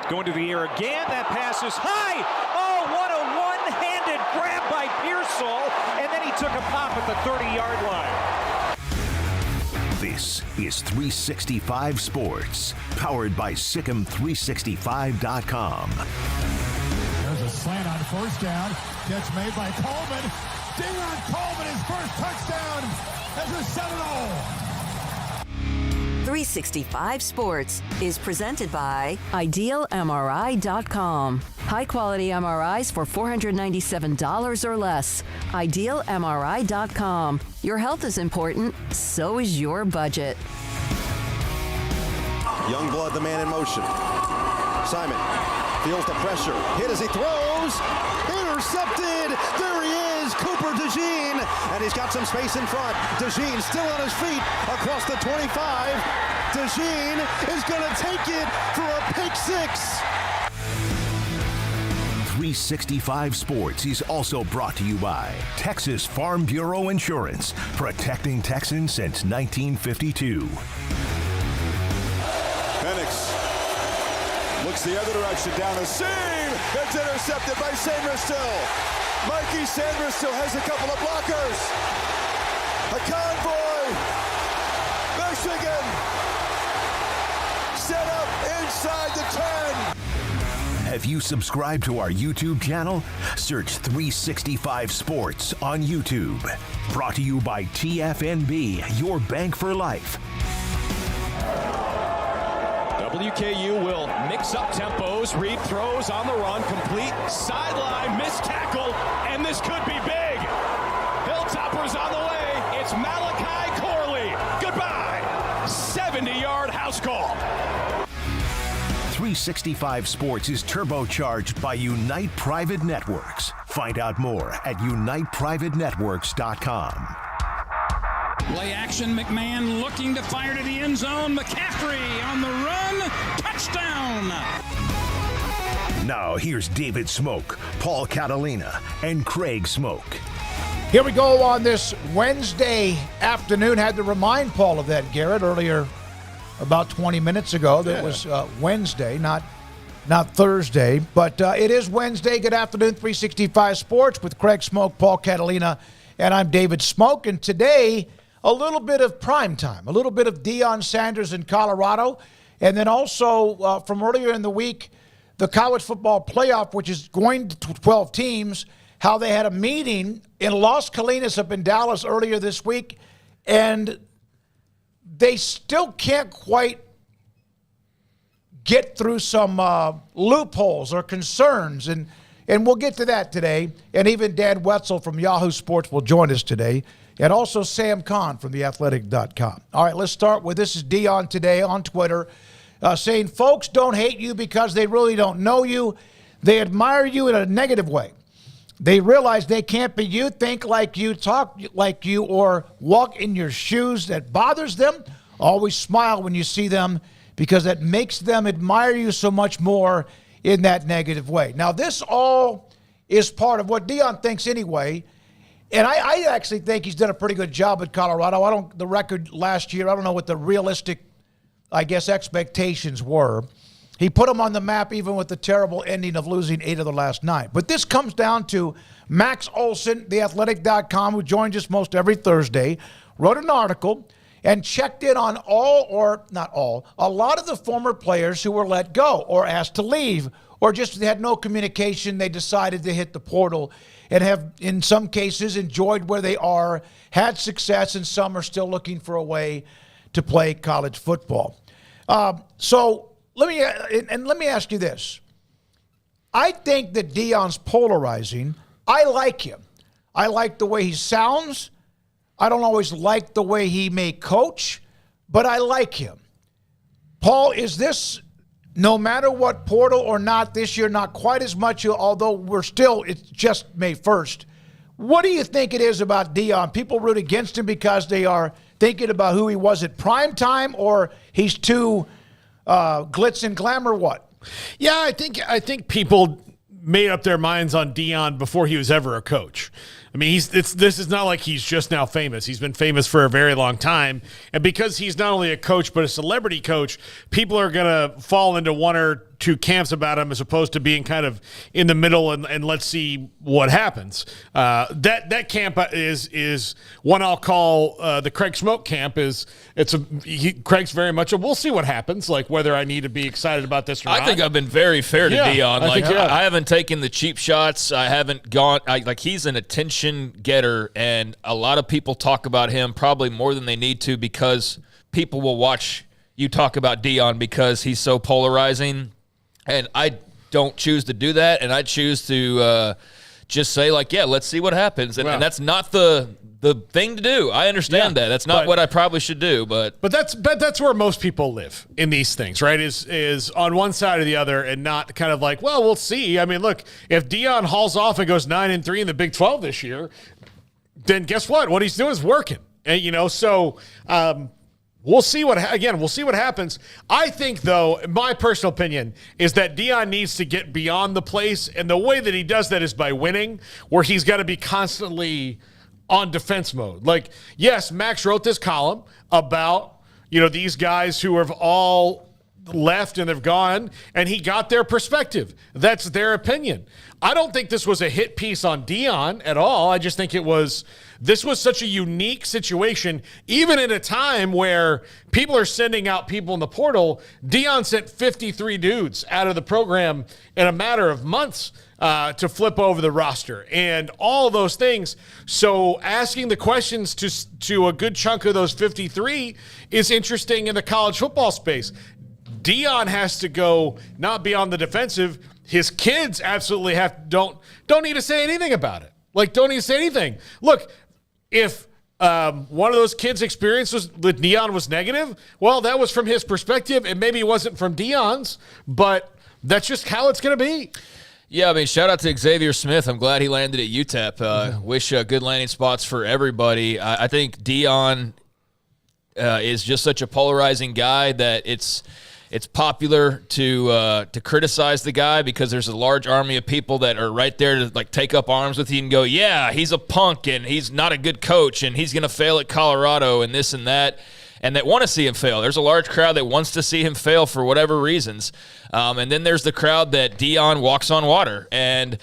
Going to the air again. That pass is high. Oh, what a one-handed grab by Pearsall. And then he took a pop at the 30-yard line. This is 365 Sports, powered by SicEm365.com. There's a slant on first down. Catch made by Coleman. Deion Coleman, his first touchdown as a Seminole. 365 Sports is presented by IdealMRI.com. High-quality MRIs for $497 or less. IdealMRI.com. Your health is important, so is your budget. Youngblood, the man in motion. Simon feels the pressure. Hit as he throws. Intercepted. There he is, Cooper DeJean. And he's got some space in front. DeJean still on his feet across the 25. DeJean is going to take it for a pick six. 365 Sports is also brought to you by Texas Farm Bureau Insurance, protecting Texans since 1952. Penix looks the other direction down the seam. It's intercepted by Sanders still. Mikey Sanders still has a couple of blockers. A convoy. Michigan set up inside the 10. Have you subscribed to our YouTube channel? Search 365 Sports on YouTube. Brought to you by TFNB, your bank for life. WKU will mix up tempos. Reed throws on the run, complete sideline, missed tackle, and this could be big. Hilltopper's on the way. It's Malachi Corley. Goodbye. 70-yard house call. 365 Sports is turbocharged by Unite Private Networks. Find out more at uniteprivatenetworks.com. Play action, McMahon looking to fire to the end zone. McCaffrey on the run. Touchdown. Now here's David Smoak, Paul Catalina, and Craig Smoak. Here we go on this Wednesday afternoon. Had to remind Paul of that, Garrett, earlier about 20 minutes ago. That was Wednesday, not Thursday. But it is Wednesday. Good afternoon, 365 Sports with Craig Smoak, Paul Catalina, and I'm David Smoak. And today, a little bit of prime time, a little bit of Deion Sanders in Colorado, and then also from earlier in the week, the college football playoff, which is going to 12 teams, how they had a meeting in Las Colinas up in Dallas earlier this week, and they still can't quite get through some loopholes or concerns, and we'll get to that today. And even Dan Wetzel from Yahoo Sports will join us today, and also Sam Kahn from theathletic.com. All right, let's start with this is Deion today on Twitter saying, folks don't hate you because they really don't know you. They admire you in a negative way. They realize they can't be you, think like you, talk like you, or walk in your shoes. That bothers them. Always smile when you see them because that makes them admire you so much more in that negative way. Now, this all is part of what Deion thinks anyway, and I actually think he's done a pretty good job at Colorado. The record last year, I don't know what the realistic, I guess, expectations were. He put them on the map even with the terrible ending of losing 8 of the last 9. But this comes down to Max Olson, theathletic.com, who joins us most every Thursday, wrote an article and checked in on all, or not all, a lot of the former players who were let go or asked to leave or just had no communication. They decided to hit the portal and have, in some cases, enjoyed where they are, had success, and some are still looking for a way to play college football. So let me ask you this. I think that Deion's polarizing. I like him. I like the way he sounds. I don't always like the way he may coach, but I like him. Paul, is this, no matter what, portal or not this year, not quite as much, although it's just May 1st. What do you think it is about Deion? People root against him because they are thinking about who he was at prime time, or he's too glitz and glamour, what? Yeah, I think people made up their minds on Deion before he was ever a coach. I mean, this is not like he's just now famous. He's been famous for a very long time. And because he's not only a coach but a celebrity coach, people are going to fall into one or two camps about him as opposed to being kind of in the middle and let's see what happens. That camp is one I'll call the Craig Smoak camp. Craig's very much we'll see what happens, like whether I need to be excited about this or not. I think I've been very fair to Deion. I haven't taken the cheap shots. I haven't gone he's an attention getter, and a lot of people talk about him probably more than they need to because people will watch you talk about Deion because he's so polarizing. And I don't choose to do that, and I choose to just say, let's see what happens. And that's not the thing to do. I understand that. That's not what I probably should do. But that's where most people live in these things, right? Is on one side or the other, and not kind of like, well, we'll see. I mean, look, if Deion hauls off and goes 9-3 in the Big 12 this year, then guess what? What he's doing is working. And, so we'll see what happens. I think, though, my personal opinion is that Deion needs to get beyond the place, and the way that he does that is by winning, where he's got to be constantly on defense mode. Like, yes, Max wrote this column about, these guys who have all left and have gone, and he got their perspective. That's their opinion. I don't think this was a hit piece on Deion at all. I just think this was such a unique situation, even at a time where people are sending out people in the portal. Deion sent 53 dudes out of the program in a matter of months to flip over the roster and all of those things. So asking the questions to a good chunk of those 53 is interesting in the college football space. Deion has to go not be on the defensive. His kids absolutely don't need to say anything about it. Don't need to say anything. Look, if one of those kids' experience with Deion was negative, well, that was from his perspective, and maybe it wasn't from Deion's, but that's just how it's going to be. Yeah, I mean, shout out to Xavier Smith. I'm glad he landed at UTEP. Wish good landing spots for everybody. I think Deion is just such a polarizing guy that it's popular to criticize the guy because there's a large army of people that are right there to take up arms with you and go, yeah, he's a punk and he's not a good coach and he's going to fail at Colorado and this and that want to see him fail. There's a large crowd that wants to see him fail for whatever reasons. And then there's the crowd that Deion walks on water, and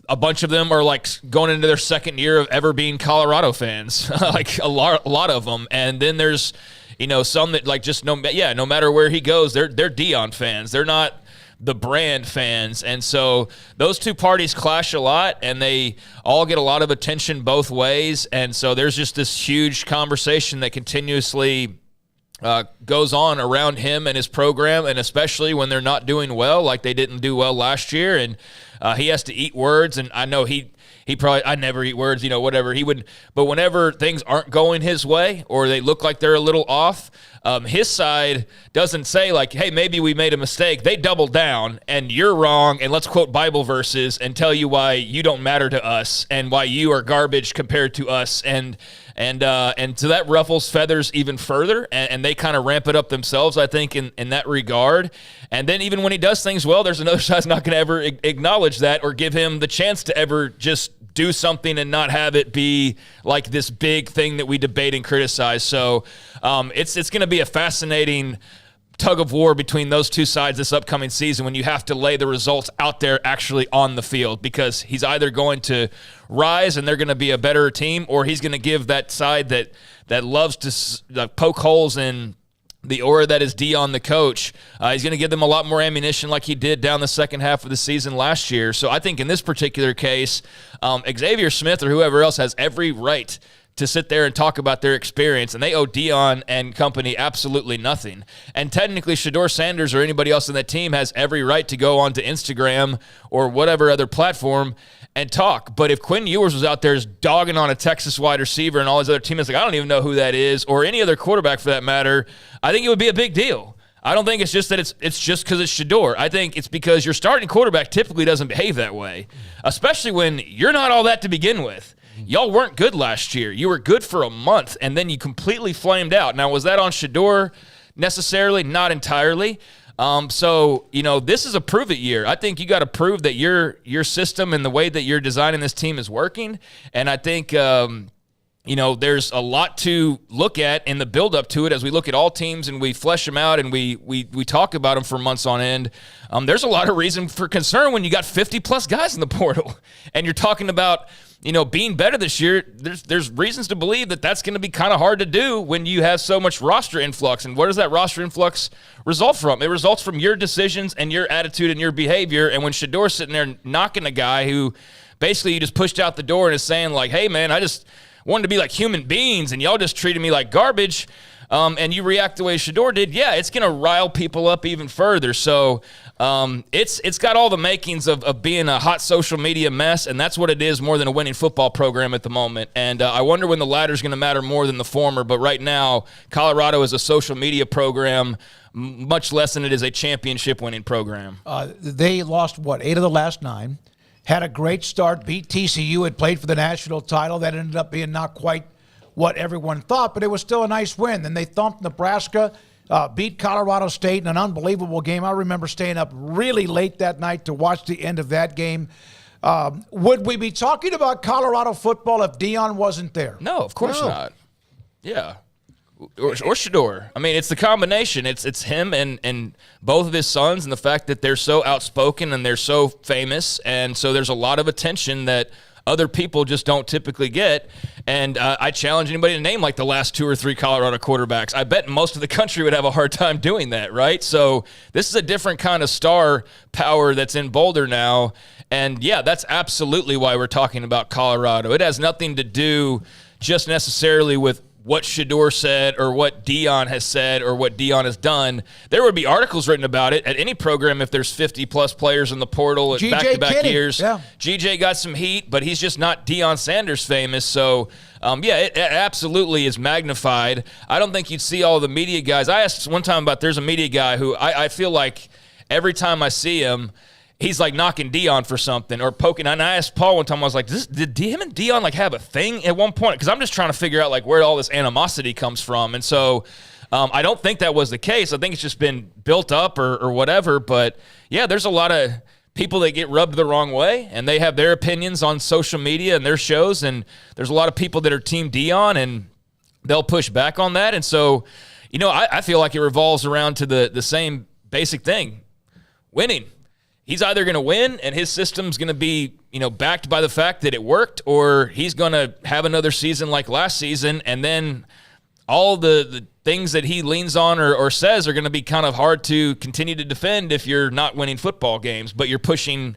a bunch of them are going into their second year of ever being Colorado fans, a lot of them. And then there's some that just no matter where he goes, they're Deion fans. They're not the brand fans. And so those two parties clash a lot, and they all get a lot of attention both ways. And so there's just this huge conversation that continuously goes on around him and his program, and especially when they're not doing well, like they didn't do well last year. And he has to eat words, and I know he probably, I never eat words, whatever he would, but whenever things aren't going his way or they look like they're a little off, his side doesn't say hey, maybe we made a mistake. They double down and you're wrong, and let's quote Bible verses and tell you why you don't matter to us and why you are garbage compared to us. And so that ruffles feathers even further, and they kind of ramp it up themselves, I think, in that regard. And then even when he does things well, there's another side's not going to ever acknowledge that or give him the chance to ever just do something and not have it be like this big thing that we debate and criticize. So it's going to be a fascinating tug of war between those two sides this upcoming season when you have to lay the results out there actually on the field, because he's either going to rise and they're going to be a better team, or he's going to give that side that loves to poke holes in the aura that is Deion the coach, he's going to give them a lot more ammunition like he did down the second half of the season last year. So I think in this particular case, Xavier Smith or whoever else has every right to sit there and talk about their experience, and they owe Deion and company absolutely nothing. And technically, Shadour Sanders or anybody else in that team has every right to go onto Instagram or whatever other platform and talk. But if Quinn Ewers was out there dogging on a Texas wide receiver and all his other teammates, I don't even know who that is, or any other quarterback for that matter, I think it would be a big deal. I don't think it's just that it's just because it's Shadour. I think it's because your starting quarterback typically doesn't behave that way, especially when you're not all that to begin with. Y'all weren't good last year. You were good for a month, and then you completely flamed out. Now, was that on Shadour necessarily? Not entirely. So, this is a prove-it year. I think you got to prove that your system and the way that you're designing this team is working. And I think, there's a lot to look at in the build-up to it as we look at all teams and we flesh them out and we talk about them for months on end. There's a lot of reason for concern when you got 50-plus guys in the portal. And you're talking about being better this year. There's reasons to believe that that's going to be kind of hard to do when you have so much roster influx. And where does that roster influx result from? It results from your decisions and your attitude and your behavior. And when Shador's sitting there knocking a guy who basically you just pushed out the door and is saying like, hey, man, I just wanted to be like human beings and y'all just treated me like garbage, and you react the way Shadour did, it's going to rile people up even further. So it's got all the makings of being a hot social media mess, and that's what it is more than a winning football program at the moment. And I wonder when the latter is going to matter more than the former. But right now, Colorado is a social media program much less than it is a championship-winning program. They lost, 8 of the last 9. Had a great start, beat TCU, had played for the national title. That ended up being not quite what everyone thought, but it was still a nice win. Then they thumped Nebraska, beat Colorado State in an unbelievable game. I remember staying up really late that night to watch the end of that game. Would we be talking about Colorado football if Deion wasn't there? No, of course not. Yeah. Or Shadour. I mean, it's the combination. It's him and both of his sons, and the fact that they're so outspoken and they're so famous, and so there's a lot of attention that other people just don't typically get. And I challenge anybody to name like the last 2 or 3 Colorado quarterbacks. I bet most of the country would have a hard time doing that, right? So this is a different kind of star power that's in Boulder now. And that's absolutely why we're talking about Colorado. It has nothing to do just necessarily with what Shadour said or what Deion has said or what Deion has done. There would be articles written about it at any program if there's 50-plus players in the portal at back-to-back years. Yeah. GJ got some heat, but he's just not Deion Sanders famous. So, it absolutely is magnified. I don't think you'd see all the media guys. I asked one time about there's a media guy who I feel like every time I see him, he's like knocking Deion for something or poking. And I asked Paul one time, I was like, did him and Deion like have a thing at one point? Because I'm just trying to figure out like where all this animosity comes from. And so I don't think that was the case. I think it's just been built up or whatever. But there's a lot of people that get rubbed the wrong way, and they have their opinions on social media and their shows. And there's a lot of people that are Team Deion, and they'll push back on that. And so, I feel like it revolves around to the same basic thing: winning. He's either going to win and his system's going to be, backed by the fact that it worked, or he's going to have another season like last season, and then all the things that he leans on or says are going to be kind of hard to continue to defend if you're not winning football games, but you're pushing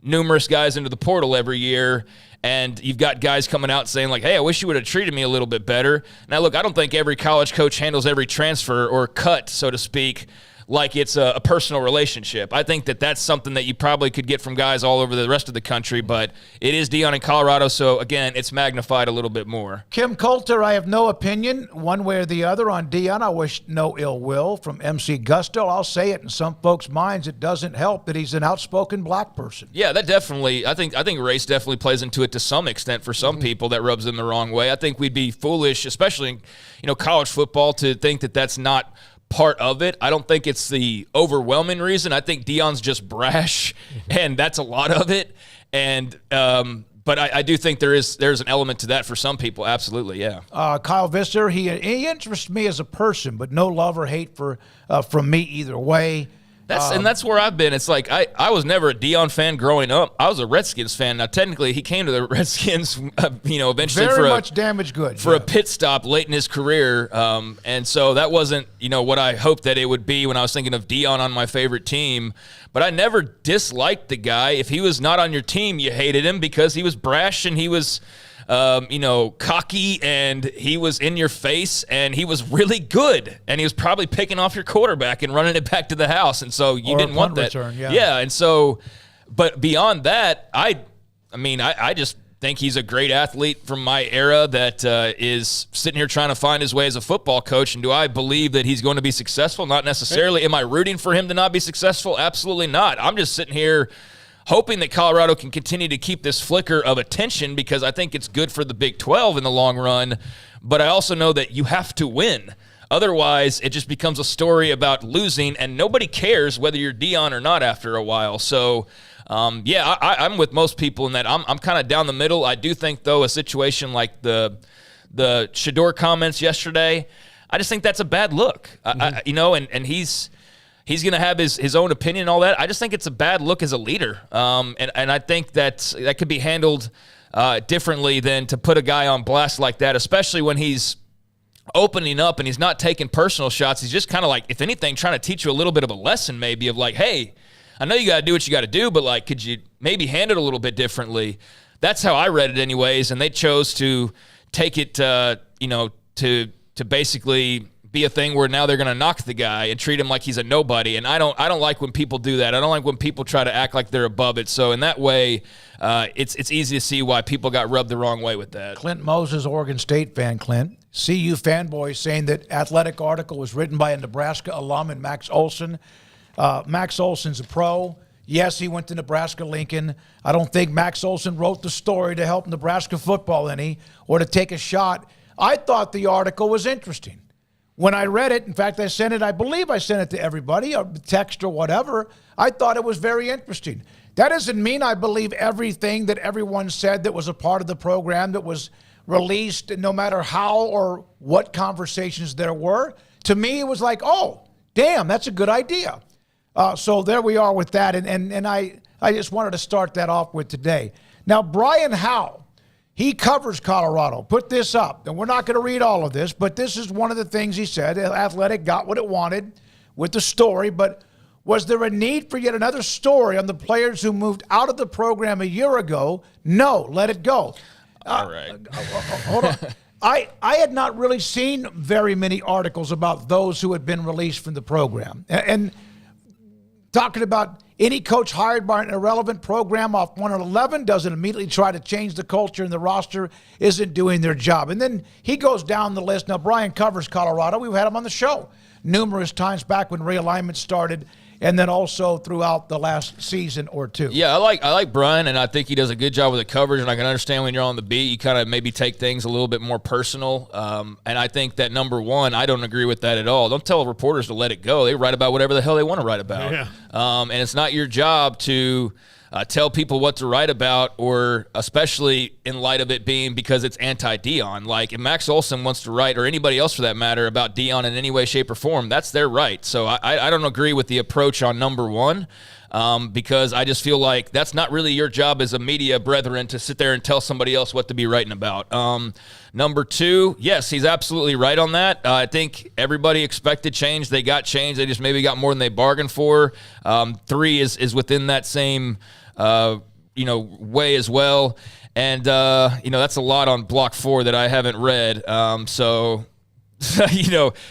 numerous guys into the portal every year, and you've got guys coming out saying like, hey, I wish you would have treated me a little bit better. Now, look, I don't think every college coach handles every transfer or cut, so to speak, like it's a personal relationship. I think that's something that you probably could get from guys all over the rest of the country, but it is Deion in Colorado, so again, it's magnified a little bit more. Kim Coulter, I have no opinion one way or the other on Deion. I wish no ill will from MC Gusto. I'll say it, in some folks' minds, it doesn't help that he's an outspoken black person. Yeah, that definitely, I think race definitely plays into it to some extent for some people. That rubs them the wrong way. I think we'd be foolish, especially in college football, to think that that's not part of it. I don't think it's the overwhelming reason. I think Deion's just brash, and that's a lot of it. And but I do think there's an element to that for some people. Absolutely, yeah. Kyle Visser, he interests me as a person, but no love or hate from me either way. That's where I've been. It's like I was never a Deion fan growing up. I was a Redskins fan. Now, technically, he came to the Redskins, eventually very much damaged goods for a pit stop late in his career, and so that wasn't what I hoped that it would be when I was thinking of Deion on my favorite team. But I never disliked the guy. If he was not on your team, you hated him because he was brash and he was cocky, and he was in your face, and he was really good, and he was probably picking off your quarterback and running it back to the house, and so you didn't want that. Return, yeah, and so, but beyond that, I just think he's a great athlete from my era that is sitting here trying to find his way as a football coach. And do I believe that he's going to be successful? Not necessarily. Am I rooting for him to not be successful? Absolutely not. I'm just sitting here hoping that Colorado can continue to keep this flicker of attention, because I think it's good for the Big 12 in the long run. But I also know that you have to win. Otherwise, it just becomes a story about losing, and nobody cares whether you're Deion or not after a while. So, I'm with most people in that. I'm kind of down the middle. I do think, though, a situation like the Shadour comments yesterday, I just think that's a bad look. And he's going to have his own opinion and all that. I just think it's a bad look as a leader. And I think that could be handled differently than to put a guy on blast like that, especially when he's opening up and he's not taking personal shots. He's just kind of like, if anything, trying to teach you a little bit of a lesson maybe of like, hey, I know you got to do what you got to do, but like, could you maybe handle it a little bit differently? That's how I read it anyways, and they chose to take it, to basically be a thing where now they're going to knock the guy and treat him like he's a nobody. And I don't like when people do that. I don't like when people try to act like they're above it. So in that way, it's easy to see why people got rubbed the wrong way with that. Clint Moses, Oregon State fan, Clint. CU fanboy saying that Athletic article was written by a Nebraska alum and Max Olson. Max Olson's a pro. Yes, he went to Nebraska-Lincoln. I don't think Max Olson wrote the story to help Nebraska football any or to take a shot. I thought the article was interesting. When I read it, in fact, I believe I sent it to everybody, or text or whatever. I thought it was very interesting. That doesn't mean I believe everything that everyone said that was a part of the program that was released, no matter how or what conversations there were. To me, it was like, oh, damn, that's a good idea. So there we are with that, and I just wanted to start that off with today. Now, Brian Howe, he covers Colorado. Put this up, and we're not going to read all of this, but this is one of the things he said. Athletic got what it wanted with the story, but was there a need for yet another story on the players who moved out of the program a year ago? No, let it go. All right. Hold on. I had not really seen very many articles about those who had been released from the program. And talking about any coach hired by an irrelevant program off 111 doesn't immediately try to change the culture, and the roster isn't doing their job. And then he goes down the list. Now, Brian covers Colorado. We've had him on the show numerous times back when realignment started, and then also throughout the last season or two. Yeah, I like Brian, and I think he does a good job with the coverage, and I can understand when you're on the beat, you kind of maybe take things a little bit more personal. And I think that, number one, I don't agree with that at all. Don't tell reporters to let it go. They write about whatever the hell they want to write about. Yeah. And it's not your job to tell people what to write about, or especially in light of it being because it's anti-Deion. Like, if Max Olson wants to write, or anybody else for that matter, about Deion in any way, shape, or form, that's their right. So I don't agree with the approach on number one, because I just feel like that's not really your job as a media brethren to sit there and tell somebody else what to be writing about. Number two, yes, he's absolutely right on that. I think everybody expected change. They got change. They just maybe got more than they bargained for. Three is within that same way as well. And, that's a lot on block 4 that I haven't read. The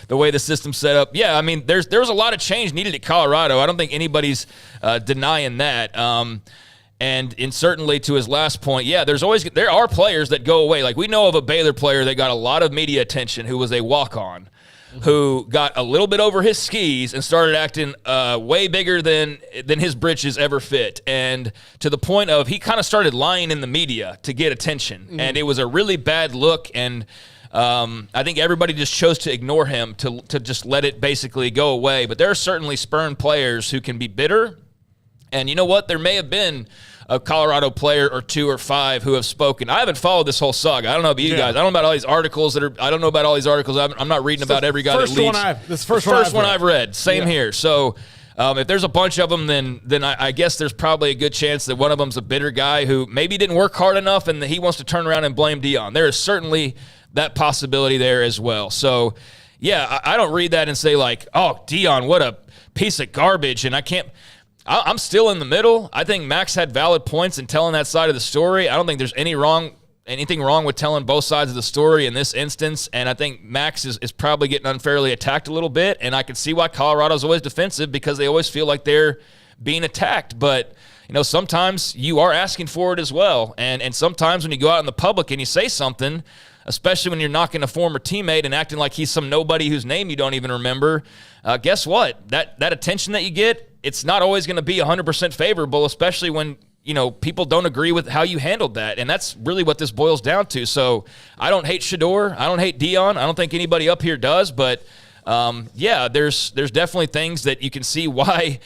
way the system's set up. Yeah, I mean, there was a lot of change needed at Colorado. I don't think anybody's denying that. And certainly to his last point, yeah, there are players that go away. Like, we know of a Baylor player that got a lot of media attention who was a walk-on, who got a little bit over his skis and started acting way bigger than his britches ever fit. And to the point of he kind of started lying in the media to get attention. Mm-hmm. And it was a really bad look. And I think everybody just chose to ignore him, to just let it basically go away. But there are certainly spurned players who can be bitter. And you know what? There may have been a Colorado player or 2 or 5 who have spoken. I haven't followed this whole saga. I don't know about you guys. I don't know about all these articles I don't know about all these articles. I'm not reading about every guy that leaves. This is the first one I've read. Same here. So if there's a bunch of them, then I guess there's probably a good chance that one of them's a bitter guy who maybe didn't work hard enough and he wants to turn around and blame Deion. There is certainly that possibility there as well. So, yeah, I don't read that and say like, oh, Deion, what a piece of garbage, and I'm still in the middle. I think Max had valid points in telling that side of the story. I don't think there's anything wrong with telling both sides of the story in this instance, and I think Max is probably getting unfairly attacked a little bit, and I can see why Colorado's always defensive, because they always feel like they're being attacked. But sometimes you are asking for it as well, and sometimes when you go out in the public and you say something, especially when you're knocking a former teammate and acting like he's some nobody whose name you don't even remember, guess what? That attention that you get, it's not always going to be 100% favorable, especially when, people don't agree with how you handled that. And that's really what this boils down to. So I don't hate Shadour. I don't hate Deion. I don't think anybody up here does. But there's definitely things that you can see why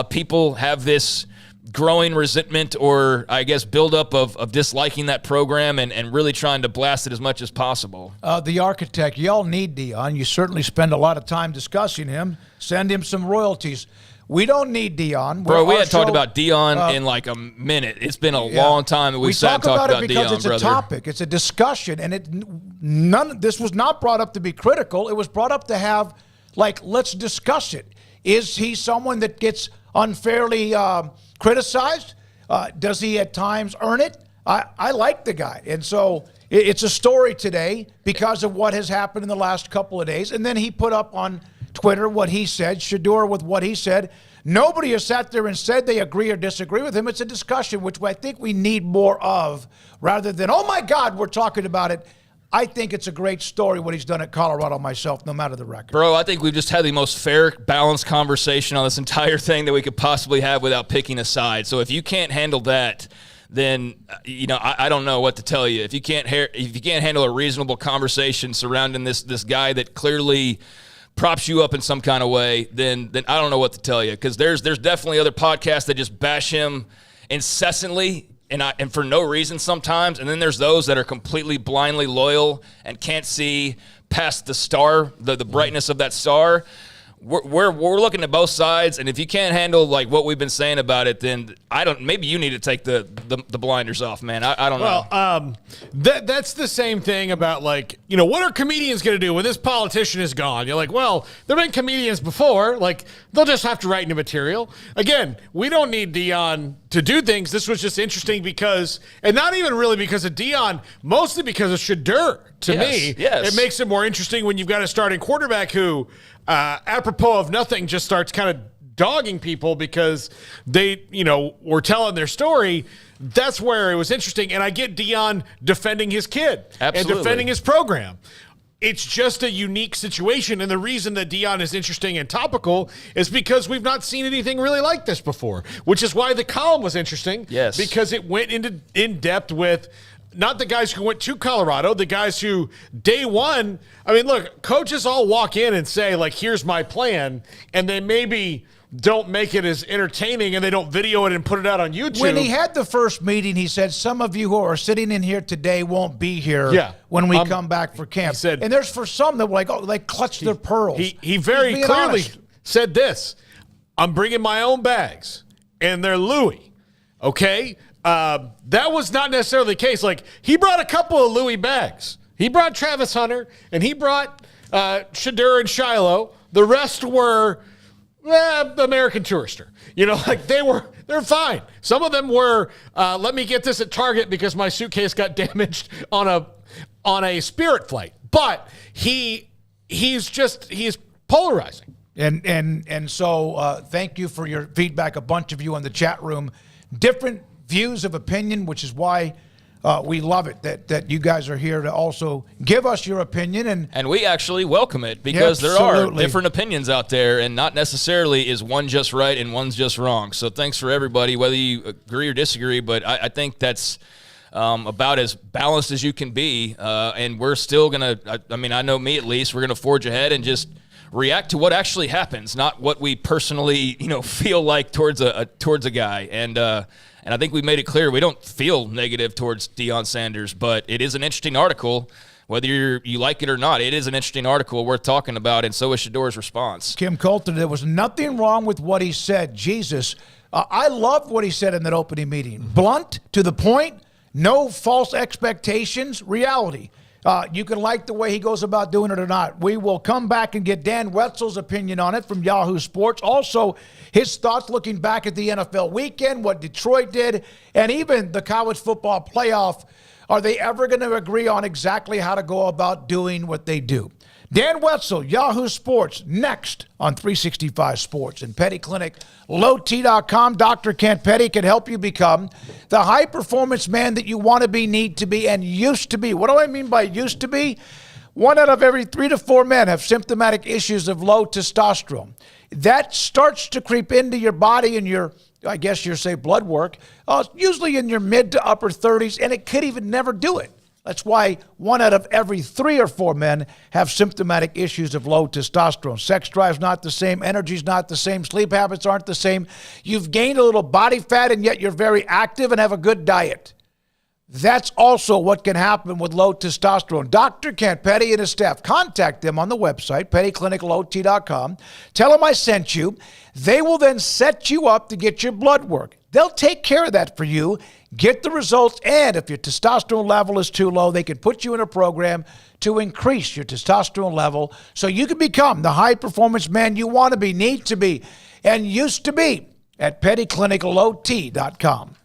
people have this growing resentment or, I guess, buildup of disliking that program and really trying to blast it as much as possible. The architect, y'all need Deion. You certainly spend a lot of time discussing him. Send him some royalties. We don't need Deion. Bro, we hadn't talked about Deion in like a minute. It's been a long time that we've sat and talked about Deion, because it's brother. a topic. It's a discussion, and this was not brought up to be critical. It was brought up to have, let's discuss it. Is he someone that gets unfairly criticized? Does he at times earn it? I like the guy. And so it's a story today because of what has happened in the last couple of days. And then he put up on Twitter what he said, Shadour with what he said. Nobody has sat there and said they agree or disagree with him. It's a discussion, which I think we need more of rather than, oh, my God, we're talking about it. I think it's a great story what he's done at Colorado myself, no matter the record. Bro, I think we've just had the most fair, balanced conversation on this entire thing that we could possibly have without picking a side. So if you can't handle that, then I don't know what to tell you. If you can't handle a reasonable conversation surrounding this guy that clearly props you up in some kind of way, then I don't know what to tell you, because there's definitely other podcasts that just bash him incessantly and for no reason sometimes, and then there's those that are completely blindly loyal and can't see past the star, the brightness of that star. We're looking at both sides, and if you can't handle what we've been saying about it, then maybe you need to take the blinders off, man. I don't know. Well, that's the same thing about what are comedians going to do when this politician is gone? You're like, well, there've been comedians before. They'll just have to write new material. Again, we don't need Deion to do things. This was just interesting because, and not even really because of Deion, mostly because of Shadour. To me, it makes it more interesting when you've got a starting quarterback who, apropos of nothing, just starts kind of dogging people because they, were telling their story. That's where it was interesting. And I get Deion defending his kid and defending his program. It's just a unique situation. And the reason that Deion is interesting and topical is because we've not seen anything really like this before, which is why the column was interesting. Yes. Because it went in depth with not the guys who went to Colorado, the guys who day one, look, coaches all walk in and say, here's my plan, and they maybe don't make it as entertaining and they don't video it and put it out on YouTube. When he had the first meeting, he said, some of you who are sitting in here today won't be here when we come back for camp. And there's for some that were they clutched their pearls. He very clearly said this, I'm bringing my own bags, and they're Louis, okay? That was not necessarily the case. He brought a couple of Louis bags. He brought Travis Hunter, and he brought Shadour and Shiloh. The rest were American Tourister. They're fine. Some of them were, let me get this at Target because my suitcase got damaged on a Spirit flight. But he's polarizing. And so thank you for your feedback. A bunch of you in the chat room, different views of opinion, which is why we love it that you guys are here to also give us your opinion. And we actually welcome it because there are different opinions out there, and not necessarily is one just right and one's just wrong. So thanks for everybody, whether you agree or disagree, but I think that's about as balanced as you can be. And we're still going to, I know me at least, we're going to forge ahead and just react to what actually happens, not what we personally, feel like towards a guy. And I think we made it clear we don't feel negative towards Deion Sanders, but it is an interesting article. Whether you like it or not, it is an interesting article worth talking about, and so is Shadour's response. Kim Coulter, there was nothing wrong with what he said. Jesus, I loved what he said in that opening meeting. Blunt, to the point, no false expectations, reality. You can like the way he goes about doing it or not. We will come back and get Dan Wetzel's opinion on it from Yahoo Sports. Also, his thoughts looking back at the NFL weekend, what Detroit did, and even the college football playoff. Are they ever going to agree on exactly how to go about doing what they do? Dan Wetzel, Yahoo Sports, next on 365 Sports and Petty Clinic, LowT.com. Dr. Kent Petty can help you become the high-performance man that you want to be, need to be, and used to be. What do I mean by used to be? 1 out of every 3 to 4 men have symptomatic issues of low testosterone. That starts to creep into your body and your, I guess you'll say blood work, usually in your mid to upper 30s, and it could even never do it. That's why 1 out of every 3 or 4 men have symptomatic issues of low testosterone. Sex drive's not the same. Energy's not the same. Sleep habits aren't the same. You've gained a little body fat, and yet you're very active and have a good diet. That's also what can happen with low testosterone. Dr. Kent Petty and his staff, contact them on the website, pettyclinicalot.com. Tell them I sent you. They will then set you up to get your blood work. They'll take care of that for you, get the results, and if your testosterone level is too low, they can put you in a program to increase your testosterone level so you can become the high-performance man you want to be, need to be, and used to be at pettyclinicalot.com.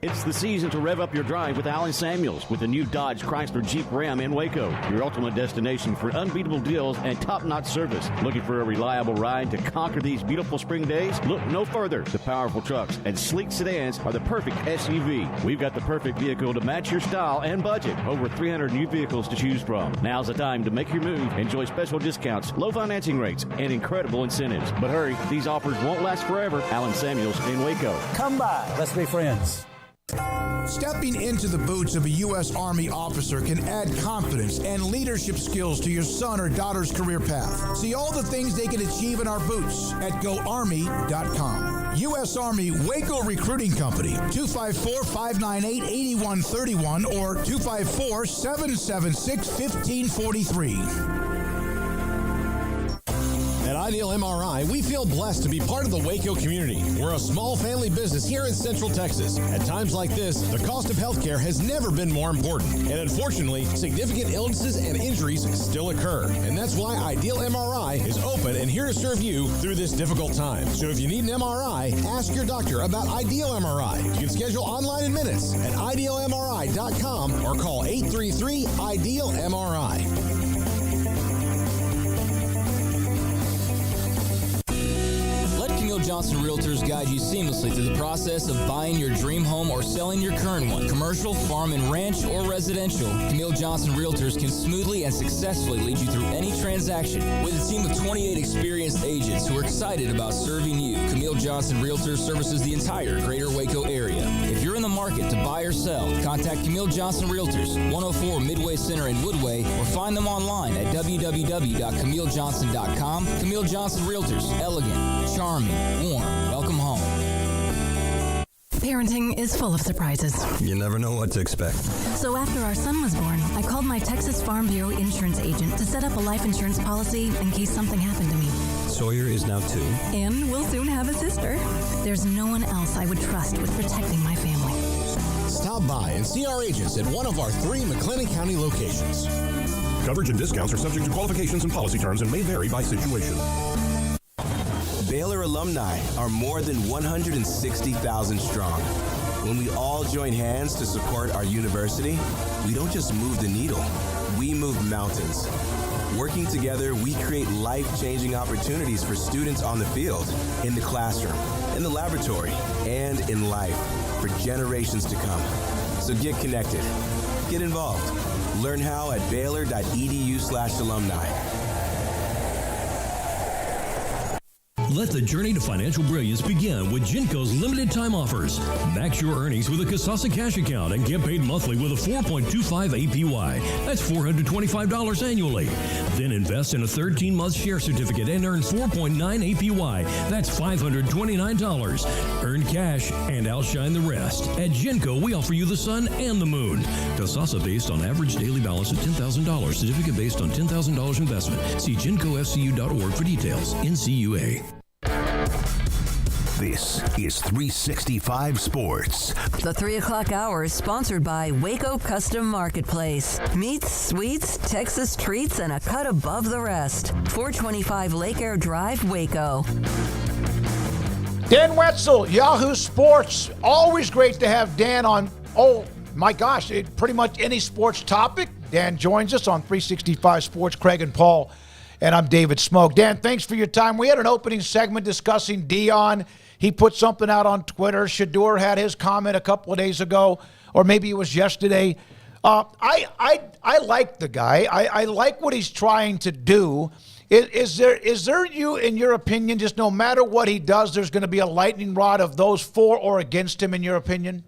It's the season to rev up your drive with Alon Samuels with the new Dodge Chrysler Jeep Ram in Waco. Your ultimate destination for unbeatable deals and top-notch service. Looking for a reliable ride to conquer these beautiful spring days? Look no further. The powerful trucks and sleek sedans are the perfect SUV. We've got the perfect vehicle to match your style and budget. Over 300 new vehicles to choose from. Now's the time to make your move. Enjoy special discounts, low financing rates, and incredible incentives. But hurry, these offers won't last forever. Alon Samuels in Waco. Come by. Let's be friends. Stepping into the boots of a U.S. Army officer can add confidence and leadership skills to your son or daughter's career path. See all the things they can achieve in our boots at GoArmy.com. U.S. Army Waco Recruiting Company, 254-598-8131 or 254-776-1543. At Ideal MRI, we feel blessed to be part of the Waco community. We're a small family business here in Central Texas. At times like this, the cost of healthcare has never been more important. And unfortunately, significant illnesses and injuries still occur. And that's why Ideal MRI is open and here to serve you through this difficult time. So if you need an MRI, ask your doctor about Ideal MRI. You can schedule online in minutes at idealmri.com or call 833-IDEAL-MRI. Johnson Realtors guide you seamlessly through the process of buying your dream home or selling your current one. Commercial, farm and ranch, or residential, Camille Johnson Realtors can smoothly and successfully lead you through any transaction. With a team of 28 experienced agents who are excited about serving you, Camille Johnson Realtors services the entire greater Waco area. If you're in the market to buy or sell, contact Camille Johnson Realtors, 104 Midway Center in Woodway, or find them online at www.camillejohnson.com. Camille Johnson Realtors, elegant, charming, warm. Welcome home. Parenting is full of surprises. You never know what to expect. So after our son was born, I called my Texas Farm Bureau insurance agent to set up a life insurance policy in case something happened to me. Sawyer is now 2. And we'll soon have a sister. There's no one else I would trust with protecting my family. Stop by and see our agents at one of our 3 McLennan County locations. Coverage and discounts are subject to qualifications and policy terms and may vary by situation. Baylor alumni are more than 160,000 strong. When we all join hands to support our university, we don't just move the needle, we move mountains. Working together, we create life-changing opportunities for students on the field, in the classroom, in the laboratory, and in life for generations to come. So get connected, get involved. Learn how at baylor.edu/alumni. Let the journey to financial brilliance begin with Genco's limited time offers. Max your earnings with a Kasasa cash account and get paid monthly with a 4.25 APY. That's $425 annually. Then invest in a 13-month share certificate and earn 4.9 APY. That's $529. Earn cash and outshine the rest. At Genco, we offer you the sun and the moon. Kasasa based on average daily balance of $10,000. Certificate based on $10,000 investment. See GencoFCU.org for details. NCUA. This is 365 Sports. The 3 o'clock hour is sponsored by Waco Custom Marketplace. Meats, sweets, Texas treats, and a cut above the rest. 425 Lake Air Drive, Waco. Dan Wetzel, Yahoo Sports. Always great to have Dan on. Oh, my gosh, pretty much any sports topic. Dan joins us on 365 Sports. Craig and Paul. And I'm David Smoak. Dan, thanks for your time. We had an opening segment discussing Deion. He put something out on Twitter. Shadour had his comment a couple of days ago, or maybe it was yesterday. I like the guy. I like what he's trying to do. Is there, in your opinion, just no matter what he does, there's going to be a lightning rod of those for or against him, in your opinion?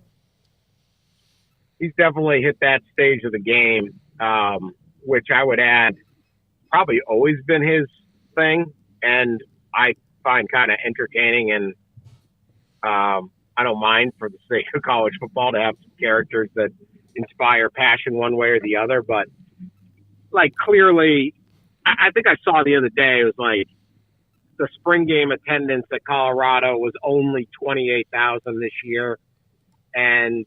he's definitely hit that stage of the game, which I would add probably always been his thing, and I find kind of entertaining, and I don't mind for the sake of college football to have some characters that inspire passion one way or the other. But like clearly, I think I saw the other day, it was like the spring game attendance at Colorado was only 28,000 this year. And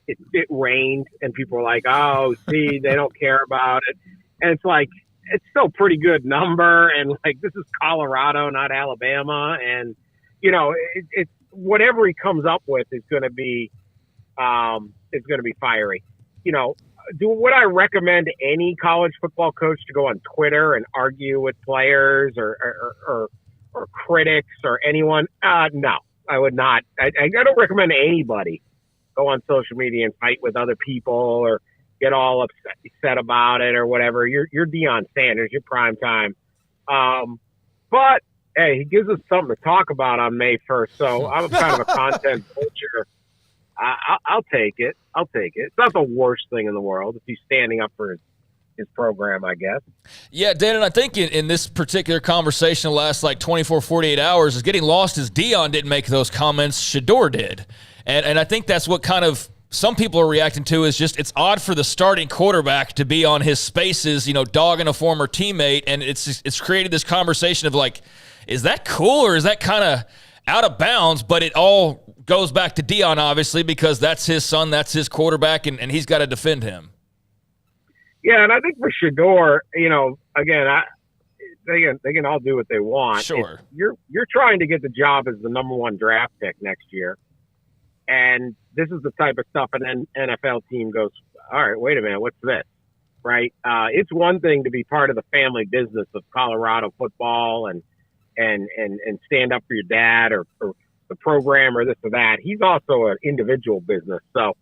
it rained, and people were like, oh, see, they don't care about it. And it's like, it's still a pretty good number. And like, this is Colorado, not Alabama. And, you know, it's whatever he comes up with is going to be fiery. You know, would I recommend any college football coach to go on Twitter and argue with players or critics or anyone? No, I would not. I don't recommend anybody go on social media and fight with other people or get all upset about it or whatever. You're Deion Sanders. You're prime time. But hey, he gives us something to talk about on May 1st. So I'm kind of a content vulture. I'll take it. I'll take it. It's not the worst thing in the world if he's standing up for his program, I guess. Yeah, Dan, and I think in this particular conversation the last like 24, 48 hours is getting lost is Deion didn't make those comments. Shadour did. And I think that's what kind of some people are reacting to is just it's odd for the starting quarterback to be on his spaces, you know, dogging a former teammate. And it's created this conversation of like, is that cool or is that kind of out of bounds? But it all goes back to Deion, obviously, because that's his son, that's his quarterback, and he's got to defend him. Yeah, and I think for Shadour, you know, again, they can all do what they want. Sure. You're trying to get the job as the number one draft pick next year. And this is the type of stuff an NFL team goes, all right, wait a minute, what's this? Right? It's one thing to be part of the family business of Colorado football and stand up for your dad or the program or this or that. He's also an individual business. So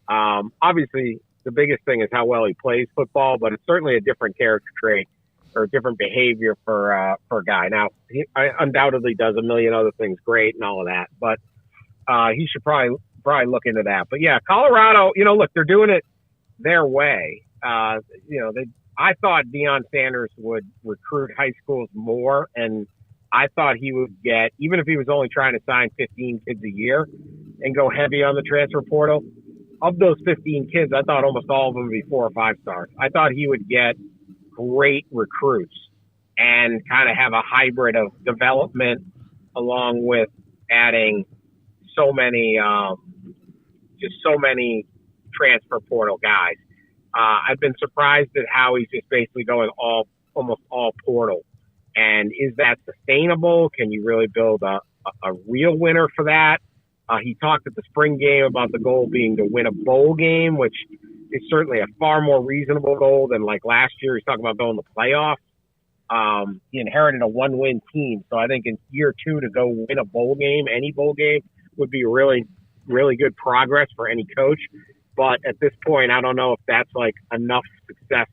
obviously the biggest thing is how well he plays football, but it's certainly a different character trait or different behavior for a guy. Now, he undoubtedly does a million other things great and all of that, but he should probably look into that. But yeah, Colorado, you know, look, they're doing it their way. You know, I thought Deion Sanders would recruit high schools more, and I thought he would get, even if he was only trying to sign 15 kids a year and go heavy on the transfer portal, of those 15 kids, I thought almost all of them would be 4 or 5 stars. I thought he would get great recruits and kind of have a hybrid of development along with adding so many transfer portal guys. I've been surprised at how he's just basically going almost all portal. And is that sustainable? Can you really build a real winner for that? He talked at the spring game about the goal being to win a bowl game, which is certainly a far more reasonable goal than like last year. He's talking about going to playoffs. He inherited a 1-win team. So I think in year 2 to go win a bowl game, any bowl game, would be really, really good progress for any coach. But at this point, I don't know if that's like enough success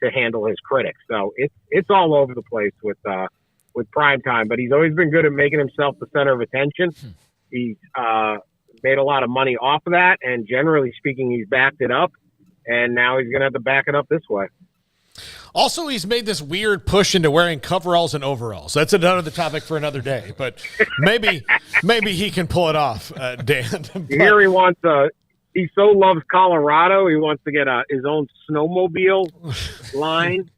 to handle his critics. So it's all over the place with primetime, but he's always been good at making himself the center of attention. He's made a lot of money off of that, and generally speaking, he's backed it up, and now he's going to have to back it up this way. Also, he's made this weird push into wearing coveralls and overalls. That's another topic for another day, but maybe he can pull it off, Dan. Here he wants he so loves Colorado, he wants to get his own snowmobile line.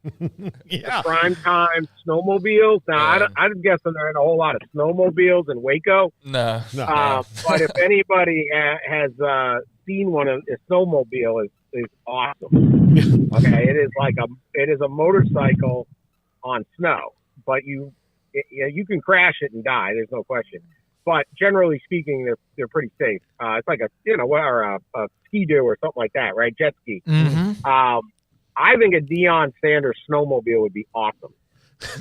Yeah. Primetime snowmobiles. Now, I'm guessing there ain't a whole lot of snowmobiles in Waco. No. But if anybody has seen one, a snowmobile is awesome. Okay, it is a motorcycle on snow, but you can crash it and die. There's no question. But generally speaking, they're pretty safe. It's like a ski-doo or something like that, right? Jet ski. Mm-hmm. I think a Deion Sanders snowmobile would be awesome.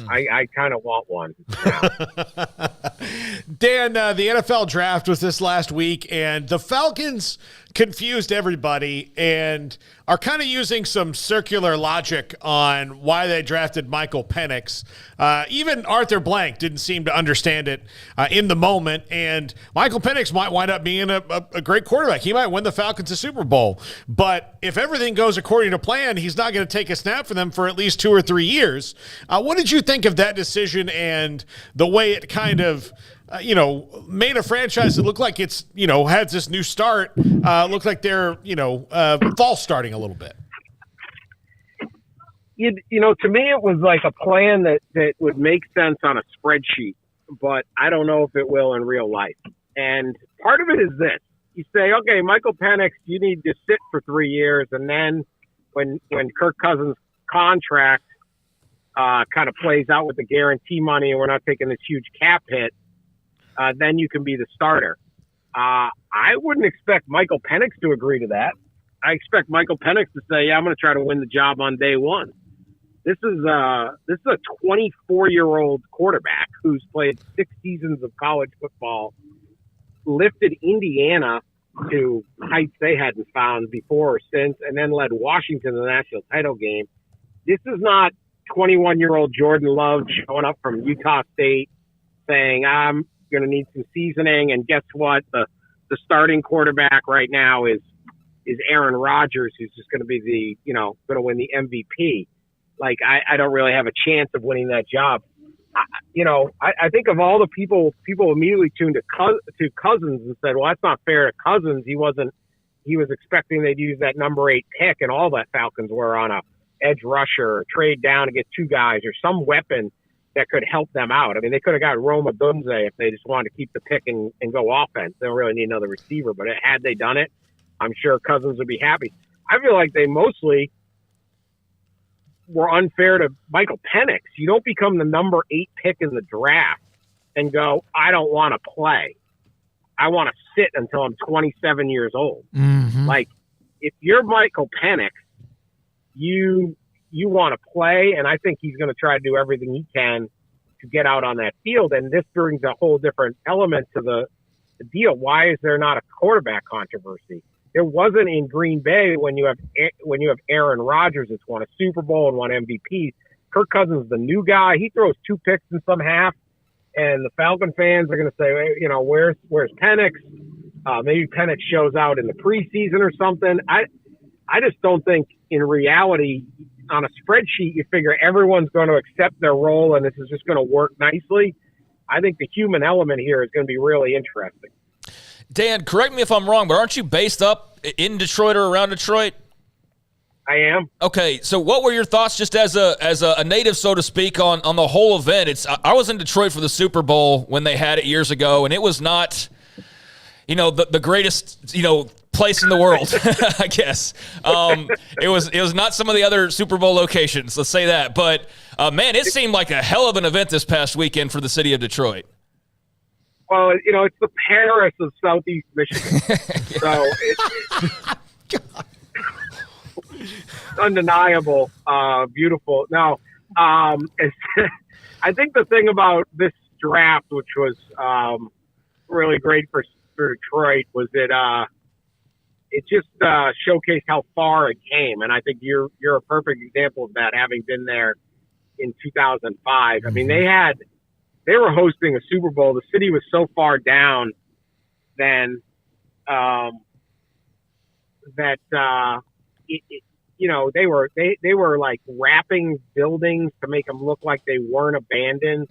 I kind of want one now. Dan, the NFL draft was this last week, and the Falcons confused everybody and are kind of using some circular logic on why they drafted Michael Penix. Even Arthur Blank didn't seem to understand it in the moment, and Michael Penix might wind up being a great quarterback. He might win the Falcons a Super Bowl, but if everything goes according to plan, he's not going to take a snap for them for at least 2 or 3 years. What did you think of that decision and the way it kind of made a franchise that looked like it's, has this new start, looked like they're, false starting a little bit? To me, it was like a plan that would make sense on a spreadsheet, but I don't know if it will in real life. And part of it is this. You say, okay, Michael Penix, you need to sit for 3 years, and then when Kirk Cousins' contract kind of plays out with the guarantee money and we're not taking this huge cap hit, then you can be the starter. I wouldn't expect Michael Penix to agree to that. I expect Michael Penix to say, yeah, I'm going to try to win the job on day one. This is a 24-year-old quarterback who's played 6 seasons of college football, lifted Indiana to heights they hadn't found before or since, and then led Washington to the national title game. This is not 21-year-old Jordan Love showing up from Utah State saying, I'm going to need some seasoning, and guess what? The starting quarterback right now is Aaron Rodgers, who's just going to be going to win the MVP. Like, I don't really have a chance of winning that job. I think of all the people immediately tuned to Cousins and said, well, that's not fair to Cousins. He was expecting they'd use that number 8 pick, and all that Falcons were on a edge rusher, or trade down to get 2 guys or some weapon that could help them out. I mean, they could have got Roma Dunze if they just wanted to keep the pick and go offense. They don't really need another receiver, but had they done it, I'm sure Cousins would be happy. I feel like they mostly were unfair to Michael Penix. You don't become the number 8 pick in the draft and go, I don't want to play. I want to sit until I'm 27 years old. Mm-hmm. Like, if you're Michael Penix, you want to play, and I think he's going to try to do everything he can to get out on that field. And this brings a whole different element to the deal. Why is there not a quarterback controversy? There wasn't in Green Bay when you have Aaron Rodgers that's won a Super Bowl and won MVP. Kirk Cousins is the new guy. He throws 2 picks in some half, and the Falcon fans are going to say, where's Penix? Maybe Penix shows out in the preseason or something. I just don't think in reality on a spreadsheet you figure everyone's going to accept their role and this is just going to work nicely. I think the human element here is going to be really interesting. Dan, correct me if I'm wrong, but aren't you based up in Detroit or around Detroit? I am. Okay, so what were your thoughts just as a native, so to speak, on the whole event? I was in Detroit for the Super Bowl when they had it years ago, and it was not, the greatest, place in the world, I guess. It was not some of the other Super Bowl locations, let's say that. But, man, it seemed like a hell of an event this past weekend for the city of Detroit. Well, it's the Paris of Southeast Michigan. So it's undeniable, beautiful. Now, I think the thing about this draft, which was really great for Detroit, was that it just showcased how far it came. And I think you're a perfect example of that, having been there in 2005. I mean, they were hosting a Super Bowl. The city was so far down then that they were like wrapping buildings to make them look like they weren't abandoned,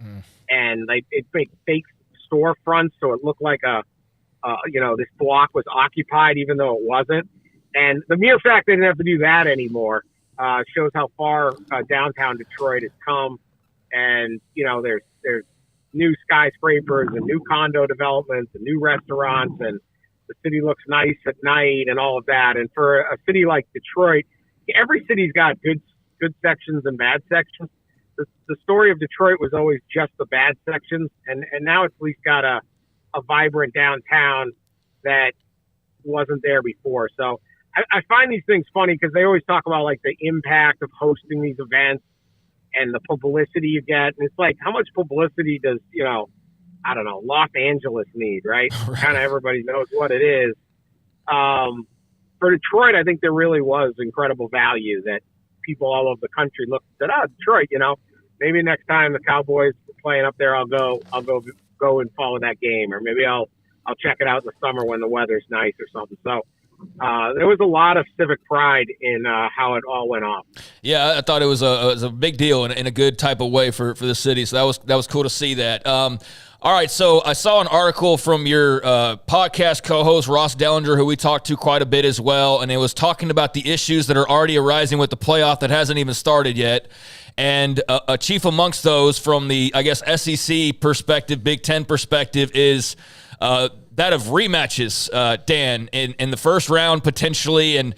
and it made fake storefronts so it looked like this block was occupied even though it wasn't. And the mere fact they didn't have to do that anymore shows how far downtown Detroit has come. And there's new skyscrapers and new condo developments and new restaurants, and the city looks nice at night and all of that. And for a city like Detroit, every city's got good sections and bad sections. The story of Detroit was always just the bad sections, and now it's at least got a vibrant downtown that wasn't there before. So I find these things funny because they always talk about like the impact of hosting these events and the publicity you get. And it's like, how much publicity does, Los Angeles need, right? Kind of everybody knows what it is. for Detroit, I think there really was incredible value that people all over the country looked and said, Detroit, maybe next time the Cowboys are playing up there, I'll go and follow that game, or maybe I'll check it out in the summer when the weather's nice or something. So there was a lot of civic pride in how it all went off. Yeah, I thought it was a big deal in a good type of way for the city. So that was cool to see that. All right, so I saw an article from your podcast co-host, Ross Dellinger, who we talked to quite a bit as well, and it was talking about the issues that are already arising with the playoff that hasn't even started yet. And a chief amongst those from the, I guess, SEC perspective, Big Ten perspective, is that of rematches, Dan, in the first round potentially, and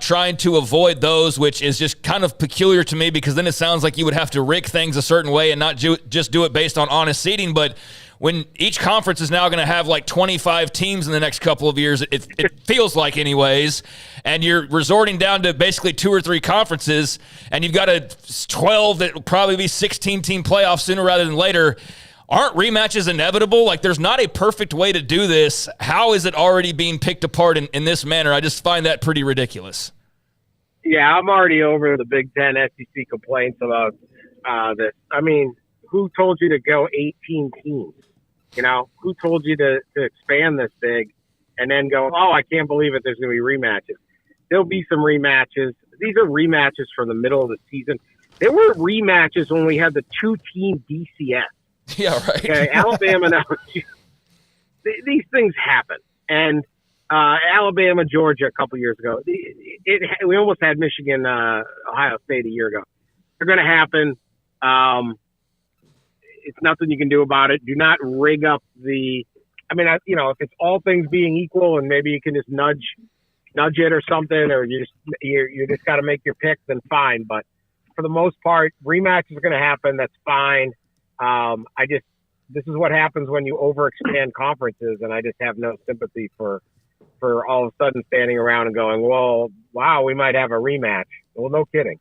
trying to avoid those, which is just kind of peculiar to me, because then it sounds like you would have to rig things a certain way and not just do it based on honest seeding. But when each conference is now going to have like 25 teams in the next couple of years, it feels like anyways, and you're resorting down to basically 2 or 3 conferences, and you've got a 12 that will probably be 16-team playoffs sooner rather than later. Aren't rematches inevitable? Like, there's not a perfect way to do this. How is it already being picked apart in this manner? I just find that pretty ridiculous. Yeah, I'm already over the Big Ten SEC complaints about this. I mean, who told you to go 18 teams? Who told you to expand this big and then go, I can't believe it, there's going to be rematches. There'll be some rematches. These are rematches from the middle of the season. There were rematches when we had the 2-team DCS. Yeah, right. Okay, Alabama now. These things happen. And Alabama, Georgia a couple years ago. We almost had Michigan, Ohio State a year ago. They're going to happen. It's nothing you can do about it. Do not rig up if it's all things being equal and maybe you can just nudge it or something, or you just got to make your pick, then fine. But for the most part, rematches are going to happen. That's fine. This is what happens when you overexpand conferences, and I just have no sympathy for all of a sudden standing around and going, well, wow, we might have a rematch. Well, no kidding.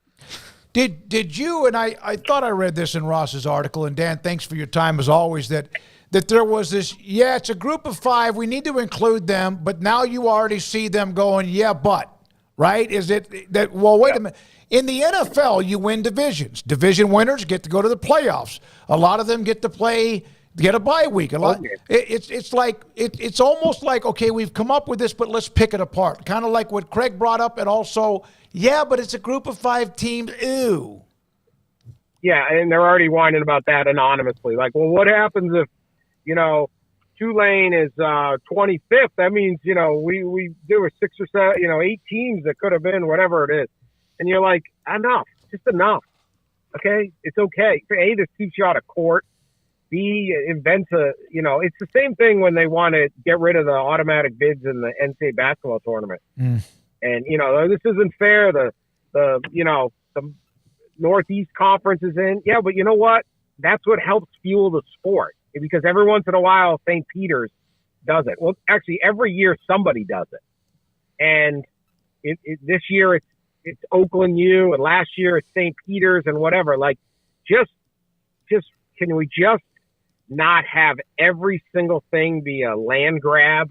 Did you, and I thought I read this in Ross's article, and Dan, thanks for your time as always, that there was this, it's a group of 5, we need to include them, but now you already see them going, right? Is it that, well, wait a minute. In the NFL, you win divisions. Division winners get to go to the playoffs. A lot of them get to get a bye week. It's almost like, okay, we've come up with this, but let's pick it apart. Kind of like what Craig brought up, and also, but it's a group of 5 teams. Ew. Yeah, and they're already whining about that anonymously. Like, well, what happens if, Tulane is 25th? That means, there were 6 or 7, 8 teams that could have been whatever it is. And you're like, enough, just enough. Okay? It's okay. A, this keeps you out of court. B, invents it's the same thing when they want to get rid of the automatic bids in the NCAA basketball tournament. And, this isn't fair. The Northeast Conference is in. Yeah, but you know what? That's what helps fuel the sport, because every once in a while, St. Peter's does it. Well, actually, every year somebody does it. And this year it's Oakland U, and last year it's St. Peter's and whatever. Like, just can we just not have every single thing be a land grab?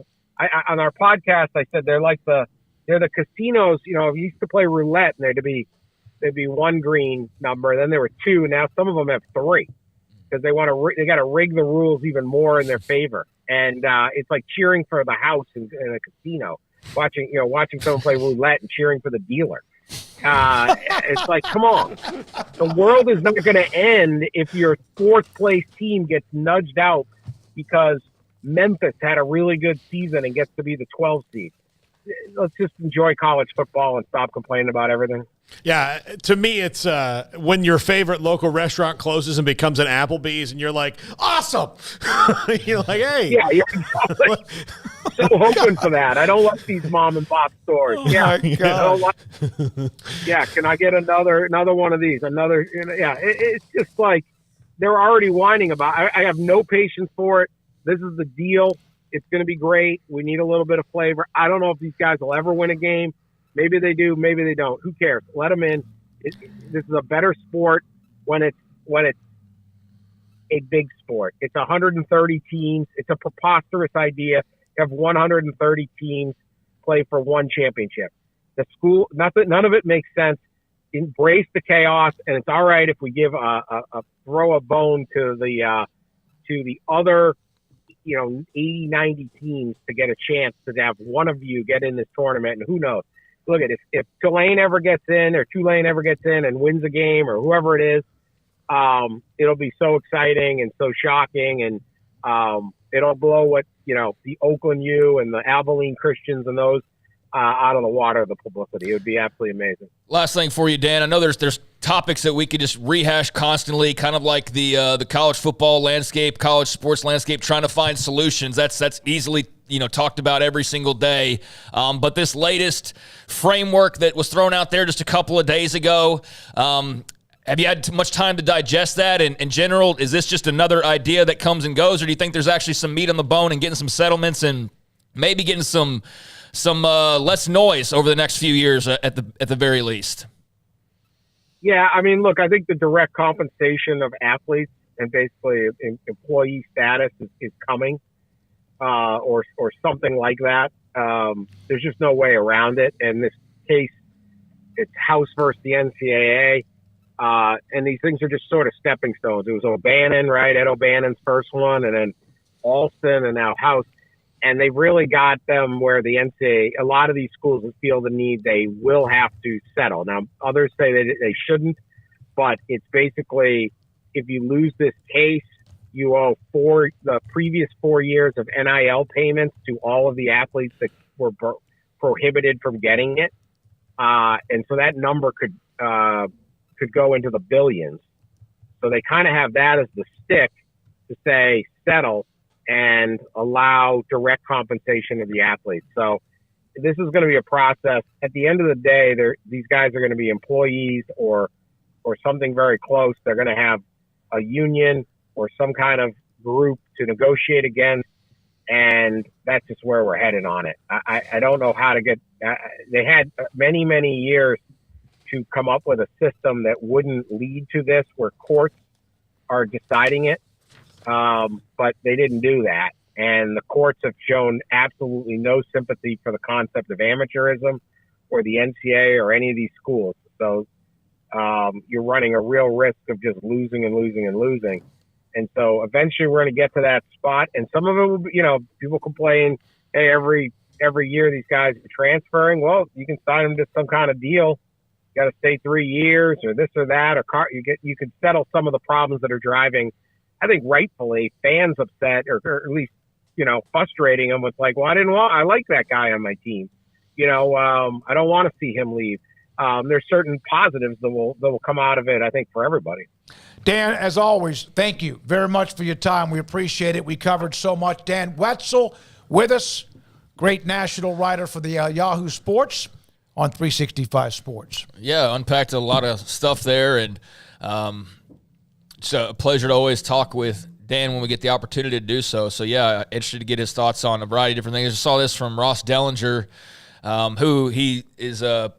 On our podcast, I said they're the casinos. You used to play roulette, and there'd be 1 green number, then there were 2. Now some of them have 3 because they got to rig the rules even more in their favor. And it's like cheering for the house in a casino, watching someone play roulette and cheering for the dealer. It's like, come on. The world is not going to end if your 4th place team gets nudged out because Memphis had a really good season and gets to be the 12th seed. Let's just enjoy college football and stop complaining about everything. Yeah, to me, it's when your favorite local restaurant closes and becomes an Applebee's, and you're like, awesome. You're like, hey. Yeah, you're so hoping for that. I don't like these mom and pop stores. Oh my God. Can I get another one of these? It's just like they're already whining about. I have no patience for it. This is the deal. It's going to be great. We need a little bit of flavor. I don't know if these guys will ever win a game. Maybe they do. Maybe they don't. Who cares? Let them in. This is a better sport when it's a big sport. It's 130 teams. It's a preposterous idea. You have 130 teams play for one championship. The school, none of it makes sense. Embrace the chaos, and it's all right if we give throw a bone to the other, 80, 90 teams to get a chance to have one of you get in this tournament. And who knows? Look at if Tulane ever gets in or Tulane ever gets in and wins a game or whoever it is, it'll be so exciting and so shocking, and it'll blow what the Oakland U and the Abilene Christians and those out of the water, the publicity. It would be absolutely amazing. Last thing for you, Dan. I know there's topics that we could just rehash constantly, kind of like the college football landscape, college sports landscape, trying to find solutions. That's easily talked about every single day. But this latest framework that was thrown out there just a couple of days ago, have you had much time to digest that? And in general, is this just another idea that comes and goes, or do you think there's actually some meat on the bone and getting some settlements and maybe getting some less noise over the next few years at the very least? Yeah, I mean, look, I think the direct compensation of athletes and basically employee status is coming, or something like that. There's just no way around it. In this case, it's House versus the NCAA, and these things are just sort of stepping stones. It was O'Bannon, right? Ed O'Bannon's first one, and then Alston, and now House. And they really got them where the NCAA, a lot of these schools that feel the need, they will have to settle. Now, others say that they shouldn't, but it's basically, if you lose this case, you owe the previous 4 years of NIL payments to all of the athletes that were prohibited from getting it. And so that number could go into the billions. So they kind of have that as the stick to say settle and allow direct compensation of the athletes. So this is going to be a process. At the end of the day, these guys are going to be employees or something very close. They're going to have a union or some kind of group to negotiate against, and that's just where we're headed on it. I don't know how to get they had many, many years to come up with a system that wouldn't lead to this, where courts are deciding it. But they didn't do that. And the courts have shown absolutely no sympathy for the concept of amateurism or the NCAA or any of these schools. So you're running a real risk of just losing and losing and losing. And so eventually we're going to get to that spot. And some of it will be, people complain, hey, every year these guys are transferring. Well, you can sign them to some kind of deal. You got to stay 3 years or this or that, or you could settle some of the problems that are driving, I think rightfully, fans upset or at least, frustrating them with like, well, I like that guy on my team. I don't want to see him leave. There's certain positives that will come out of it, I think, for everybody. Dan, as always, thank you very much for your time. We appreciate it. We covered so much. Dan Wetzel with us, great national writer for the Yahoo Sports on 365 Sports. Yeah, unpacked a lot of stuff there, and it's a pleasure to always talk with Dan when we get the opportunity to do so. So, yeah, interested to get his thoughts on a variety of different things. I saw this from Ross Dellinger, who he is a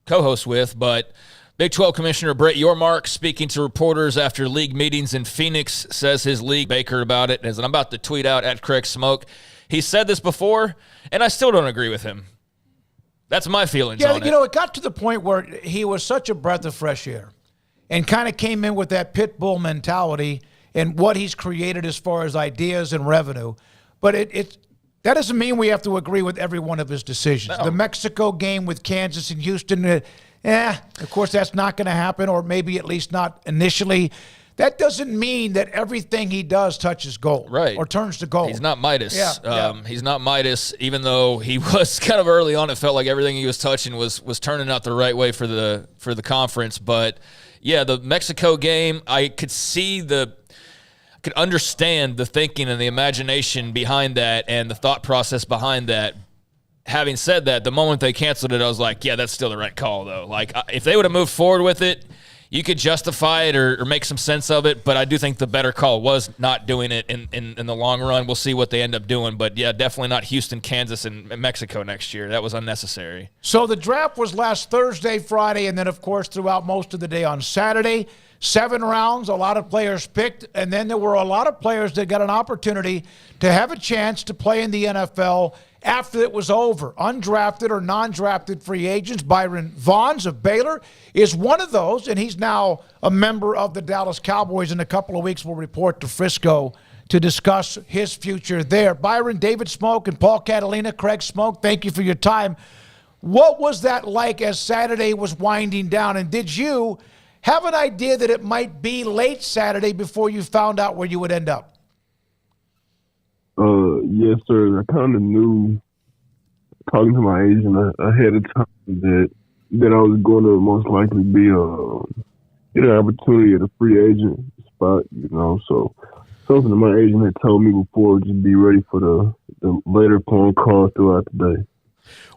co-host with, but Big 12 Commissioner Brett Yormark speaking to reporters after league meetings in Phoenix says his league Baker about it. As I'm about to tweet out at Craig Smoak, he said this before, and I still don't agree with him. That's my feelings on it. It got to the point where he was such a breath of fresh air and kind of came in with that pit bull mentality and what he's created as far as ideas and revenue. But that doesn't mean we have to agree with every one of his decisions. No. The Mexico game with Kansas and Houston, of course that's not going to happen, or maybe at least not initially. That doesn't mean that everything he does touches gold, right, or turns to gold. He's not Midas. Yeah. He's not Midas, even though he was kind of early on. It felt like everything he was touching was turning out the right way for the conference. But yeah, the Mexico game, I could understand the thinking and the imagination behind that and the thought process behind that. Having said that, the moment they canceled it, I was like, yeah, that's still the right call, though. Like, if they would have moved forward with it, you could justify it or make some sense of it, but I do think the better call was not doing it in the long run. We'll see what they end up doing, but yeah, definitely not Houston, Kansas, and Mexico next year. That was unnecessary. So the draft was last Thursday, Friday, and then, of course, throughout most of the day on Saturday. 7 rounds, a lot of players picked, and then there were a lot of players that got an opportunity to have a chance to play in the NFL after it was over. Undrafted or non-drafted free agents. Byron Vons of Baylor is one of those, and he's now a member of the Dallas Cowboys. In a couple of weeks, we'll report to Frisco to discuss his future there. Byron, David Smoak, and Paul Catalina, Craig Smoak, thank you for your time. What was that like as Saturday was winding down, and did you have an idea that it might be late Saturday before you found out where you would end up? Yes, sir. I kind of knew, talking to my agent ahead of time, that I was going to most likely be get an opportunity at a free agent spot, so something that my agent had told me before, just be ready for the later phone call throughout the day.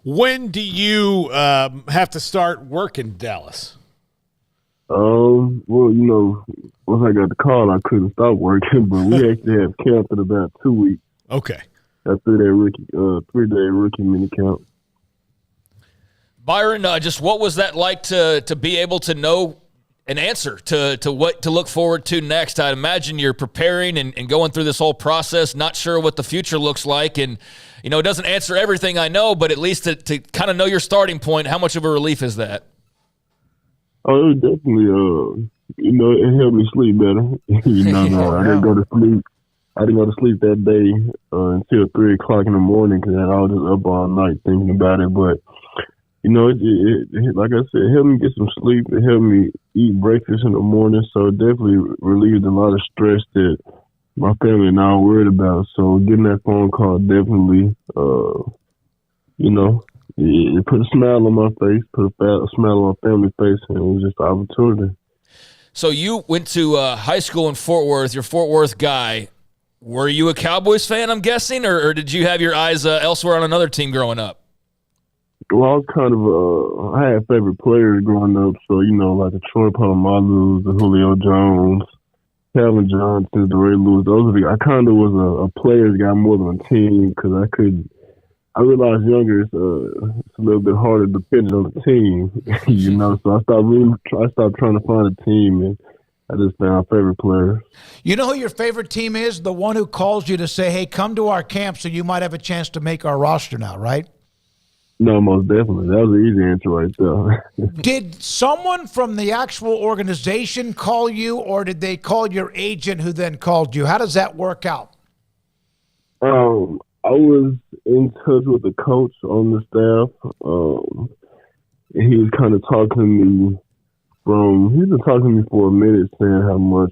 When do you have to start work in Dallas? Well, once I got the call, I couldn't stop working, but we actually have camp in about 2 weeks. Okay. A 3-day rookie mini camp. Byron, just what was that like to be able to know an answer to what to look forward to next? I imagine you're preparing and going through this whole process, not sure what the future looks like. And, it doesn't answer everything I know, but at least to kind of know your starting point, how much of a relief is that? Oh, it was definitely, it helped me sleep better. I didn't go to sleep. I didn't go to sleep that day until 3 o'clock in the morning because I was just up all night thinking about it. But, it like I said, it helped me get some sleep. It helped me eat breakfast in the morning. So it definitely relieved a lot of stress that my family and I were worried about. So getting that phone call definitely, it put a smile on my face, put a smile on my family's face, and it was just an opportunity. So you went to high school in Fort Worth. You're a Fort Worth guy. Were you a Cowboys fan, I'm guessing, or did you have your eyes elsewhere on another team growing up? Well, I was kind of I had favorite players growing up, so, like the Troy Polamalu, the Julio Jones, Calvin Johnson, the Ray Lewis. I kind of was a players guy more than a team because I realized younger it's a little bit harder depending on the team, So I stopped trying to find a team, and I just found favorite players. You know who your favorite team is? The one who calls you to say, hey, come to our camp so you might have a chance to make our roster now, right? No, most definitely. That was an easy answer right there. Did someone from the actual organization call you, or did they call your agent who then called you? How does that work out? I was in touch with the coach on the staff. And he was kind of talking to me he's been talking to me for a minute saying how much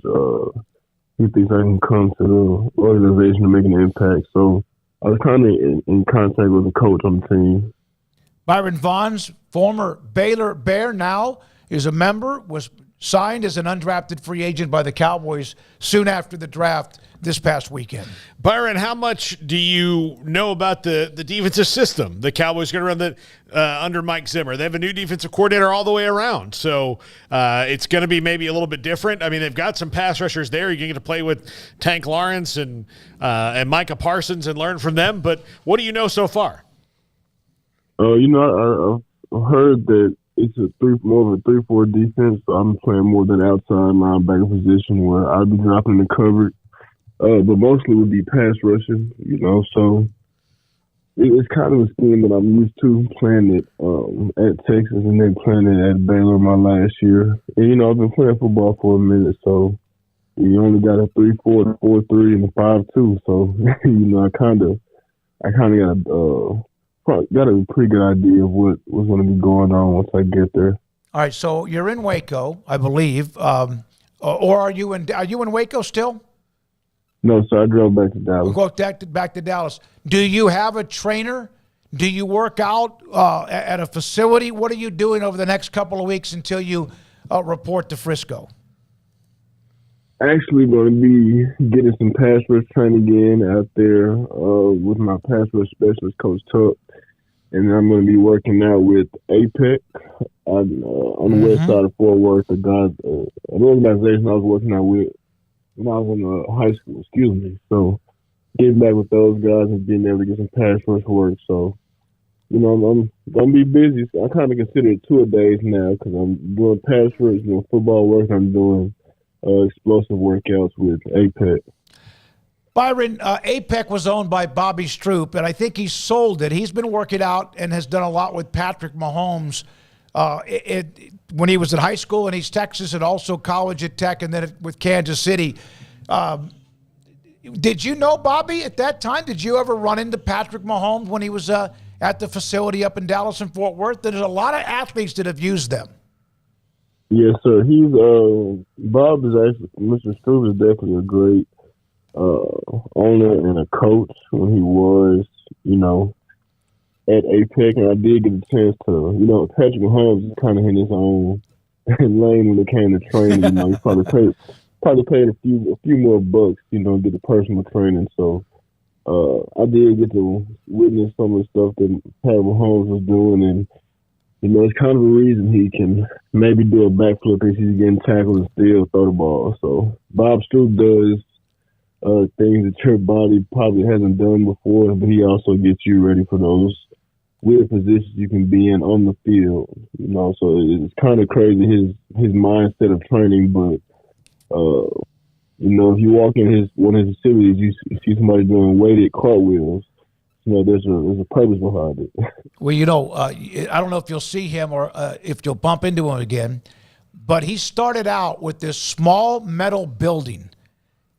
he thinks I can come to the organization and make an impact. So I was kind of in contact with the coach on the team. Byron Vons, former Baylor Bear, now is a member, was signed as an undrafted free agent by the Cowboys soon after the draft this past weekend. Byron, how much do you know about the defensive system? The Cowboys are going to run under Mike Zimmer. They have a new defensive coordinator all the way around, so it's going to be maybe a little bit different. I mean, they've got some pass rushers there. You're going to get to play with Tank Lawrence and Micah Parsons and learn from them. But what do you know so far? I've heard that it's more of a 3-4 defense. So I'm playing more than outside linebacker position where I'll be dropping the coverage. But mostly would be pass rushing, so it's kind of a scheme that I'm used to playing it at Texas and then playing it at Baylor my last year. And, I've been playing football for a minute, so you only got a 3-4, 4-3, and a 5-2. So, I kind of got a pretty good idea of what's going to be going on once I get there. All right, so you're in Waco, I believe, or are you in Waco still? No, so I drove back to Dallas. We'll go back to Dallas. Do you have a trainer? Do you work out at a facility? What are you doing over the next couple of weeks until you report to Frisco? Actually going to be getting some pass rush training again out there with my pass rush specialist, Coach Tuck. And I'm going to be working out with APEC on the west side of Fort Worth, an organization I was working out with when I was in high school, So getting back with those guys and being able to get some pass rush work. So, I'm going to be busy. So I kind of consider it 2-a-days now because I'm doing pass rush, football work. I'm doing explosive workouts with APEC. Byron, APEC was owned by Bobby Stroop, and I think he sold it. He's been working out and has done a lot with Patrick Mahomes when he was in high school in East Texas and also college at Tech and then with Kansas City. Did you know Bobby at that time? Did you ever run into Patrick Mahomes when he was at the facility up in Dallas and Fort Worth? There's a lot of athletes that have used them. Yes, sir. He's Bob is actually Mr. Stroop is definitely a great owner and a coach when he was, at APEC, and I did get a chance to, Patrick Mahomes is kind of in his own lane when it came to training. He probably paid a few more bucks, get the personal training. So I did get to witness some of the stuff that Patrick Mahomes was doing, and it's kind of a reason he can maybe do a backflip if he's getting tackled and still throw the ball. So Bob Stroop does things that your body probably hasn't done before, but he also gets you ready for those weird positions you can be in on the field. So it's kind of crazy his mindset of training, but if you walk in one of his facilities, you see somebody doing weighted cartwheels. There's a purpose behind it. Well, I don't know if you'll see him or if you'll bump into him again, but he started out with this small metal building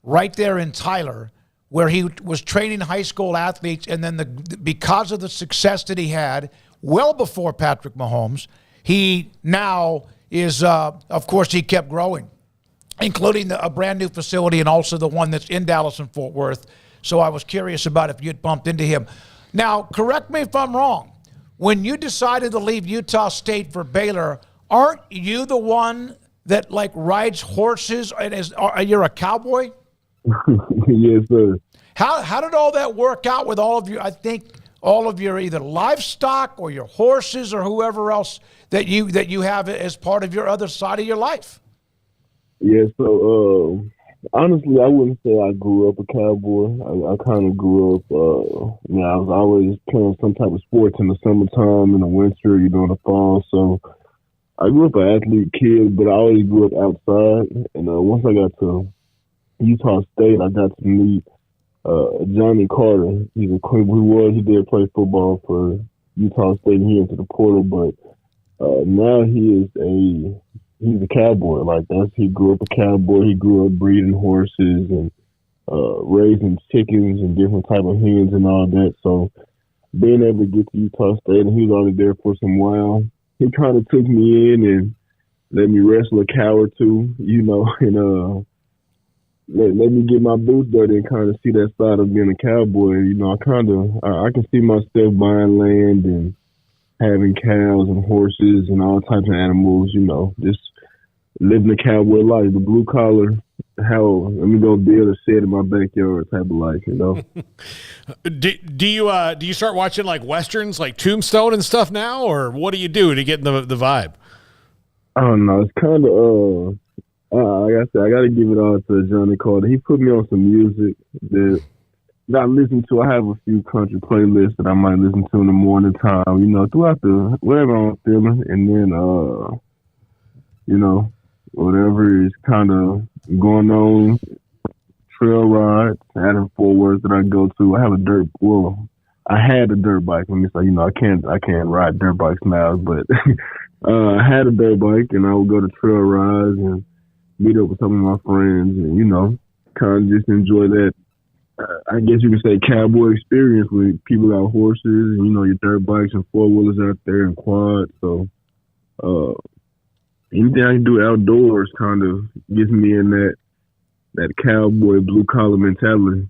right there in Tyler where he was training high school athletes, and then because of the success that he had well before Patrick Mahomes, he now is, of course, he kept growing, including a brand new facility and also the one that's in Dallas and Fort Worth. So I was curious about if you'd bumped into him. Now, correct me if I'm wrong. When you decided to leave Utah State for Baylor, aren't you the one that rides horses and you're a cowboy? Yes, sir. How did all that work out with all of your, I think all of your either livestock or your horses or whoever else that you have as part of your other side of your life? Yeah, so honestly, I wouldn't say I grew up a cowboy. I kind of grew up, I was always playing some type of sports in the summertime, in the winter, in the fall. So I grew up an athlete kid, but I always grew up outside. And once I got to Utah State, I got to meet Johnny Carter. He did play football for Utah State, and he into the portal, but now he's a cowboy. He grew up a cowboy. He grew up breeding horses and raising chickens and different type of hens and all that. So being able to get to Utah State, and he was already there for some while, he kind of took me in and let me wrestle a cow or two, and let me get my boots dirty and kind of see that side of being a cowboy. I can see myself buying land and having cows and horses and all types of animals, just living the cowboy life, the blue collar, let me go build a shed in my backyard type of life, Do you start watching Westerns like Tombstone and stuff now, or what do you do to get in the vibe? I don't know. It's kind of, like I said, I got to give it all to Johnny Carter. He put me on some music that I listen to. I have a few country playlists that I might listen to in the morning time, throughout whatever I'm feeling. And then, whatever is kind of going on, trail rides out in Fort Worth that I go to. I have I had a dirt bike. Let me say, I can't ride dirt bikes now, but I had a dirt bike, and I would go to trail rides and meet up with some of my friends and, kind of just enjoy that, I guess you could say, cowboy experience with people got horses and, your dirt bikes and four-wheelers out there and quads. So anything I can do outdoors kind of gets me in that cowboy blue-collar mentality.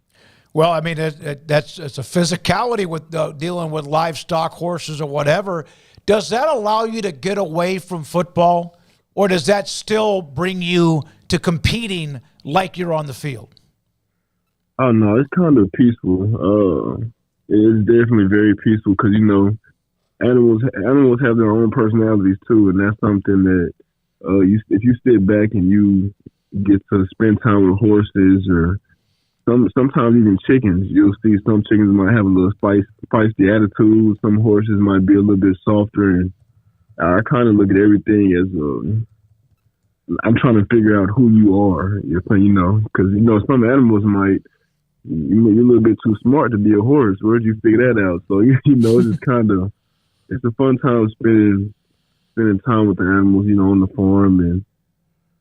Well, I mean, it's a physicality with dealing with livestock, horses, or whatever. Does that allow you to get away from football, or does that still bring you to competing like you're on the field? Oh, no, it's kind of peaceful. It's definitely very peaceful because, animals have their own personalities too, and that's something that if you sit back and you get to spend time with horses or sometimes even chickens, you'll see some chickens might have a little feisty attitude. Some horses might be a little bit softer, and I kind of look at everything as I'm trying to figure out who you are, because some animals might you're a little bit too smart to be a horse. Where'd you figure that out? So, it's just it's a fun time spending time with the animals, on the farm and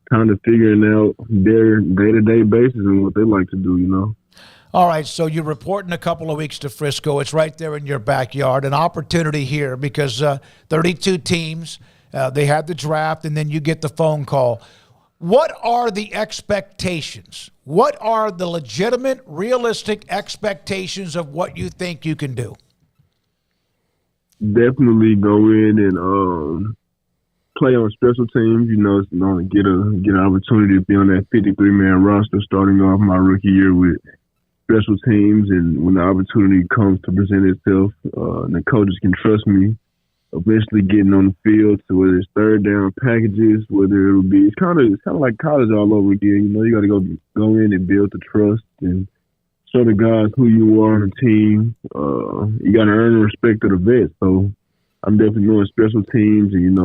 kind of figuring out their day-to-day basis and what they like to do, All right, so you report in a couple of weeks to Frisco. It's right there in your backyard. An opportunity here because 32 teams, they had the draft, and then you get the phone call. What are the expectations? What are the legitimate, realistic expectations of what you think you can do? Definitely go in and play on special teams. Get an opportunity to be on that 53-man roster starting off my rookie year with special teams, and when the opportunity comes to present itself, the coaches can trust me. Eventually getting on the field, so whether it's third down packages, whether it'll be, it's kind of like college all over again. You got to go in and build the trust and show the guys who you are on the team. You got to earn the respect of the vets. So I'm definitely doing special teams and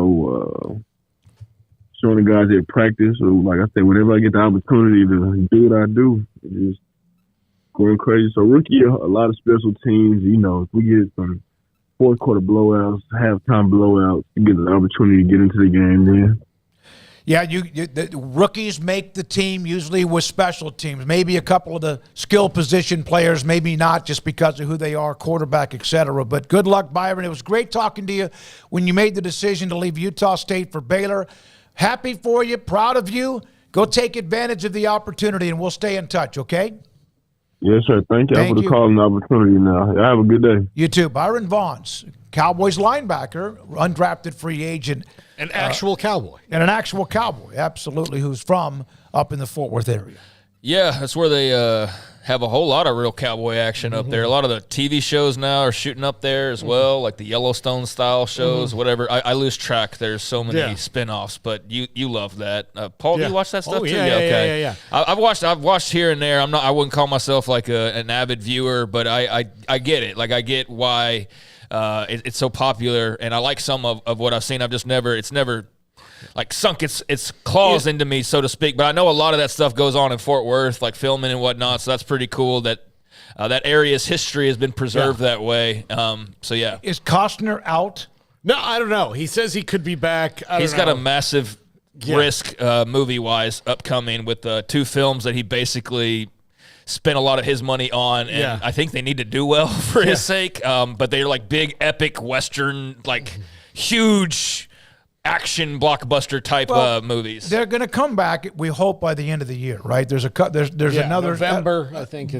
showing the guys at practice. So like I said, whenever I get the opportunity to do what I do, it's just going crazy. So rookie year, a lot of special teams. If we get some fourth quarter blowouts, halftime blowouts, you get an opportunity to get into the game then. Yeah, the rookies make the team usually with special teams. Maybe a couple of the skill position players, maybe not just because of who they are, quarterback, et cetera. But good luck, Byron. It was great talking to you when you made the decision to leave Utah State for Baylor. Happy for you, proud of you. Go take advantage of the opportunity, and we'll stay in touch, okay? Yes, sir. Thank you for the call and the opportunity now. Have a good day. You too. Byron Vons, Cowboys linebacker, undrafted free agent. An actual Cowboy. And an actual Cowboy, absolutely, who's from up in the Fort Worth area. Yeah, that's where they have a whole lot of real cowboy action up there. A lot of the TV shows now are shooting up there as well, like the Yellowstone-style shows, whatever. I lose track. There's so many spin-offs, but you love that. Paul, do you watch that stuff too? Yeah. I've watched here and there. I wouldn't call myself like an avid viewer, but I get it. Like I get why it's so popular, and I like some of what I've seen. It's never like sunk its claws into me, so to speak. But I know a lot of that stuff goes on in Fort Worth, like filming and whatnot. So that's pretty cool that that area's history has been preserved that way. So yeah, is Costner out? No, I don't know. He says he could be back. He's got a massive risk movie wise upcoming with 2 films that he basically spent a lot of his money on, and I think they need to do well for his sake. But they're like big epic Western, like huge action blockbuster type movies. They're going to come back, we hope, by the end of the year, right? There's another November, I think.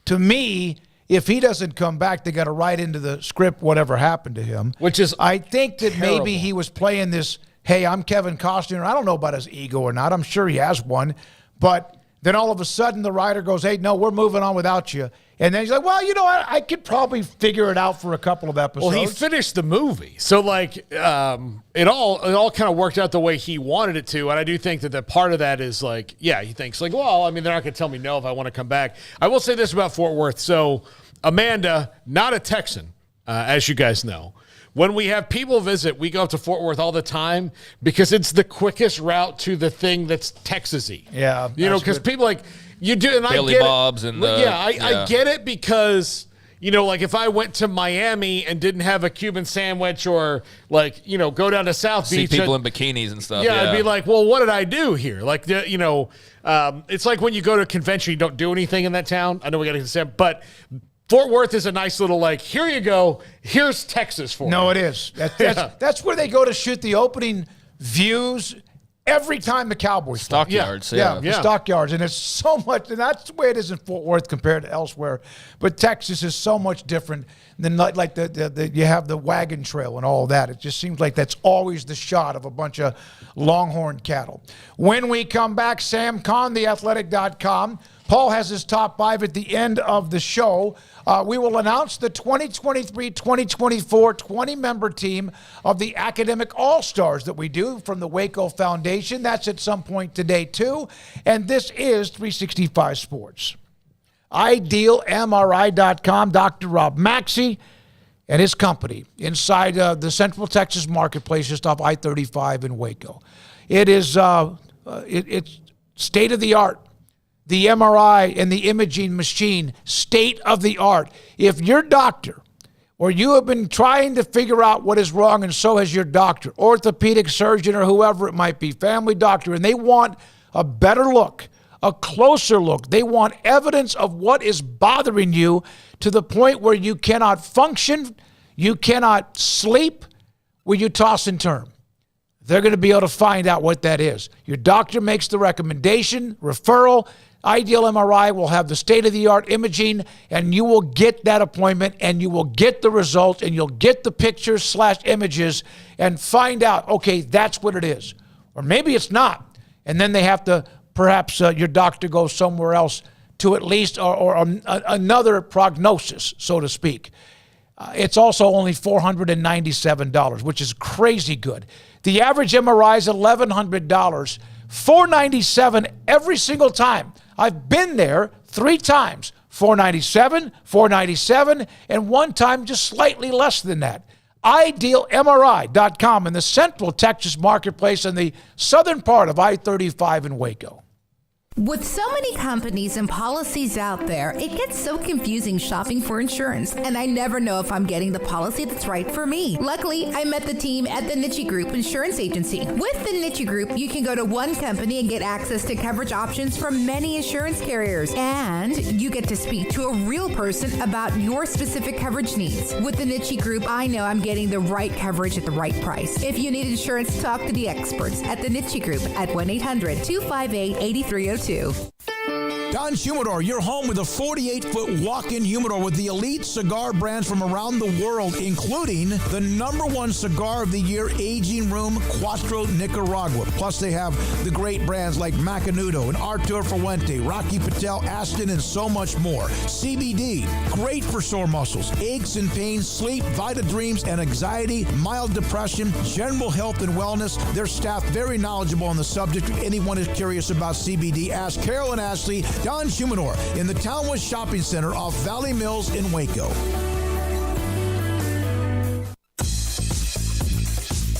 To me, if he doesn't come back, they got to write into the script whatever happened to him. Which is I think that terrible. maybe he was playing this, hey, I'm Kevin Costner. I don't know about his ego or not. I'm sure he has one. But then all of a sudden the writer goes, hey, no, we're moving on without you. And then he's like, well, I could probably figure it out for a couple of episodes. Well, he finished the movie. So, like, it all kind of worked out the way he wanted it to. And I do think that part of that is, like, he thinks, like, well, I mean, they're not going to tell me no if I want to come back. I will say this about Fort Worth. So, Amanda, not a Texan, as you guys know. When we have people visit, we go up to Fort Worth all the time because it's the quickest route to the thing that's Texas-y. Yeah. Because people like, you do, and Billy I get Bob's it. And I get it because, like if I went to Miami and didn't have a Cuban sandwich or like, go down to South Beach. See people in bikinis and stuff. Yeah, I'd be like, well, what did I do here? Like, it's like when you go to a convention, you don't do anything in that town. I know we got to consent, but Fort Worth is a nice little, like, here you go. Here's Texas for you. No, it is. That's where they go to shoot the opening views every time the Cowboys Stockyards. the Stockyards. And it's so much, and that's the way it is in Fort Worth compared to elsewhere. But Texas is so much different than like you have the wagon trail and all that. It just seems like that's always the shot of a bunch of Longhorn cattle. When we come back, Sam Kahn, theathletic.com. Paul has his top 5 at the end of the show. We will announce the 2023-2024 20-member team of the Academic All-Stars that we do from the Waco Foundation. That's at some point today, too. And this is 365 Sports. IdealMRI.com, Dr. Rob Maxey and his company inside the Central Texas Marketplace just off I-35 in Waco. It is it's state-of-the-art the MRI and the imaging machine, state of the art. If your doctor, or you have been trying to figure out what is wrong, and so has your doctor, orthopedic surgeon or whoever it might be, family doctor, and they want a better look, a closer look. They want evidence of what is bothering you to the point where you cannot function, you cannot sleep, where you toss and turn. They're going to be able to find out what that is. Your doctor makes the recommendation, referral. Ideal MRI will have the state-of-the-art imaging, and you will get that appointment, and you will get the results, and you'll get the pictures/images and find out, okay, that's what it is. Or maybe it's not. And then they have to, perhaps your doctor goes somewhere else to at least, or another prognosis, so to speak. It's also only $497, which is crazy good. The average MRI is $1,100, $497 every single time. I've been there 3 times, $497, and one time just slightly less than that. IdealMRI.com in the Central Texas marketplace in the southern part of I-35 in Waco. With so many companies and policies out there, it gets so confusing shopping for insurance, and I never know if I'm getting the policy that's right for me. Luckily, I met the team at the Niche Group Insurance Agency. With the Niche Group, you can go to one company and get access to coverage options from many insurance carriers, and you get to speak to a real person about your specific coverage needs. With the Niche Group, I know I'm getting the right coverage at the right price. If you need insurance, talk to the experts at the Niche Group at 1-800-258-8302. Don Humidor, your home with a 48-foot walk-in humidor with the elite cigar brands from around the world, including the #1 cigar of the year, Aging Room Cuatro Nicaragua. Plus, they have the great brands like Macanudo and Artur Fuente, Rocky Patel, Aston, and so much more. CBD, great for sore muscles, aches and pains, sleep, Vita Dreams, and anxiety, mild depression, general health and wellness. Their staff very knowledgeable on the subject. If anyone is curious about CBD, ask Carol and Ashley. Don Humidor in the Townwest Shopping Center off Valley Mills in Waco.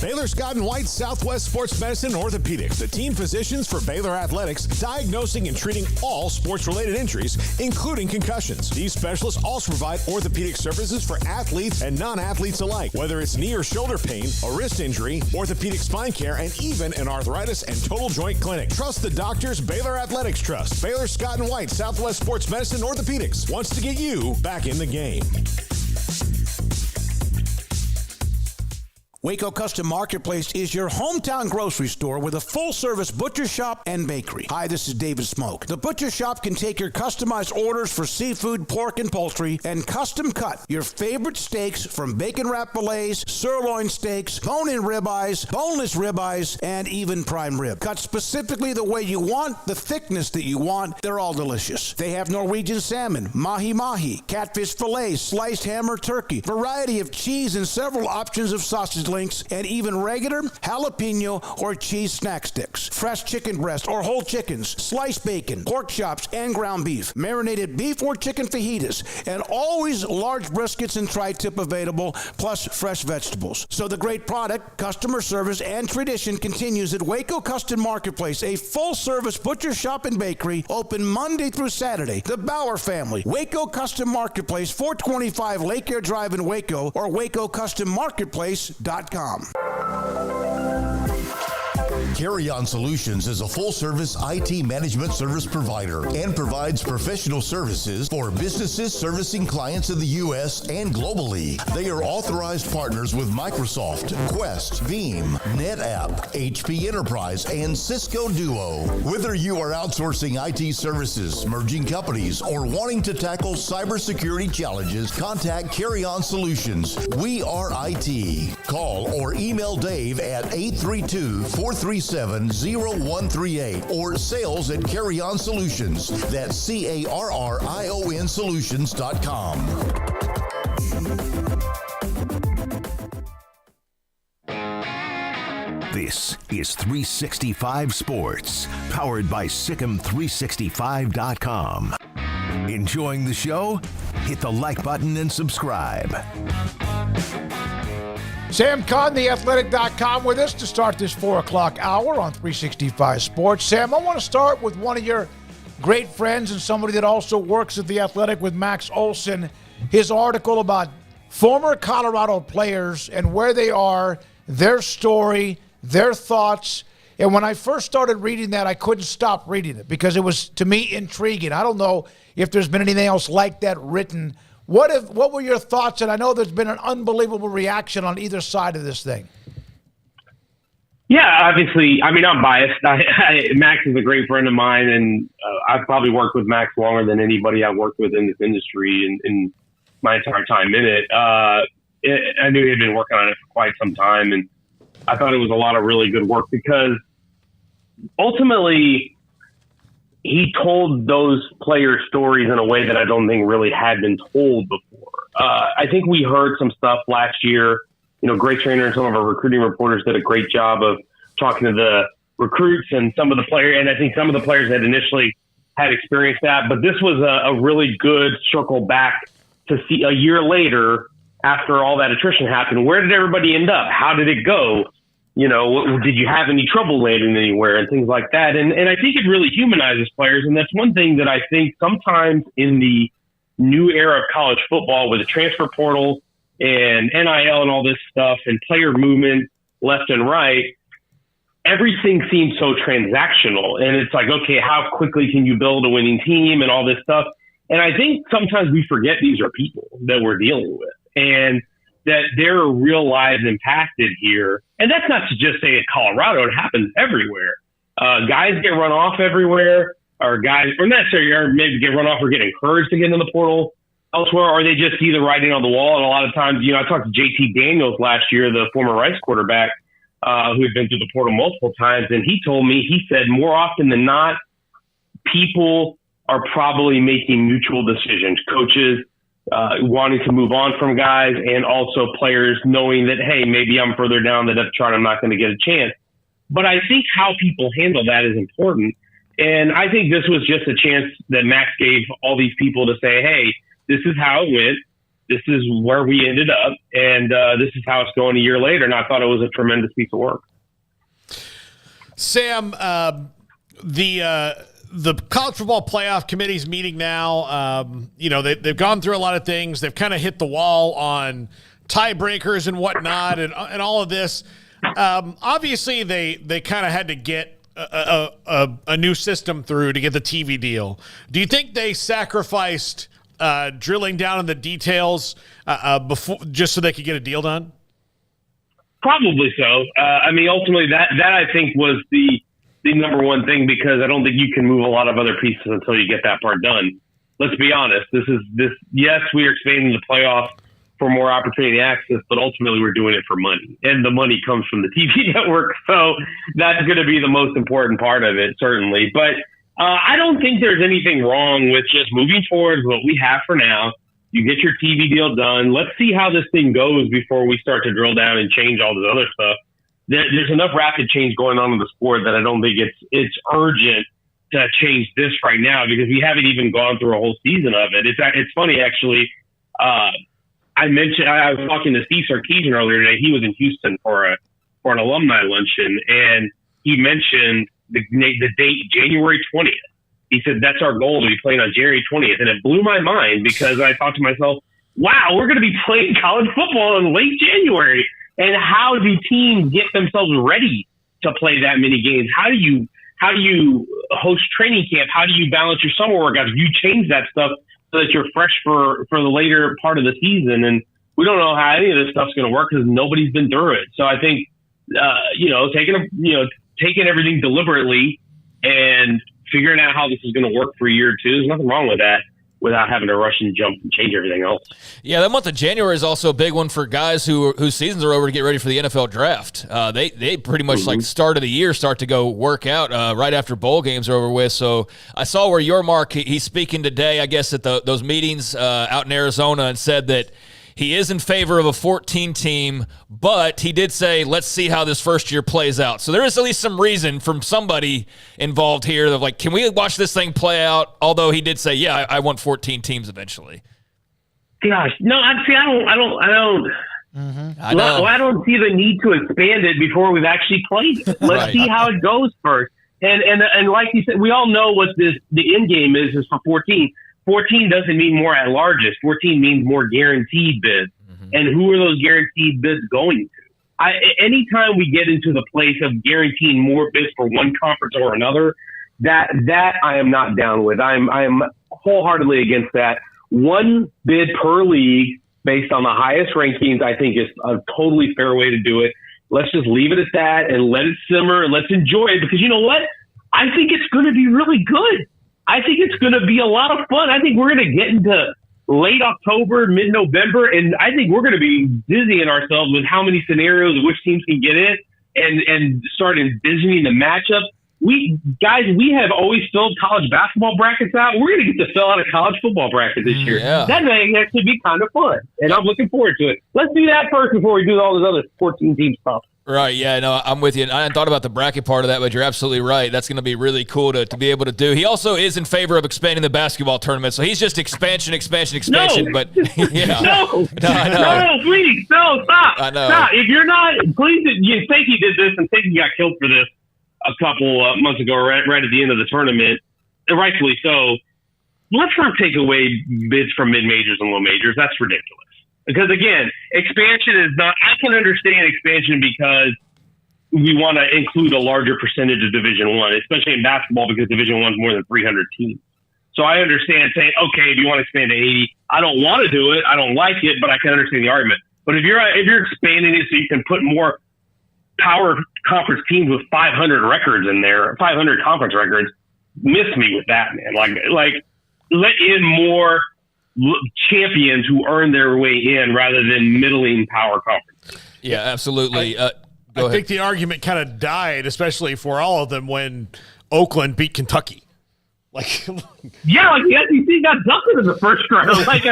Baylor Scott & White Southwest Sports Medicine and Orthopedics, the team physicians for Baylor Athletics, diagnosing and treating all sports-related injuries, including concussions. These specialists also provide orthopedic services for athletes and non-athletes alike, whether it's knee or shoulder pain, a wrist injury, orthopedic spine care, and even an arthritis and total joint clinic. Trust the doctors Baylor Athletics trust. Baylor Scott & White Southwest Sports Medicine and Orthopedics wants to get you back in the game. Waco Custom Marketplace is your hometown grocery store with a full-service butcher shop and bakery. Hi, this is David Smoak. The butcher shop can take your customized orders for seafood, pork, and poultry and custom cut your favorite steaks from bacon wrap fillets, sirloin steaks, bone-in ribeyes, boneless ribeyes, and even prime rib. Cut specifically the way you want, the thickness that you want. They're all delicious. They have Norwegian salmon, mahi-mahi, catfish fillets, sliced ham or turkey, variety of cheese, and several options of sausage links, and even regular jalapeno or cheese snack sticks, fresh chicken breast or whole chickens, sliced bacon, pork chops, and ground beef, marinated beef or chicken fajitas, and always large briskets and tri-tip available, plus fresh vegetables. So the great product, customer service, and tradition continues at Waco Custom Marketplace, a full-service butcher shop and bakery, open Monday through Saturday. The Bauer family, Waco Custom Marketplace, 425 Lake Air Drive in Waco, or WacoCustomMarketplace.com. Carry On Solutions is a full-service IT management service provider and provides professional services for businesses servicing clients in the U.S. and globally. They are authorized partners with Microsoft, Quest, Veeam, NetApp, HP Enterprise, and Cisco Duo. Whether you are outsourcing IT services, merging companies, or wanting to tackle cybersecurity challenges, contact Carry On Solutions. We are IT. Call or email Dave at 832-437-0138 or sales at Carry On Solutions. That's CARRION Solutions.com. This is 365 Sports, powered by SicEm365.com. Enjoying the show? Hit the like button and subscribe. Sam Conn, theathletic.com, with us to start this 4 o'clock hour on 365 Sports. Sam, I want to start with one of your great friends and somebody that also works at The Athletic with Max Olson. His article about former Colorado players and where they are, their story, their thoughts. And when I first started reading that, I couldn't stop reading it because it was, to me, intriguing. I don't know if there's been anything else like that written. What were your thoughts? And I know there's been an unbelievable reaction on either side of this thing. Yeah, obviously. I mean, I'm biased. Max is a great friend of mine, and I've probably worked with Max longer than anybody I've worked with in this industry in my entire time in it. I knew he had been working on it for quite some time, and I thought it was a lot of really good work because ultimately he told those player stories in a way that I don't think really had been told before. I think we heard some stuff last year. You know, Greg Trainer and some of our recruiting reporters did a great job of talking to the recruits and some of the players. And I think some of the players had initially had experienced that. But this was a really good circle back to see a year later after all that attrition happened. Where did everybody end up? How did it go? You know, did you have any trouble landing anywhere and things like that? And I think it really humanizes players. And that's one thing that I think sometimes in the new era of college football with the transfer portal and NIL and all this stuff and player movement left and right, everything seems so transactional. And it's like, okay, how quickly can you build a winning team and all this stuff? And I think sometimes we forget these are people that we're dealing with and that there are real lives impacted here. And that's not to just say at Colorado, it happens everywhere. Guys get run off everywhere, or guys, or not necessarily, or maybe get run off or get encouraged to get into the portal elsewhere, or they just see the writing on the wall. And a lot of times, you know, I talked to JT Daniels last year, the former Rice quarterback, who had been through the portal multiple times. And he told me, he said more often than not, people are probably making mutual decisions. Coaches wanting to move on from guys, and also players knowing that, hey, maybe I'm further down the depth chart, I'm not going to get a chance. But I think how people handle that is important. And I think this was just a chance that Max gave all these people to say, hey, this is how it went. This is where we ended up. And this is how it's going a year later. And I thought it was a tremendous piece of work. Sam, the college football playoff committee's meeting now. You know, they've gone through a lot of things. They've kind of hit the wall on tiebreakers and whatnot and all of this. Obviously, they kind of had to get a new system through to get the TV deal. Do you think they sacrificed drilling down in the details before, just so they could get a deal done? Probably so. I mean, ultimately, that I think was the number one thing, because I don't think you can move a lot of other pieces until you get that part done. Let's be honest. Yes, we are expanding the playoff for more opportunity access, but ultimately we're doing it for money, and the money comes from the TV network. So that's going to be the most important part of it, certainly. But I don't think there's anything wrong with just moving forward with what we have for now. You get your TV deal done. Let's see how this thing goes before we start to drill down and change all this other stuff. There's enough rapid change going on in the sport that I don't think it's urgent to change this right now, because we haven't even gone through a whole season of it. It's funny, actually. I was talking to Steve Sarkisian earlier today. He was in Houston for an alumni luncheon, and he mentioned the date January 20th. He said that's our goal, to be playing on January 20th, and it blew my mind, because I thought to myself, wow, we're going to be playing college football in late January. And how do teams get themselves ready to play that many games? How do you host training camp? How do you balance your summer workouts? You change that stuff so that you're fresh for the later part of the season. And we don't know how any of this stuff's going to work, because nobody's been through it. So I think, taking everything deliberately and figuring out how this is going to work for a year or two, there's nothing wrong with that, without having to rush and jump and change everything else. Yeah, that month of January is also a big one for guys whose seasons are over to get ready for the NFL draft. They pretty much like start of the year start to go work out right after bowl games are over with. So I saw where your Mark, he's speaking today, I guess, at those meetings out in Arizona, and said that he is in favor of a 14 team, but he did say, let's see how this first year plays out. So there is at least some reason from somebody involved here of like, can we watch this thing play out? Although he did say, yeah, I want 14 teams eventually. Gosh, no, I don't. I know. I don't see the need to expand it before we've actually played it. Let's see how it goes first. And like you said, we all know what the end game is for 14. 14 doesn't mean more at largest. 14 means more guaranteed bids. Mm-hmm. And who are those guaranteed bids going to? Anytime we get into the place of guaranteeing more bids for one conference or another, that I am not down with. I am wholeheartedly against that. One bid per league based on the highest rankings, I think, is a totally fair way to do it. Let's just leave it at that and let it simmer and let's enjoy it, because you know what? I think it's going to be really good. I think it's going to be a lot of fun. I think we're going to get into late October, mid-November, and I think we're going to be dizzying ourselves with how many scenarios which teams can get in and start envisioning the matchup. We have always filled college basketball brackets out. We're going to get to fill out a college football bracket this year. Yeah. That may actually be kind of fun, and I'm looking forward to it. Let's do that first before we do all this other 14-team stuff. Right, yeah, no, I'm with you. I hadn't thought about the bracket part of that, but you're absolutely right. That's going to be really cool to be able to do. He also is in favor of expanding the basketball tournament, so he's just expansion. No. But yeah. No, please, no, stop. I know. Stop. If you're not, please, you think he did this and think he got killed for this a couple months ago, right at the end of the tournament, and rightfully so. Let's not take away bids from mid-majors and low majors. That's ridiculous. Because, again, expansion is not – I can understand expansion because we want to include a larger percentage of Division I, especially in basketball, because Division I is more than 300 teams. So I understand saying, okay, do you want to expand to 80? I don't want to do it. I don't like it, but I can understand the argument. But if you're expanding it so you can put more power conference teams with 500 records in there, 500 conference records, miss me with that, man. Like let in more – champions who earn their way in rather than middling power conference. Yeah, absolutely. I think the argument kind of died, especially for all of them, when Oakland beat Kentucky. The SEC got dunked in the first round. That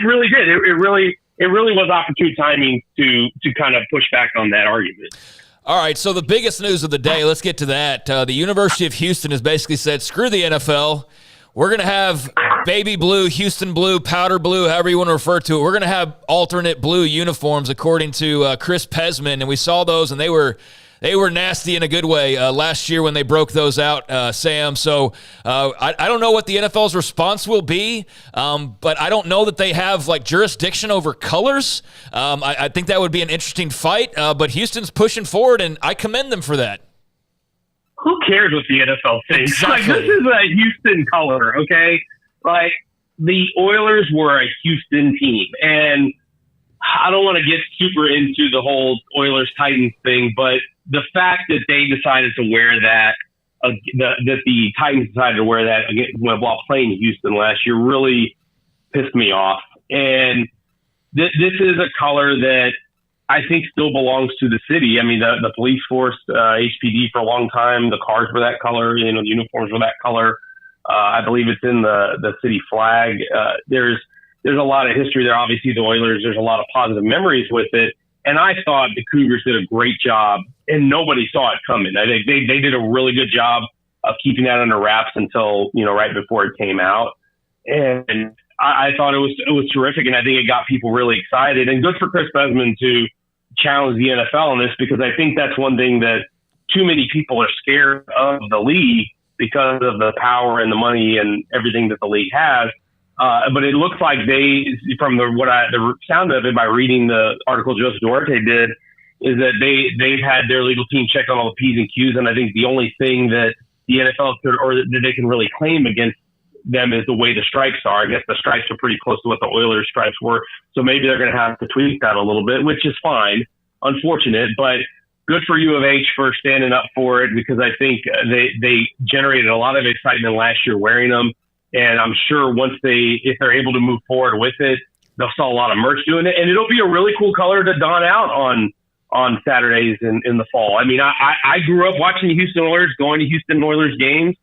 really did. It really was opportune timing to kind of push back on that argument. All right, so the biggest news of the day, let's get to that. The University of Houston has basically said, screw the NFL. We're going to have baby blue, Houston blue, powder blue, however you want to refer to it. We're going to have alternate blue uniforms, according to Chris Pesman, and we saw those, and they were nasty in a good way last year when they broke those out, Sam. So I don't know what the NFL's response will be, but I don't know that they have jurisdiction over colors. I think that would be an interesting fight, but Houston's pushing forward, and I commend them for that. Who cares what the NFL thinks? Exactly. This is a Houston color, okay? The Oilers were a Houston team, and I don't want to get super into the whole Oilers-Titans thing, but the fact that they decided to wear that, that the Titans decided to wear that while playing Houston last year really pissed me off. And this is a color that I think still belongs to the city. I mean, the police force, HPD for a long time, the cars were that color, the uniforms were that color. I believe it's in the city flag. There's a lot of history there. Obviously, the Oilers, there's a lot of positive memories with it. And I thought the Cougars did a great job, and nobody saw it coming. I think they did a really good job of keeping that under wraps until, right before it came out. And I thought it was terrific, and I think it got people really excited. And good for Chris Pesman to challenge the NFL on this, because I think that's one thing that too many people are scared of the league because of the power and the money and everything that the league has. But it looks like they, from the sound of it by reading the article Joseph Duarte did, is that they've had their legal team check on all the P's and Q's, and I think the only thing that the NFL could, or that they can really claim against them, is the way the stripes are. I guess the stripes are pretty close to what the Oilers stripes were, so maybe they're going to have to tweak that a little bit, which is fine. Unfortunate, but good for U of H for standing up for it, because I think they generated a lot of excitement last year wearing them. And I'm sure if they're able to move forward with it, they'll sell a lot of merch doing it. And it'll be a really cool color to don out on Saturdays in the fall. I mean, I grew up watching the Houston Oilers, going to Houston Oilers games.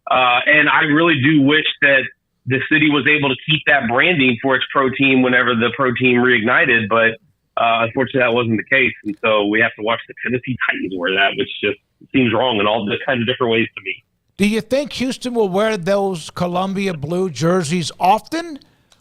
And I really do wish that the city was able to keep that branding for its pro team whenever the pro team reignited. But unfortunately, that wasn't the case. And so we have to watch the Tennessee Titans wear that, which just seems wrong in all kinds of different ways to me. Do you think Houston will wear those Columbia blue jerseys often?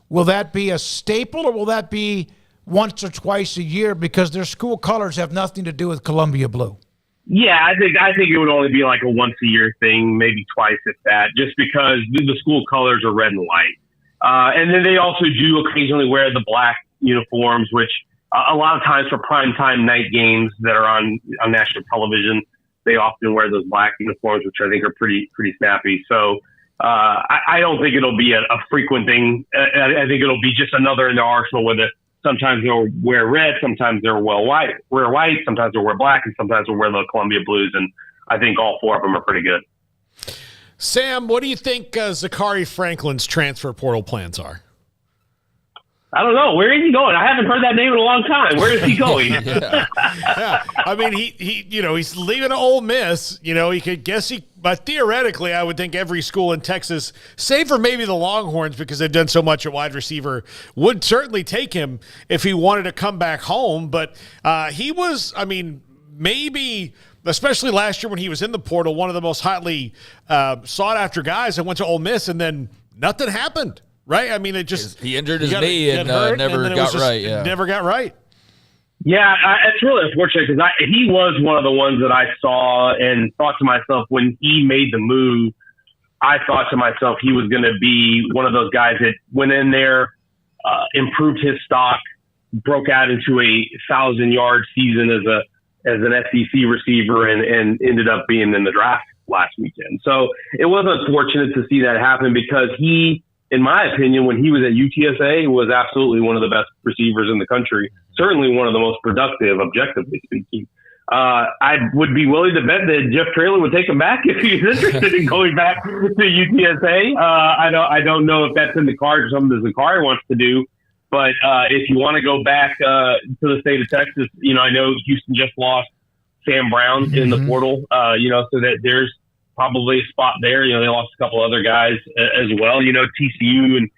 Will that be a staple, or will that be once or twice a year, because their school colors have nothing to do with Columbia blue? Yeah, I think it would only be like a once a year thing, maybe twice if that, just because the school colors are red and white. And then they also do occasionally wear the black uniforms, which a lot of times for primetime night games that are on national television, they often wear those black uniforms, which I think are pretty snappy. So I don't think it'll be a frequent thing. I think it'll be just another in the arsenal with it. Sometimes they'll wear red, sometimes they'll wear white, sometimes they'll wear black, and sometimes they'll wear the Columbia Blues. And I think all four of them are pretty good. Sam, what do you think Zachary Franklin's transfer portal plans are? I don't know. Where is he going? I haven't heard that name in a long time. Where is he going? Yeah. I mean, he's leaving Ole Miss. He could guess but theoretically, I would think every school in Texas, save for maybe the Longhorns because they've done so much at wide receiver, would certainly take him if he wanted to come back home. But he was, maybe, especially last year when he was in the portal, one of the most hotly sought after guys that went to Ole Miss, and then nothing happened. Right? It just he injured his knee and never got right. Yeah, never got right. Yeah, it's really unfortunate because he was one of the ones that I saw and thought to myself when he made the move. I thought to myself he was going to be one of those guys that went in there, improved his stock, broke out into a 1,000-yard season as an SEC receiver, and ended up being in the draft last weekend. So it was unfortunate to see that happen because he, in my opinion, when he was at UTSA, was absolutely one of the best receivers in the country. Certainly one of the most productive, objectively speaking. I would be willing to bet that Jeff Traylor would take him back if he's interested in going back to UTSA. I don't know if that's in the cards or something that Zachary wants to do. But if you want to go back to the state of Texas, I know Houston just lost Sam Brown in the portal, so that there's probably a spot there. They lost a couple other guys as well. TCU and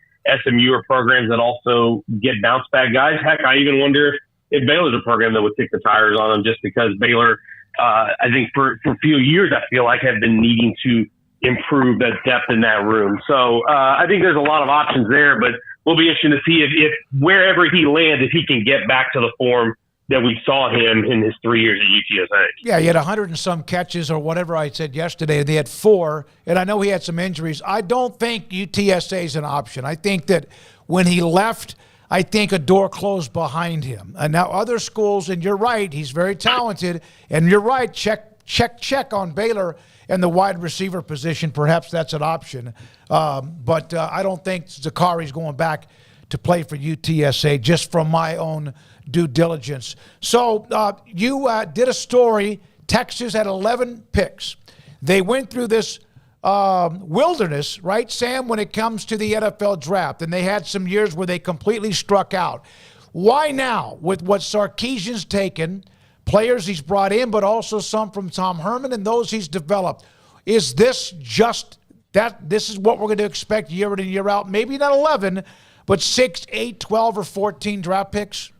SMU are programs that also get bounce back guys. Heck, I even wonder if Baylor's a program that would kick the tires on them just because Baylor, I think for a few years, I feel like have been needing to improve that depth in that room. So I think there's a lot of options there, but we'll be interested to see if wherever he lands, if he can get back to the form that we saw him in his 3 years at UTSA. Yeah, he had 100 and some catches or whatever I said yesterday. They had 4, and I know he had some injuries. I don't think UTSA is an option. I think that when he left, I think a door closed behind him. And now other schools, and you're right, he's very talented, and you're right, check on Baylor and the wide receiver position. Perhaps that's an option. But I don't think Zachari's going back to play for UTSA just from my own due diligence. So you did a story. Texas had 11 picks. They went through this wilderness, right, Sam, when it comes to the NFL draft, and they had some years where they completely struck out. Why now, with what Sarkisian's taken, players he's brought in, but also some from Tom Herman and those he's developed, is this just that this is what we're going to expect year in and year out? Maybe not 11, but 6, 8, 12, or 14 draft picks?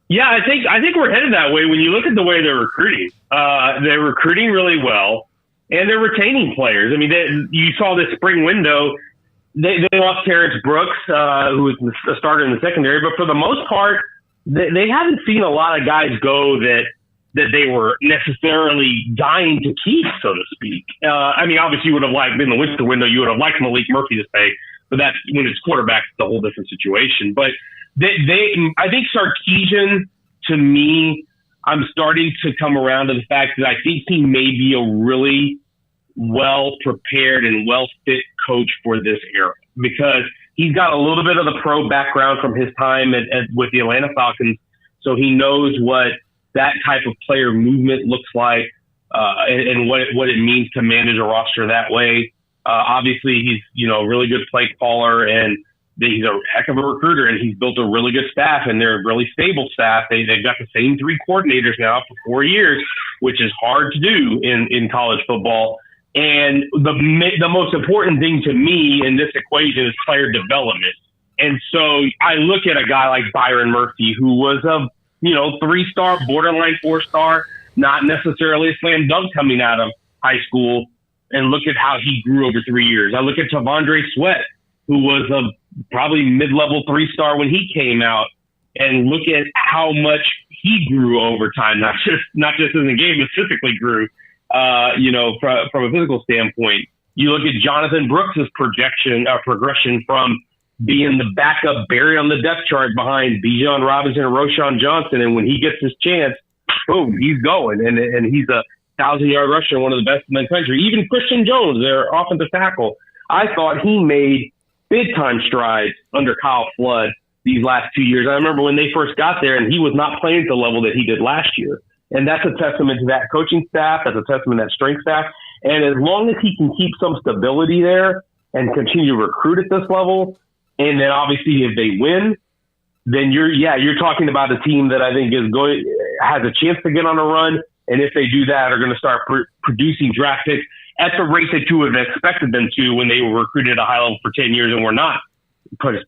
Yeah, I think we're headed that way. When you look at the way they're recruiting really well, and they're retaining players. You saw this spring window. They lost Terrence Brooks, who was a starter in the secondary, but for the most part, they haven't seen a lot of guys go that they were necessarily dying to keep, so to speak. Obviously, you would have liked in the winter window, you would have liked Malik Murphy to stay, but that's when it's quarterback, it's a whole different situation. But I think Sarkisian, to me, I'm starting to come around to the fact that I think he may be a really well-prepared and well-fit coach for this era because he's got a little bit of the pro background from his time with the Atlanta Falcons, so he knows what that type of player movement looks like and what it means to manage a roster that way. Obviously, he's a really good play caller, and he's a heck of a recruiter, and he's built a really good staff, and they're a really stable staff. They've got the same 3 coordinators now for 4 years, which is hard to do in college football. And the most important thing to me in this equation is player development. And so I look at a guy like Byron Murphy, who was a 3-star, borderline 4-star, not necessarily a slam dunk coming out of high school, and look at how he grew over 3 years. I look at Tavondre Sweat, who was a probably mid-level 3-star when he came out, and look at how much he grew over time, not just in the game, but physically grew, from a physical standpoint. You look at Jonathan Brooks' progression from being the backup buried on the depth chart behind Bijan Robinson and Roschon Johnson. And when he gets his chance, boom, he's going. And he's a 1,000-yard rusher, one of the best in the country. Even Christian Jones, their offensive tackle, I thought he made big-time strides under Kyle Flood these last 2 years. I remember when they first got there, and he was not playing at the level that he did last year. And that's a testament to that coaching staff. That's a testament to that strength staff. And as long as he can keep some stability there and continue to recruit at this level, and then obviously if they win, then you're talking about a team that I think has a chance to get on a run. And if they do that, are going to start producing draft picks at the rate that you would have expected them to when they were recruited at a high level for 10 years and were not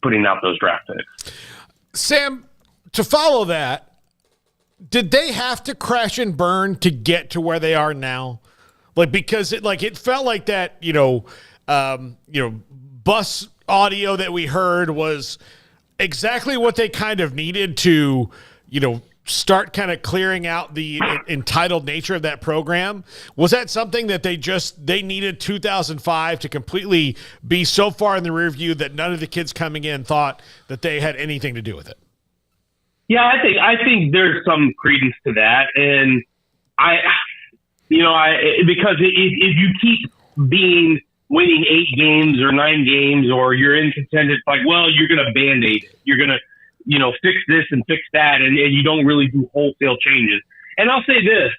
putting out those draft picks. Sam, to follow that, did they have to crash and burn to get to where they are now? Because it felt like that, bus audio that we heard was exactly what they kind of needed to, start kind of clearing out the entitled nature of that program. Was that something that they needed 2005 to completely be so far in the rear view that none of the kids coming in thought that they had anything to do with it? Yeah, I think there's some credence to that. And because if you keep winning 8 games or 9 games, or you're in contention, it's like, well, you're going to Band-Aid it. You're going to, fix this and fix that, and you don't really do wholesale changes. And I'll say this,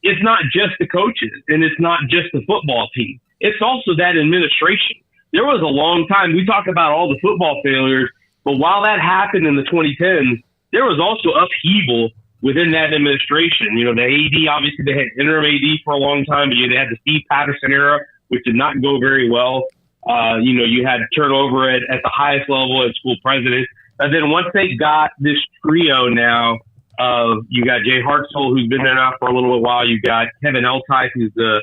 it's not just the coaches, and it's not just the football team. It's also that administration. There was a long time, we talk about all the football failures, but while that happened in the 2010s, there was also upheaval within that administration. The AD, obviously they had interim AD for a long time, but they had the Steve Patterson era, which did not go very well. You had turnover at the highest level as school president. And then once they got this trio now of, you got Jay Hartzell, who's been there now for a little while. You got Kevin Eltife, who's the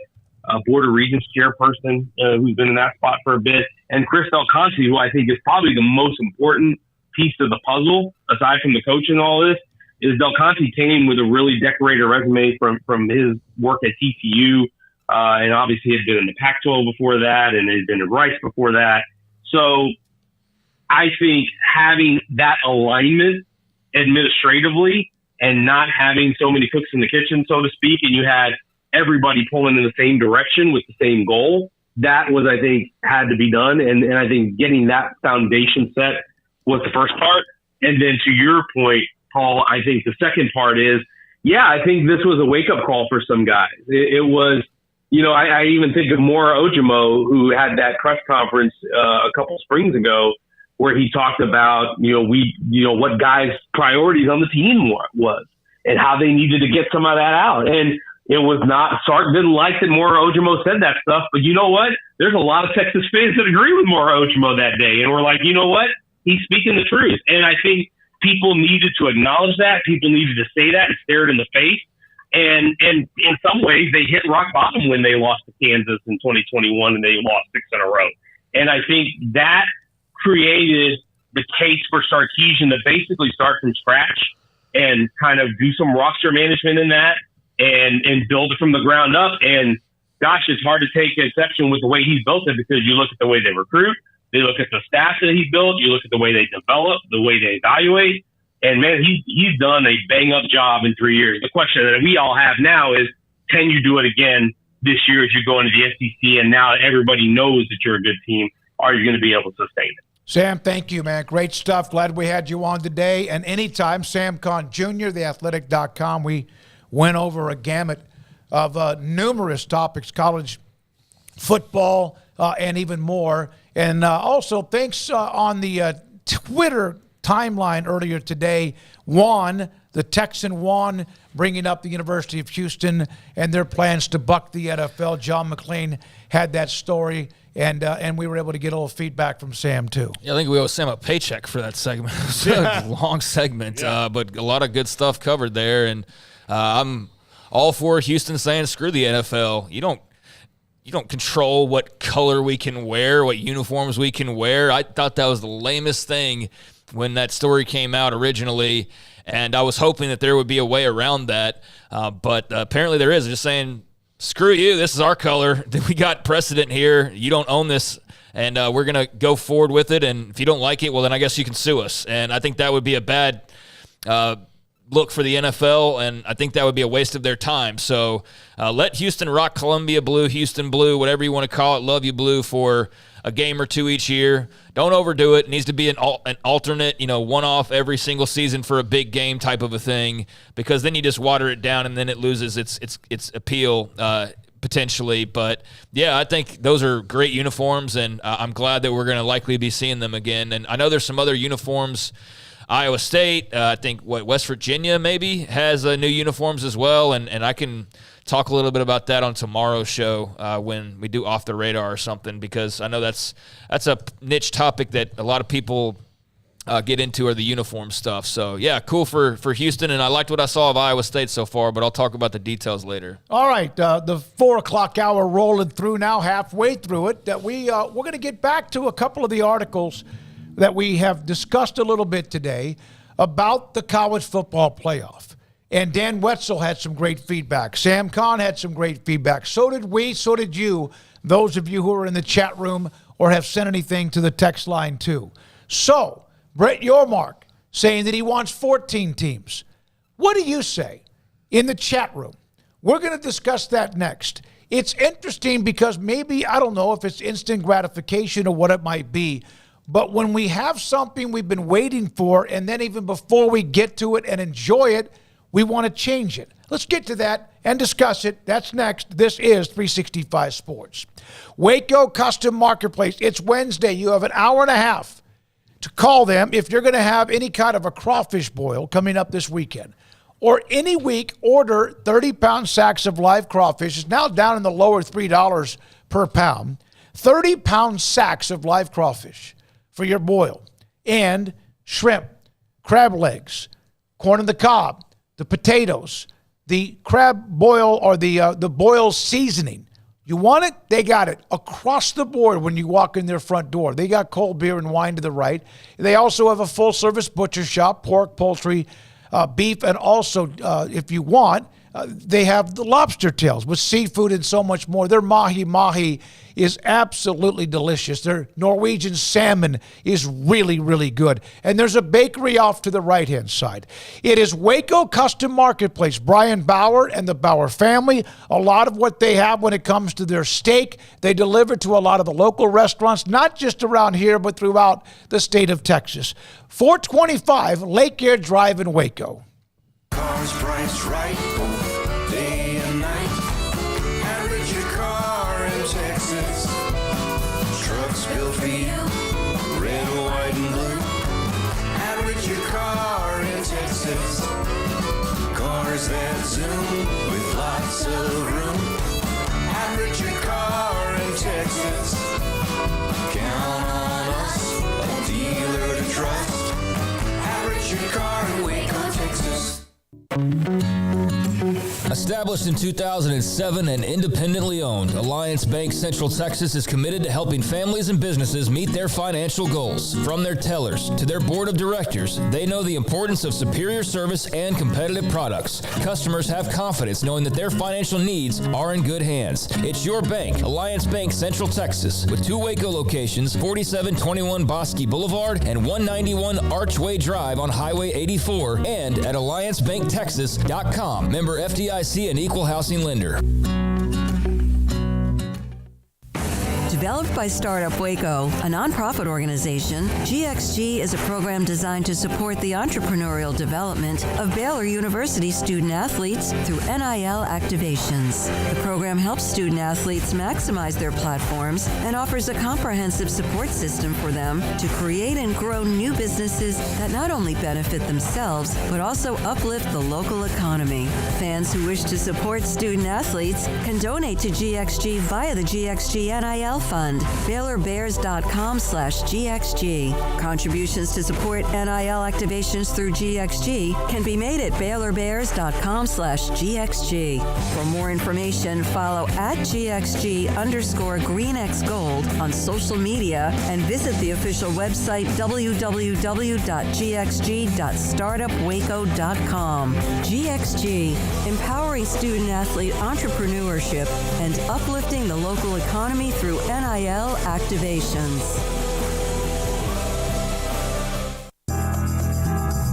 Board of Regents chairperson, who's been in that spot for a bit. And Chris Del Conte, who I think is probably the most important piece of the puzzle, aside from the coach and all this, is Del Conte came with a really decorated resume from his work at TCU. And obviously had been in the Pac-12 before that, and had been in Rice before that. So I think having that alignment administratively and not having so many cooks in the kitchen, so to speak, and you had everybody pulling in the same direction with the same goal, that was, I think, had to be done. And I think getting that foundation set was the first part. And then to your point, Paul, I think the second part is, I think this was a wake-up call for some guys. It was, I even think of Mora Ojimo, who had that press conference a couple springs ago, where he talked about, what guys' priorities on the team was and how they needed to get some of that out. And it was not, Sark didn't like that Mora Ojimo said that stuff, but you know what? There's a lot of Texas fans that agree with Mora Ojimo that day. And we're like, you know what? He's speaking the truth. And I think people needed to acknowledge that. People needed to say that and stare it in the face. And in some ways, they hit rock bottom when they lost to Kansas in 2021 and they lost 6 in a row. And I think that created the case for Sarkisian to basically start from scratch and kind of do some roster management in that and build it from the ground up. And gosh, it's hard to take exception with the way he's built it, because you look at the way they recruit, they look at the staff that he's built, you look at the way they develop, the way they evaluate. And man, he's done a bang up job in 3 years. The question that we all have now is, can you do it again this year as you go into the SEC? And now everybody knows that you're a good team. Are you going to be able to sustain it? Sam, thank you, man. Great stuff. Glad we had you on today. And anytime, Sam Conn Jr., theathletic.com. We went over a gamut of numerous topics, college football, and even more. And also, thanks on the Twitter timeline earlier today, the Texan Juan, bringing up the University of Houston and their plans to buck the NFL. John McClain had that story, and we were able to get a little feedback from Sam, too. Yeah, I think we owe Sam a paycheck for that segment. It was a long segment, but a lot of good stuff covered there. And I'm all for Houston saying, screw the NFL. You don't control what color we can wear, what uniforms we can wear. I thought that was the lamest thing when that story came out originally, and I was hoping that there would be a way around that, but apparently there is. Just saying, screw you, this is our color. We got precedent here. You don't own this, and we're going to go forward with it, and if you don't like it, well, then I guess you can sue us. And I think that would be a bad look for the NFL, and I think that would be a waste of their time. So let Houston rock Columbia blue, Houston blue, whatever you want to call it, love you blue for a game or two each year. Don't overdo it. It needs to be an alternate, one-off every single season for a big game type of a thing, because then you just water it down and then it loses its appeal potentially. But, yeah, I think those are great uniforms, and I'm glad that we're going to likely be seeing them again. And I know there's some other uniforms. Iowa State, I think, West Virginia maybe has new uniforms as well, and I can talk a little bit about that on tomorrow's show when we do Off the Radar or something, because I know that's a niche topic that a lot of people get into, are the uniform stuff. So, yeah, cool for Houston, and I liked what I saw of Iowa State so far, but I'll talk about the details later. All right, the 4 o'clock hour rolling through now, halfway through it. We're going to get back to a couple of the articles that we have discussed a little bit today about the college football playoff. And Dan Wetzel had some great feedback. Sam Kahn had some great feedback. So did we, so did you, those of you who are in the chat room or have sent anything to the text line too. So, Brett Yormark saying that he wants 14 teams. What do you say in the chat room? We're going to discuss that next. It's interesting because maybe, I don't know if it's instant gratification or what it might be, but when we have something we've been waiting for, and then even before we get to it and enjoy it, we want to change it. Let's get to that and discuss it. That's next. This is 365 Sports. Waco Custom Marketplace. It's Wednesday. You have an hour and a half to call them if you're going to have any kind of a crawfish boil coming up this weekend. Or any week, order 30-pound sacks of live crawfish. It's now down in the lower $3 per pound. 30-pound sacks of live crawfish for your boil, and shrimp, crab legs, corn on the cob, the potatoes, the crab boil or the boil seasoning. You want it? They got it across the board when you walk in their front door. They got cold beer and wine to the right. They also have a full-service butcher shop, pork, poultry, beef, and also, if you want, they have the lobster tails with seafood and so much more. Their mahi-mahi is absolutely delicious. Their Norwegian salmon is really, really good. And there's a bakery off to the right-hand side. It is Waco Custom Marketplace. Brian Bauer and the Bauer family, a lot of what they have when it comes to their steak, they deliver to a lot of the local restaurants, not just around here, but throughout the state of Texas. 425 Lake Air Drive in Waco. Cars priced right, both day and night. Average your car in Texas. Trucks built for you, red, white, and blue. Average your car in Texas. Cars that zoom with lots of room. Average your car in Texas. Count on us, a dealer to trust. Average your car in Waco, Texas. Established in 2007 and independently owned, Alliance Bank Central Texas is committed to helping families and businesses meet their financial goals. From their tellers to their board of directors, they know the importance of superior service and competitive products. Customers have confidence knowing that their financial needs are in good hands. It's your bank, Alliance Bank Central Texas, with 2 Waco locations, 4721 Bosque Boulevard and 191 Archway Drive on Highway 84, and at AllianceBankTexas.com. Member FDIC and equal housing lender. Developed by Startup Waco, a nonprofit organization, GXG is a program designed to support the entrepreneurial development of Baylor University student athletes through NIL activations. The program helps student athletes maximize their platforms and offers a comprehensive support system for them to create and grow new businesses that not only benefit themselves, but also uplift the local economy. Fans who wish to support student athletes can donate to GXG via the GXG NIL Fund Fund, BaylorBears.com/GXG. Contributions to support NIL activations through GXG can be made at BaylorBears.com/GXG. For more information, follow @GXG_GreenXGold on social media and visit the official website www.gxg.startupwaco.com. GXG, empowering student-athlete entrepreneurship and uplifting the local economy through NIL activations.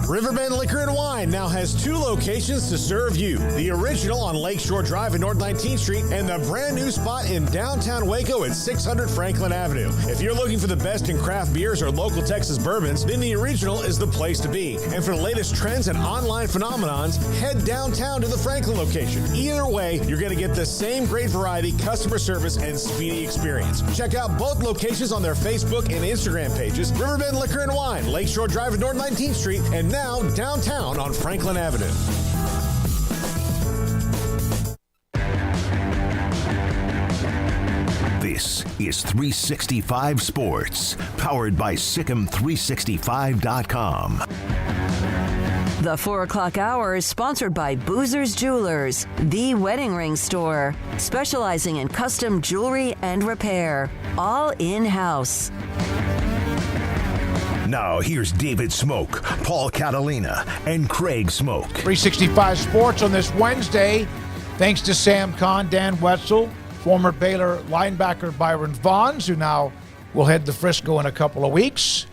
Riverbend Liquor and Wine now has 2 locations to serve you. The original on Lakeshore Drive in North 19th Street and the brand new spot in downtown Waco at 600 Franklin Avenue. If you're looking for the best in craft beers or local Texas bourbons, then the original is the place to be. And for the latest trends and online phenomenons, head downtown to the Franklin location. Either way, you're going to get the same great variety, customer service, and speedy experience. Check out both locations on their Facebook and Instagram pages, Riverbend Liquor and Wine, Lakeshore Drive in North 19th Street, and now downtown on Franklin Avenue. This is 365 Sports, powered by Sikkim365.com. The 4 o'clock hour is sponsored by Boozer's Jewelers, the wedding ring store, specializing in custom jewelry and repair, all in-house. Now, here's David Smoak, Paul Catalina, and Craig Smoak. 365 Sports on this Wednesday. Thanks to Sam Kahn, Dan Wetzel, former Baylor linebacker Byron Vons, who now will head to Frisco in a couple of weeks,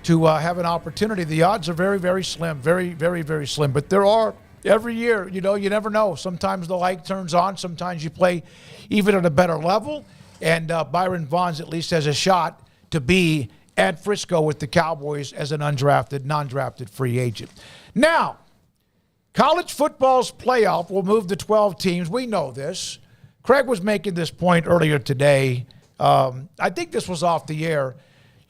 to have an opportunity. The odds are very, very slim. Very, very, very slim. But there are, every year, you never know. Sometimes the light turns on. Sometimes you play even at a better level. And Byron Vons at least has a shot to be at Frisco with the Cowboys as an undrafted, non-drafted free agent. Now, college football's playoff will move to 12 teams. We know this. Craig was making this point earlier today. I think this was off the air.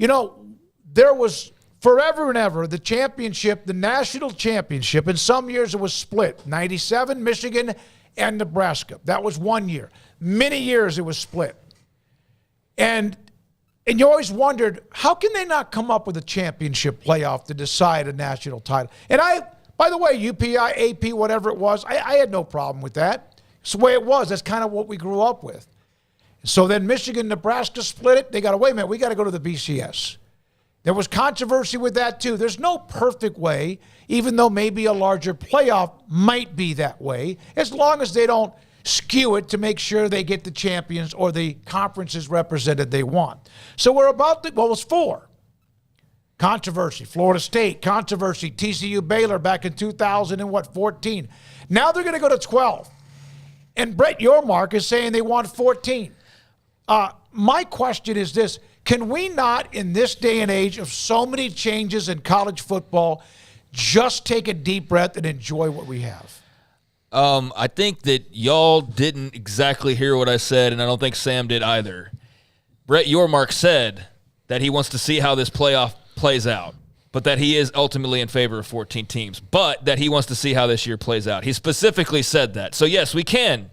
There was forever and ever the championship, the national championship. In some years it was split. 97, Michigan, and Nebraska. That was one year. Many years it was split. And you always wondered, how can they not come up with a championship playoff to decide a national title? And by the way, UPI, AP, whatever it was, I had no problem with that. It's the way it was. That's kind of what we grew up with. So then Michigan, Nebraska split it. They got to, wait a minute, we got to go to the BCS. There was controversy with that too. There's no perfect way, even though maybe a larger playoff might be that way, as long as they don't skew it to make sure they get the champions or the conferences represented they want. So we're about to, it was 4. Controversy, Florida State, controversy, TCU Baylor back in 2014. Now they're going to go to 12. And Brett Yormark is saying they want 14. My question is this: can we not, in this day and age of so many changes in college football, just take a deep breath and enjoy what we have? I think that y'all didn't exactly hear what I said, and I don't think Sam did either. Brett Yormark said that he wants to see how this playoff plays out, but that he is ultimately in favor of 14 teams, but that he wants to see how this year plays out. He specifically said that. So, yes, we can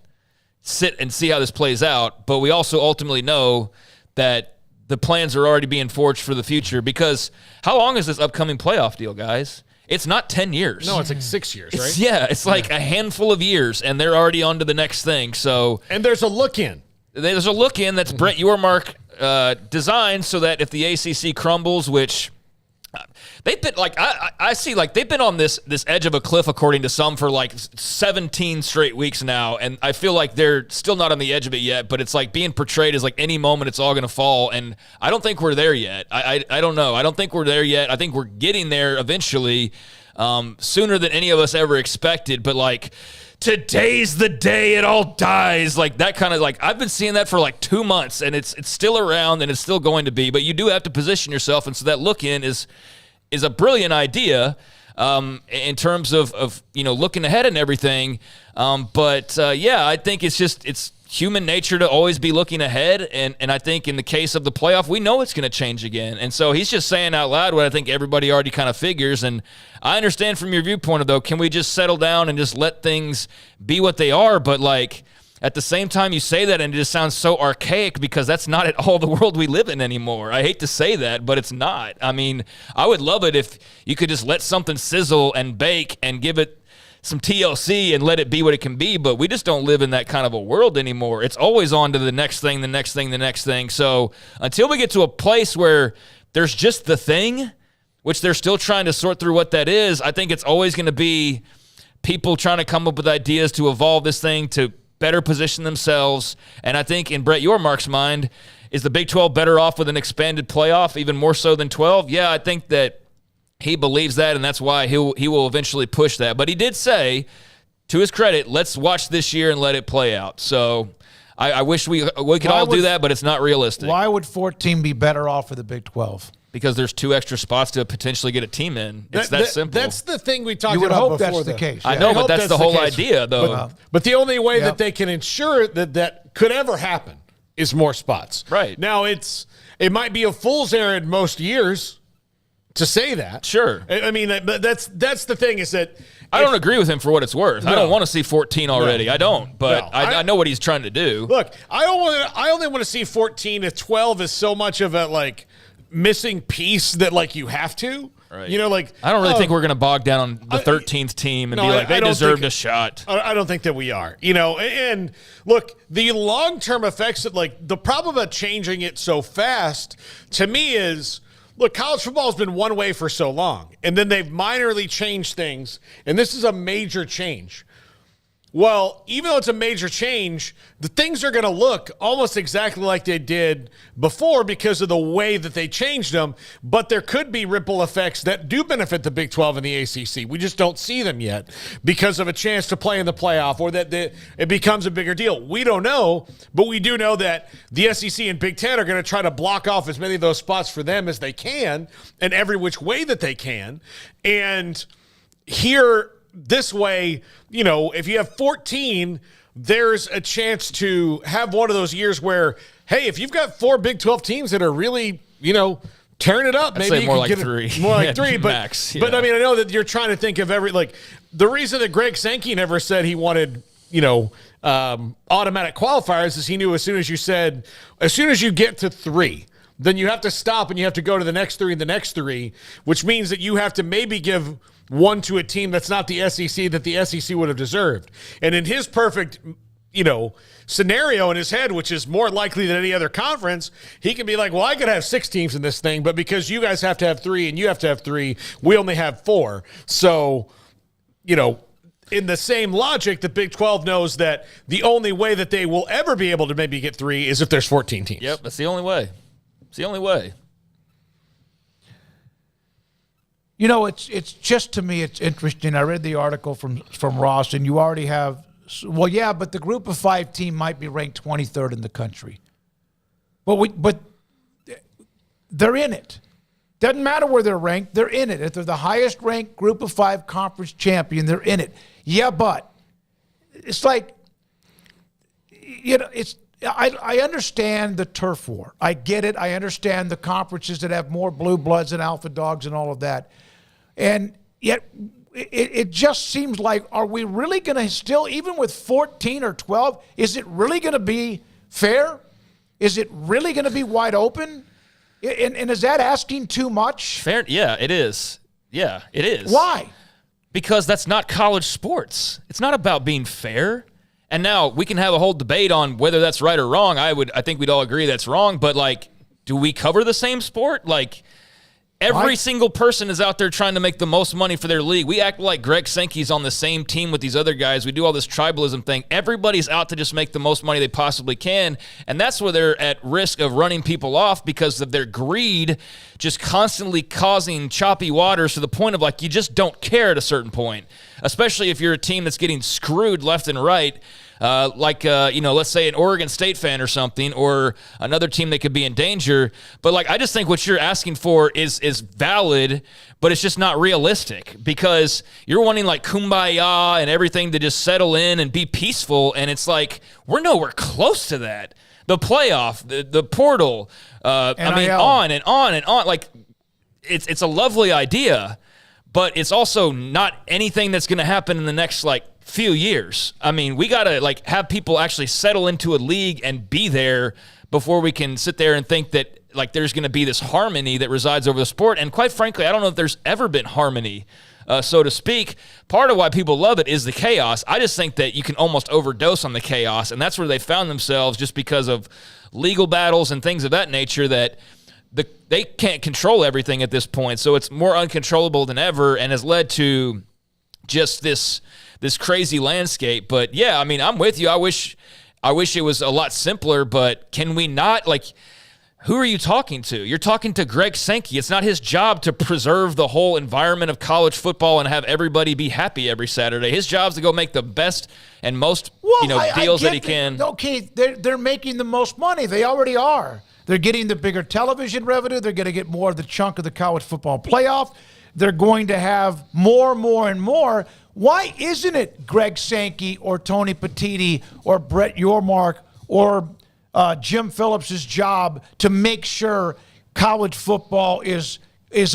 sit and see how this plays out, but we also ultimately know that the plans are already being forged for the future, because how long is this upcoming playoff deal, guys? It's not 10 years. No, it's like 6 years, right? It's like a handful of years, and they're already on to the next thing. So, and there's a look-in. There's a look-in that's Brett Yormark designed so that if the ACC crumbles, which they've been like, I see like they've been on this edge of a cliff, according to some, for like 17 straight weeks now, and I feel like they're still not on the edge of it yet, but it's like being portrayed as like any moment it's all going to fall, and I don't think we're there yet. I don't know. I don't think we're there yet. I think we're getting there eventually, sooner than any of us ever expected, but like, today's the day it all dies. Like that kind of, like, I've been seeing that for like 2 months, and it's still around, and it's still going to be, but you do have to position yourself. And so that look in is a brilliant idea in terms of looking ahead and everything. I think it's human nature to always be looking ahead. And I think in the case of the playoff, we know it's going to change again. And so he's just saying out loud what I think everybody already kind of figures. And I understand from your viewpoint, though, can we just settle down and just let things be what they are? But like, at the same time, you say that and it just sounds so archaic because that's not at all the world we live in anymore. I hate to say that, but it's not. I mean, I would love it if you could just let something sizzle and bake and give it some TLC and let it be what it can be, but we just don't live in that kind of a world anymore. It's always on to the next thing, the next thing, the next thing. So until we get to a place where there's just the thing, which they're still trying to sort through what that is, I think it's always going to be people trying to come up with ideas to evolve this thing to better position themselves. And I think in Brett Yormark's mind, is the Big 12 better off with an expanded playoff, even more so than 12? Yeah, I think that he believes that, and that's why he will eventually push that. But he did say, to his credit, let's watch this year and let it play out. So I wish we could all do that, but it's not realistic. Why would 14 be better off for the Big 12? Because there's 2 extra spots to potentially get a team in. It's that simple. That's the thing we talked about before. You would hope that's the case. I know, but that's the whole idea, though. But the only way that they can ensure that could ever happen is more spots. Right. Now, it might be a fool's errand most years to say that. Sure. I mean, that's the thing is that I don't agree with him for what it's worth. No. I don't want to see 14 already. No. I don't, but No. I know what he's trying to do. Look, I only want to see 14 if 12 is so much of a missing piece that you have to. Right. You know, I don't really think we're going to bog down on the 13th team and be like, they deserved a shot. I don't think that we are. You know, and look, the long-term effects of the problem about changing it so fast to me is, look, college football has been one way for so long, and then they've minorly changed things, and this is a major change. Well, even though it's a major change, the things are going to look almost exactly like they did before because of the way that they changed them, but there could be ripple effects that do benefit the Big 12 and the ACC. We just don't see them yet because of a chance to play in the playoff or that it becomes a bigger deal. We don't know, but we do know that the SEC and Big 10 are going to try to block off as many of those spots for them as they can and every which way that they can. And here, this way, you know, if you have 14, there's a chance to have one of those years where, hey, if you've got 4 Big 12 teams that are really, you know, tearing it up, maybe you more can like get 3. More like 3, but max, yeah. But I mean, I know that you're trying to think of the reason that Greg Sankey never said he wanted, you know, automatic qualifiers is he knew as soon as you get to 3, then you have to stop and you have to go to the next 3 and the next 3, which means that you have to maybe give one to a team that's not the SEC that the SEC would have deserved. And in his perfect, you know, scenario in his head, which is more likely than any other conference, he can be like, well, I could have 6 teams in this thing, but because you guys have to have 3 and you have to have 3, we only have 4. So, you know, in the same logic, the Big 12 knows that the only way that they will ever be able to maybe get 3 is if there's 14 teams. Yep, that's the only way. It's the only way. You know, it's just, to me, it's interesting. I read the article from Ross, and you already have, well, yeah, but the Group of 5 team might be ranked 23rd in the country. But they're in it. Doesn't matter where they're ranked, they're in it. If they're the highest ranked Group of 5 conference champion, they're in it. Yeah, but it's like, you know, I understand the turf war. I get it. I understand the conferences that have more blue bloods and alpha dogs and all of that. And yet it just seems like, are we really going to still, even with 14 or 12, is it really going to be fair? Is it really going to be wide open? And is that asking too much? Fair? Yeah, it is. Yeah, it is. Why? Because that's not college sports. It's not about being fair. And now we can have a whole debate on whether that's right or wrong. I think we'd all agree that's wrong. But do we cover the same sport? Every single person is out there trying to make the most money for their league. We act like Greg Sankey's on the same team with these other guys. We do all this tribalism thing. Everybody's out to just make the most money they possibly can. And that's where they're at risk of running people off because of their greed, just constantly causing choppy waters to the point of you just don't care at a certain point, especially if you're a team that's getting screwed left and right. Let's say an Oregon State fan or something, or another team that could be in danger. But I just think what you're asking for is valid, but it's just not realistic because you're wanting kumbaya and everything to just settle in and be peaceful. And it's we're nowhere close to that. The playoff, the portal, on and on and on. It's a lovely idea, but it's also not anything that's going to happen in the next few years. I mean, we got to like have people actually settle into a league and be there before we can sit there and think that like there's going to be this harmony that resides over the sport. And quite frankly, I don't know if there's ever been harmony, so to speak. Part of why people love it is the chaos. I just think that you can almost overdose on the chaos, and that's where they found themselves just because of legal battles and things of that nature that they can't control everything at this point. So it's more uncontrollable than ever and has led to just this crazy landscape. But yeah, I mean, I'm with you. I wish it was a lot simpler, but can we not, like, who are you talking to? You're talking to Greg Sankey. It's not his job to preserve the whole environment of college football and have everybody be happy every Saturday. His job is to go make the best and most deals that he can. Okay, they're making the most money. They already are. They're getting the bigger television revenue. They're going to get more of the chunk of the college football playoff. They're going to have more and more. Why isn't it Greg Sankey or Tony Petitti or Brett Yormark or Jim Phillips' job to make sure college football is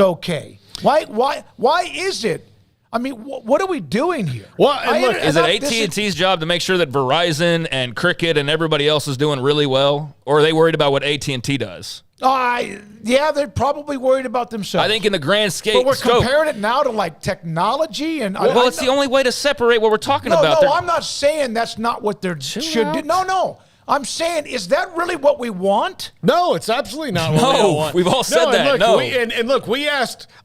okay? Why is it? I mean, what are we doing here? Well, and look, is it AT&T's job to make sure that Verizon and Cricket and everybody else is doing really well, or are they worried about what AT&T does? Yeah, they're probably worried about themselves. I think in the grand scope. But we're comparing it now to like technology and. Well, it's the only way to separate what we're talking about. No, I'm not saying that's not what they should do. No. I'm saying, is that really what we want? No, it's absolutely not what we all want. We've all said that.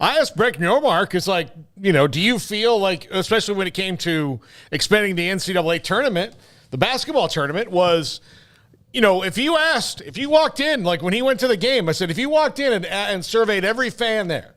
I asked Brett Yormark, it's like, do you feel like, especially when it came to expanding the NCAA tournament, the basketball tournament was, if you walked in, like when he went to the game, I said, if you walked in and surveyed every fan there,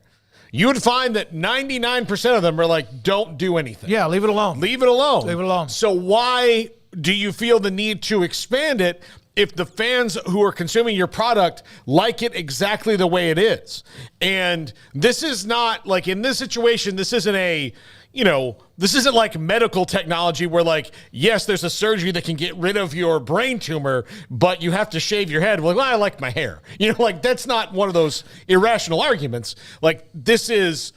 you would find that 99% of them are like, don't do anything. Yeah, leave it alone. Leave it alone. So why do you feel the need to expand it if the fans who are consuming your product like it exactly the way it is? And this is not like, in this situation, this isn't this isn't like medical technology where like, yes, there's a surgery that can get rid of your brain tumor, but you have to shave your head. Well, I like my hair. That's not one of those irrational arguments. Like, this is,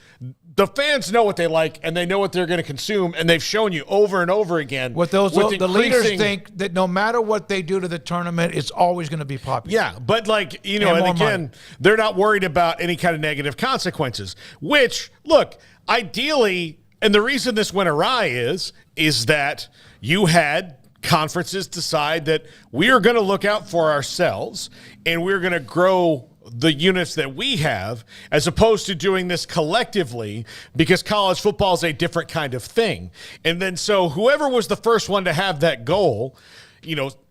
the fans know what they like and they know what they're going to consume, and they've shown you over and over again. The leaders think that no matter what they do to the tournament, it's always going to be popular. Yeah, but and again, they're not worried about any kind of negative consequences, which, look, ideally, and the reason this went awry is that you had conferences decide that we are going to look out for ourselves and we're going to grow the units that we have, as opposed to doing this collectively, because college football is a different kind of thing. And then so whoever was the first one to have that goal,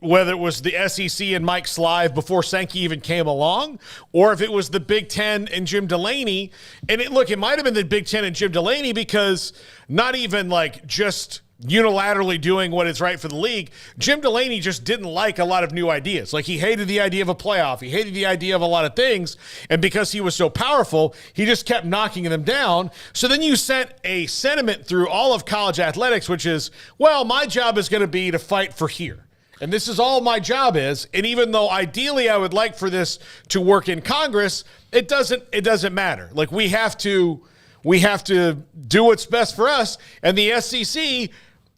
whether it was the SEC and Mike Slive before Sankey even came along, or if it was the Big Ten and Jim Delaney. And it might have been the Big Ten and Jim Delaney, because not even like just unilaterally doing what is right for the league. Jim Delaney just didn't like a lot of new ideas. Like, he hated the idea of a playoff. He hated the idea of a lot of things. And because he was so powerful, he just kept knocking them down. So then you sent a sentiment through all of college athletics, which is, well, my job is going to be to fight for here. And this is all my job is. And even though ideally I would like for this to work in Congress, it doesn't matter. Like, we have to do what's best for us. And the SEC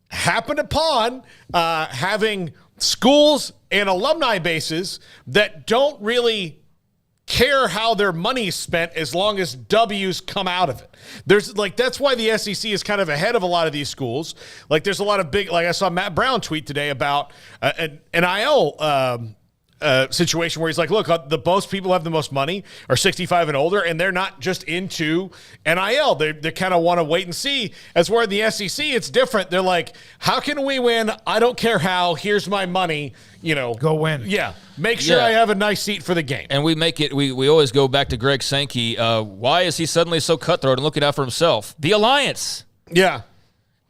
happened upon having schools and alumni bases that don't really care how their money is spent as long as W's come out of it. That's why the SEC is kind of ahead of a lot of these schools. Like, there's a lot of big, I saw Matt Brown tweet today about an NIL situation where he's like, look, the most people have the most money are 65 and older, and they're not just into NIL. They kind of want to wait and see. As where in the SEC, it's different. They're like, how can we win? I don't care how. Here's my money. Go win. Yeah. Make sure I have a nice seat for the game. And we always go back to Greg Sankey. Why is he suddenly so cutthroat and looking out for himself? The alliance. Yeah.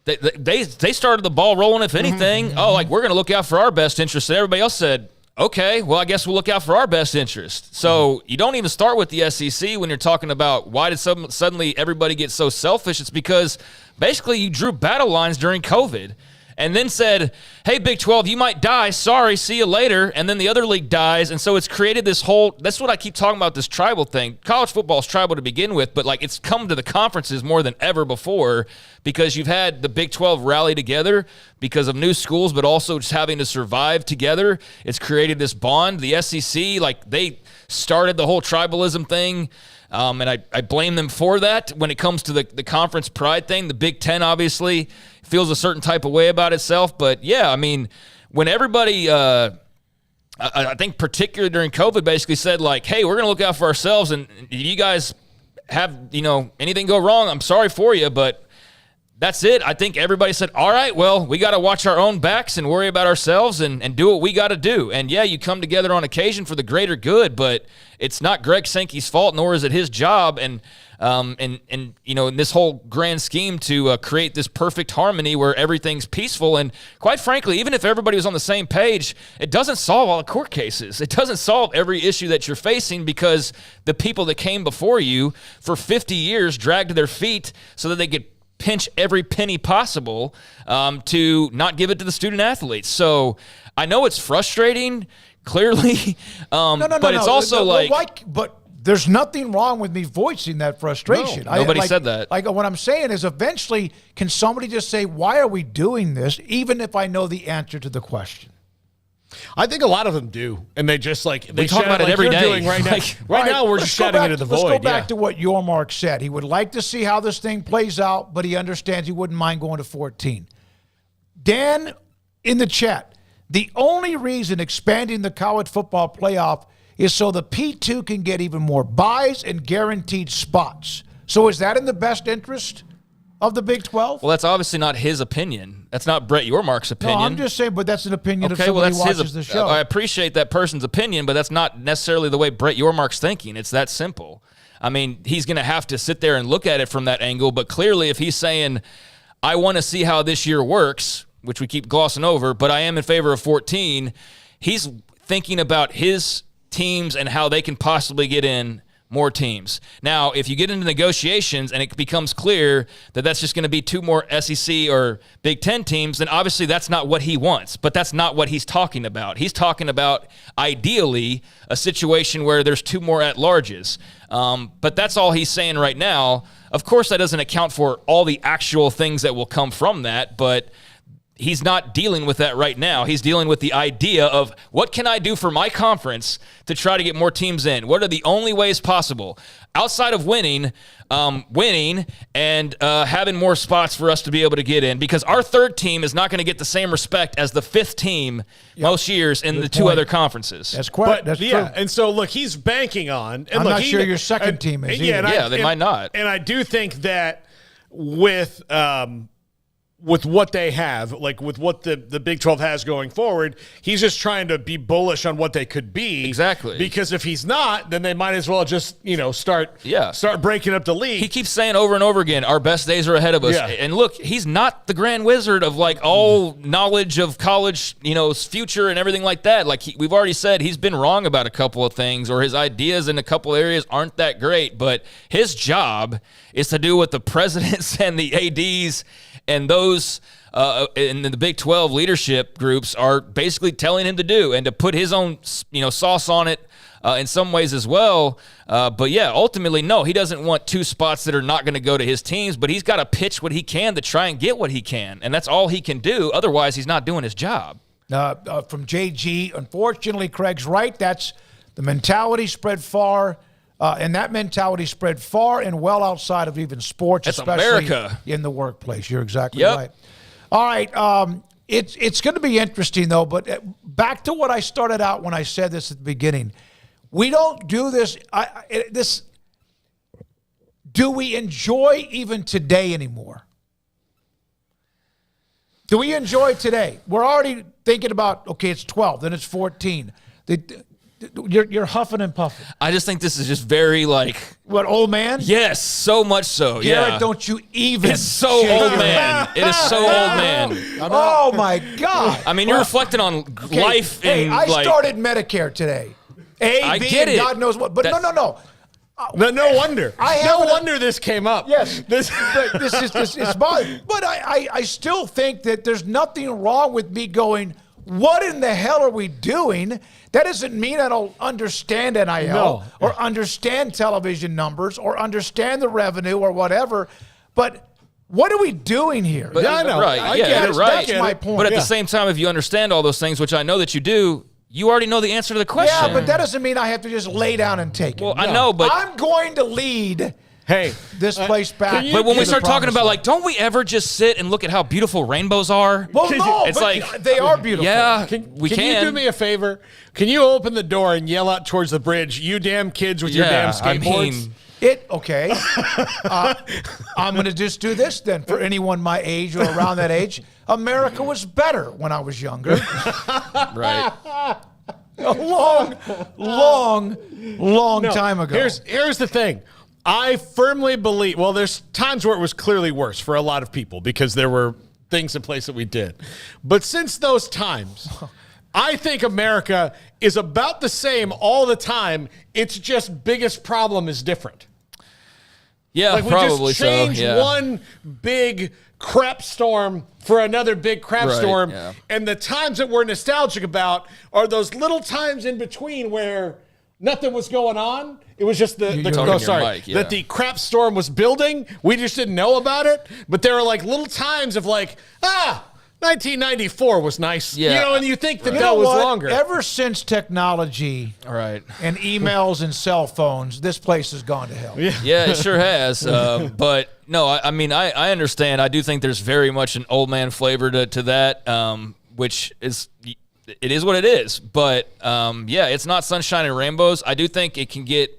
They started the ball rolling, if anything. Mm-hmm. We're going to look out for our best interest. And everybody else said, okay, well, I guess we'll look out for our best interest. So you don't even start with the SEC when you're talking about why did suddenly everybody get so selfish. It's because basically you drew battle lines during COVID. and then said, hey, Big 12, you might die. Sorry, see you later. And then the other league dies. And so it's created this whole – that's what I keep talking about, this tribal thing. College football is tribal to begin with, but, like, it's come to the conferences more than ever before because you've had the Big 12 rally together because of new schools, but also just having to survive together. It's created this bond. The SEC, like, they started the whole tribalism thing. And I blame them for that when it comes to the conference pride thing. The Big Ten obviously feels a certain type of way about itself. But, yeah, I mean, when everybody, I think particularly during COVID, basically said, like, hey, we're going to look out for ourselves. And if you guys have, anything go wrong, I'm sorry for you. But that's it. I think everybody said, all right, well, we got to watch our own backs and worry about ourselves and do what we got to do. And, yeah, you come together on occasion for the greater good, but it's not Greg Sankey's fault, nor is it his job. And in this whole grand scheme to create this perfect harmony where everything's peaceful. And quite frankly, even if everybody was on the same page, it doesn't solve all the court cases. It doesn't solve every issue that you're facing because the people that came before you for 50 years dragged their feet so that they could pinch every penny possible to not give it to the student athletes. So I know it's frustrating, clearly, but it's also but there's nothing wrong with me voicing that frustration. No, nobody said that. Like what I'm saying is eventually can somebody just say, why are we doing this, even if I know the answer to the question? I think a lot of them do, and they just they talk about it every day. Doing right now. Right now, we're just shouting into the void. Let's go back to what Yormark said. He would like to see how this thing plays out, but he understands he wouldn't mind going to 14. Dan, in the chat, the only reason expanding the college football playoff is so the P2 can get even more buys and guaranteed spots. So is that in the best interest of the Big 12? Well, that's obviously not his opinion. That's not Brett Yormark's opinion. No, I'm just saying, but that's an opinion of somebody who watches the show. I appreciate that person's opinion, but that's not necessarily the way Brett Yormark's thinking. It's that simple. I mean, he's going to have to sit there and look at it from that angle, but clearly if he's saying, I want to see how this year works, which we keep glossing over, but I am in favor of 14, he's thinking about his teams and how they can possibly get in more teams. Now, if you get into negotiations and it becomes clear that that's just going to be 2 more SEC or Big Ten teams, then obviously that's not what he wants. But that's not what he's talking about. He's talking about, ideally, a situation where there's 2 more at-larges. But that's all he's saying right now. Of course, that doesn't account for all the actual things that will come from that, but he's not dealing with that right now. He's dealing with the idea of what can I do for my conference to try to get more teams in? What are the only ways possible outside of winning and having more spots for us to be able to get in? Because our 3rd team is not going to get the same respect as the 5th team most years in the 2 other conferences. That's correct. That's true. And so look, he's banking on. And I'm not sure your 2nd team is. They might not. And I do think that with what they have, like with what the Big 12 has going forward, he's just trying to be bullish on what they could be. Exactly. Because if he's not, then they might as well just, start breaking up the league. He keeps saying over and over again, our best days are ahead of us. Yeah. And look, he's not the grand wizard of like all knowledge of college, future and everything like that. Like we've already said, he's been wrong about a couple of things, or his ideas in a couple of areas aren't that great, but his job is to do what the presidents and the ADs and those in the Big 12 leadership groups are basically telling him to do, and to put his own sauce on it in some ways as well. But yeah, ultimately, no, he doesn't want 2 spots that are not going to go to his teams, but he's got to pitch what he can to try and get what he can, and that's all he can do. Otherwise, he's not doing his job. From JG, unfortunately, Craig's right. That's the mentality spread far. And that mentality spread far and well outside of even sports, That's especially America. In the workplace. You're exactly right. All right. It's going to be interesting, though. But back to what I started out when I said this at the beginning. We don't do this. Do we enjoy even today anymore? Do we enjoy today? We're already thinking about, okay, it's 12, then it's 14. You're huffing and puffing. I just think this is just very what, old man? Yes, so much so. Garrett, don't you even? It's so old man. It is so old man. Oh my God! I mean, you're reflecting on life. Hey, I started Medicare today. I get it. God knows what. But no. No wonder. No wonder this came up. Yes. This it's bothering. But I still think that there's nothing wrong with me going, what in the hell are we doing? That doesn't mean I don't understand NIL or understand television numbers or understand the revenue or whatever. But what are we doing here? But, I know. Right. That's my point. But at the same time, if you understand all those things, which I know that you do, you already know the answer to the question. Yeah, but that doesn't mean I have to just lay down and take it. Well, I know, but I'm going to lead this place back. But when we start talking about, like, don't we ever just sit and look at how beautiful rainbows are? Well, no, it's like they are beautiful. Yeah, Can we you do me a favor? Can you open the door and yell out towards the bridge, you damn kids with your damn skateboards? Okay. I'm going to just do this then. For anyone my age or around that age, America was better when I was younger. Right. A long time ago. Here's the thing. I firmly believe, well, there's times where it was clearly worse for a lot of people because there were things in place that we did. But since those times, I think America is about the same all the time. It's just biggest problem is different. Yeah, like we probably just changed one big crap storm for another big crap storm. Yeah. And the times that we're nostalgic about are those little times in between where nothing was going on. It was just that the crap storm was building. We just didn't know about it. But there are like little times of like, 1994 was nice. Yeah. You know, and you think that was longer. Ever since technology and emails and cell phones, this place has gone to hell. Yeah, it sure has. But no, I mean, I understand. I do think there's very much an old man flavor to that, which is... It is what it is, but it's not sunshine and rainbows. I do think it can get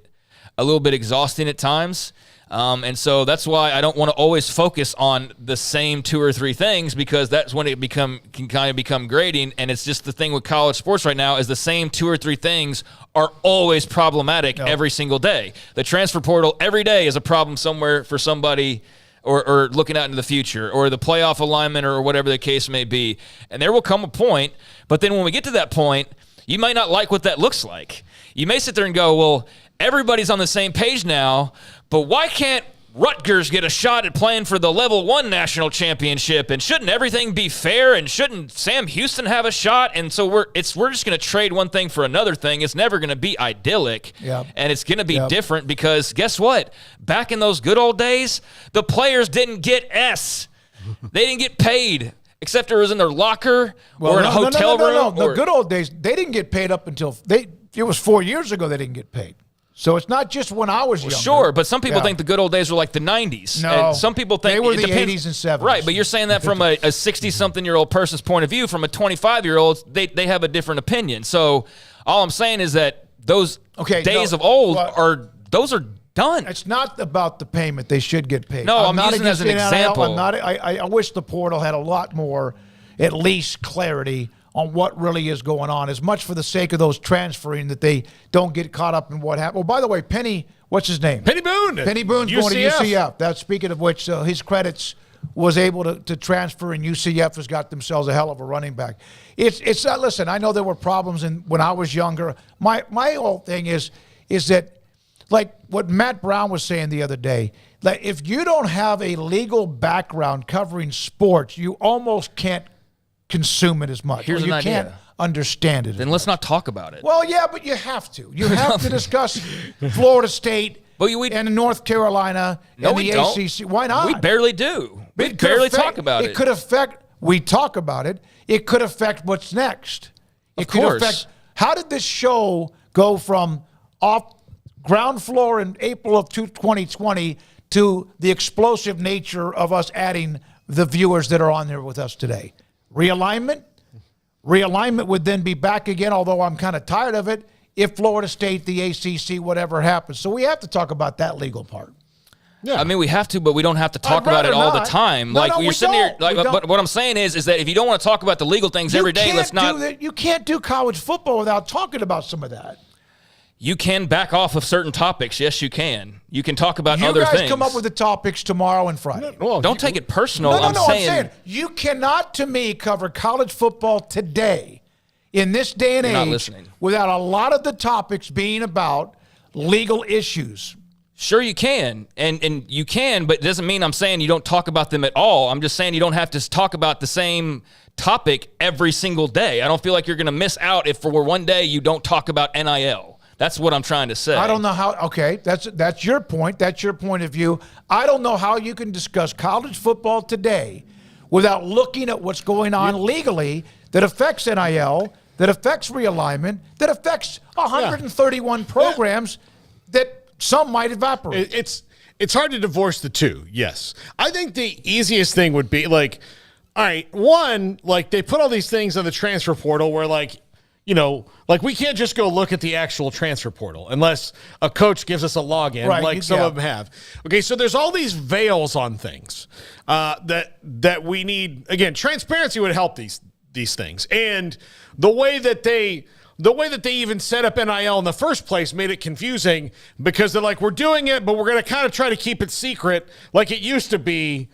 a little bit exhausting at times, and so that's why I don't want to always focus on the same 2 or 3 things, because that's when it can kind of become grating. And it's just the thing with college sports right now is the same 2 or 3 things are always problematic every single day. The transfer portal every day is a problem somewhere for somebody. Or looking out into the future, or the playoff alignment, or whatever the case may be. And there will come a point, but then when we get to that point, you might not like what that looks like. You may sit there and go, well, everybody's on the same page now, but why can't Rutgers get a shot at playing for the level 1 national championship? And shouldn't everything be fair? And shouldn't Sam Houston have a shot? And so we're just going to trade one thing for another thing. It's never going to be idyllic. And it's going to be different, because guess what? Back in those good old days, the players didn't get S. They didn't get paid, except it was in their locker or in a hotel room. No, the good old days, they didn't get paid up until it was 4 years ago they didn't get paid. So it's not just when I was younger. Sure, but some people think the good old days were like the 90s. No. And some people think they were the 80s and 70s. Right, but you're saying that from a 60-something-year-old person's point of view. From a 25-year-old, they have a different opinion. So all I'm saying is that those days of old are done. It's not about the payment. They should get paid. No, I'm using it as an example. I wish the portal had a lot more, at least, clarity on what really is going on, as much for the sake of those transferring that they don't get caught up in what happened. Well, by the way, what's his name? Penny Boone. Penny Boone's going to UCF. That's, speaking of which, his credits was able to transfer, and UCF has got themselves a hell of a running back. It's not, listen, I know there were problems when I was younger. My whole thing is that, like what Matt Brown was saying the other day, like if you don't have a legal background covering sports, you almost can't consume it as much. Here's an idea. Can't understand it. Then let's not talk about it. Well, yeah, but you have to. You have to discuss Florida State and North Carolina and the ACC. Why not? We barely do. We barely talk about it. It could affect. We talk about it. It could affect what's next. Of course. How did this show go from off ground floor in April of 2020 to the explosive nature of us adding the viewers that are on there with us today? Realignment would then be back again, although I'm kind of tired of it, if Florida State, the ACC, whatever happens. So we have to talk about that legal part. Yeah. I mean, we have to, but we don't have to talk about it all the time. You're sitting here, but what I'm saying is that if you don't want to talk about the legal things every day, let's not. You can't do college football without talking about some of that. You can back off of certain topics. Yes, you can. You can talk about other things. You guys come up with the topics tomorrow and Friday. Don't take it personal. I'm saying you cannot, to me, cover college football today in this day and age without a lot of the topics being about legal issues. Sure you can, and you can, but it doesn't mean I'm saying you don't talk about them at all. I'm just saying you don't have to talk about the same topic every single day. I don't feel like you're going to miss out if for one day you don't talk about NIL. That's what I'm trying to say. I don't know how. Okay, that's your point. That's your point of view. I don't know how you can discuss college football today without looking at what's going on legally that affects NIL, that affects realignment, that affects 131 programs that some might evaporate. It's hard to divorce the two, yes. I think the easiest thing would be, like, all right, one, like, they put all these things on the transfer portal where, like, you know, like, we can't just go look at the actual transfer portal unless a coach gives us a login, like some of them have. Okay, so there's all these veils on things that we need. Again, transparency would help these things. And the way that they even set up NIL in the first place made it confusing because they're like, we're doing it, but we're going to kind of try to keep it secret like it used to be.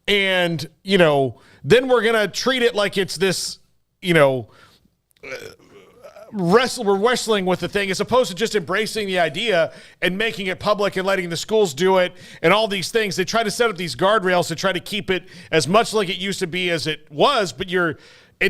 And, you know, then we're going to treat it like it's this, you know, we're wrestling with the thing as opposed to just embracing the idea and making it public and letting the schools do it and all these things. They try to set up these guardrails to try to keep it as much like it used to be as it was, but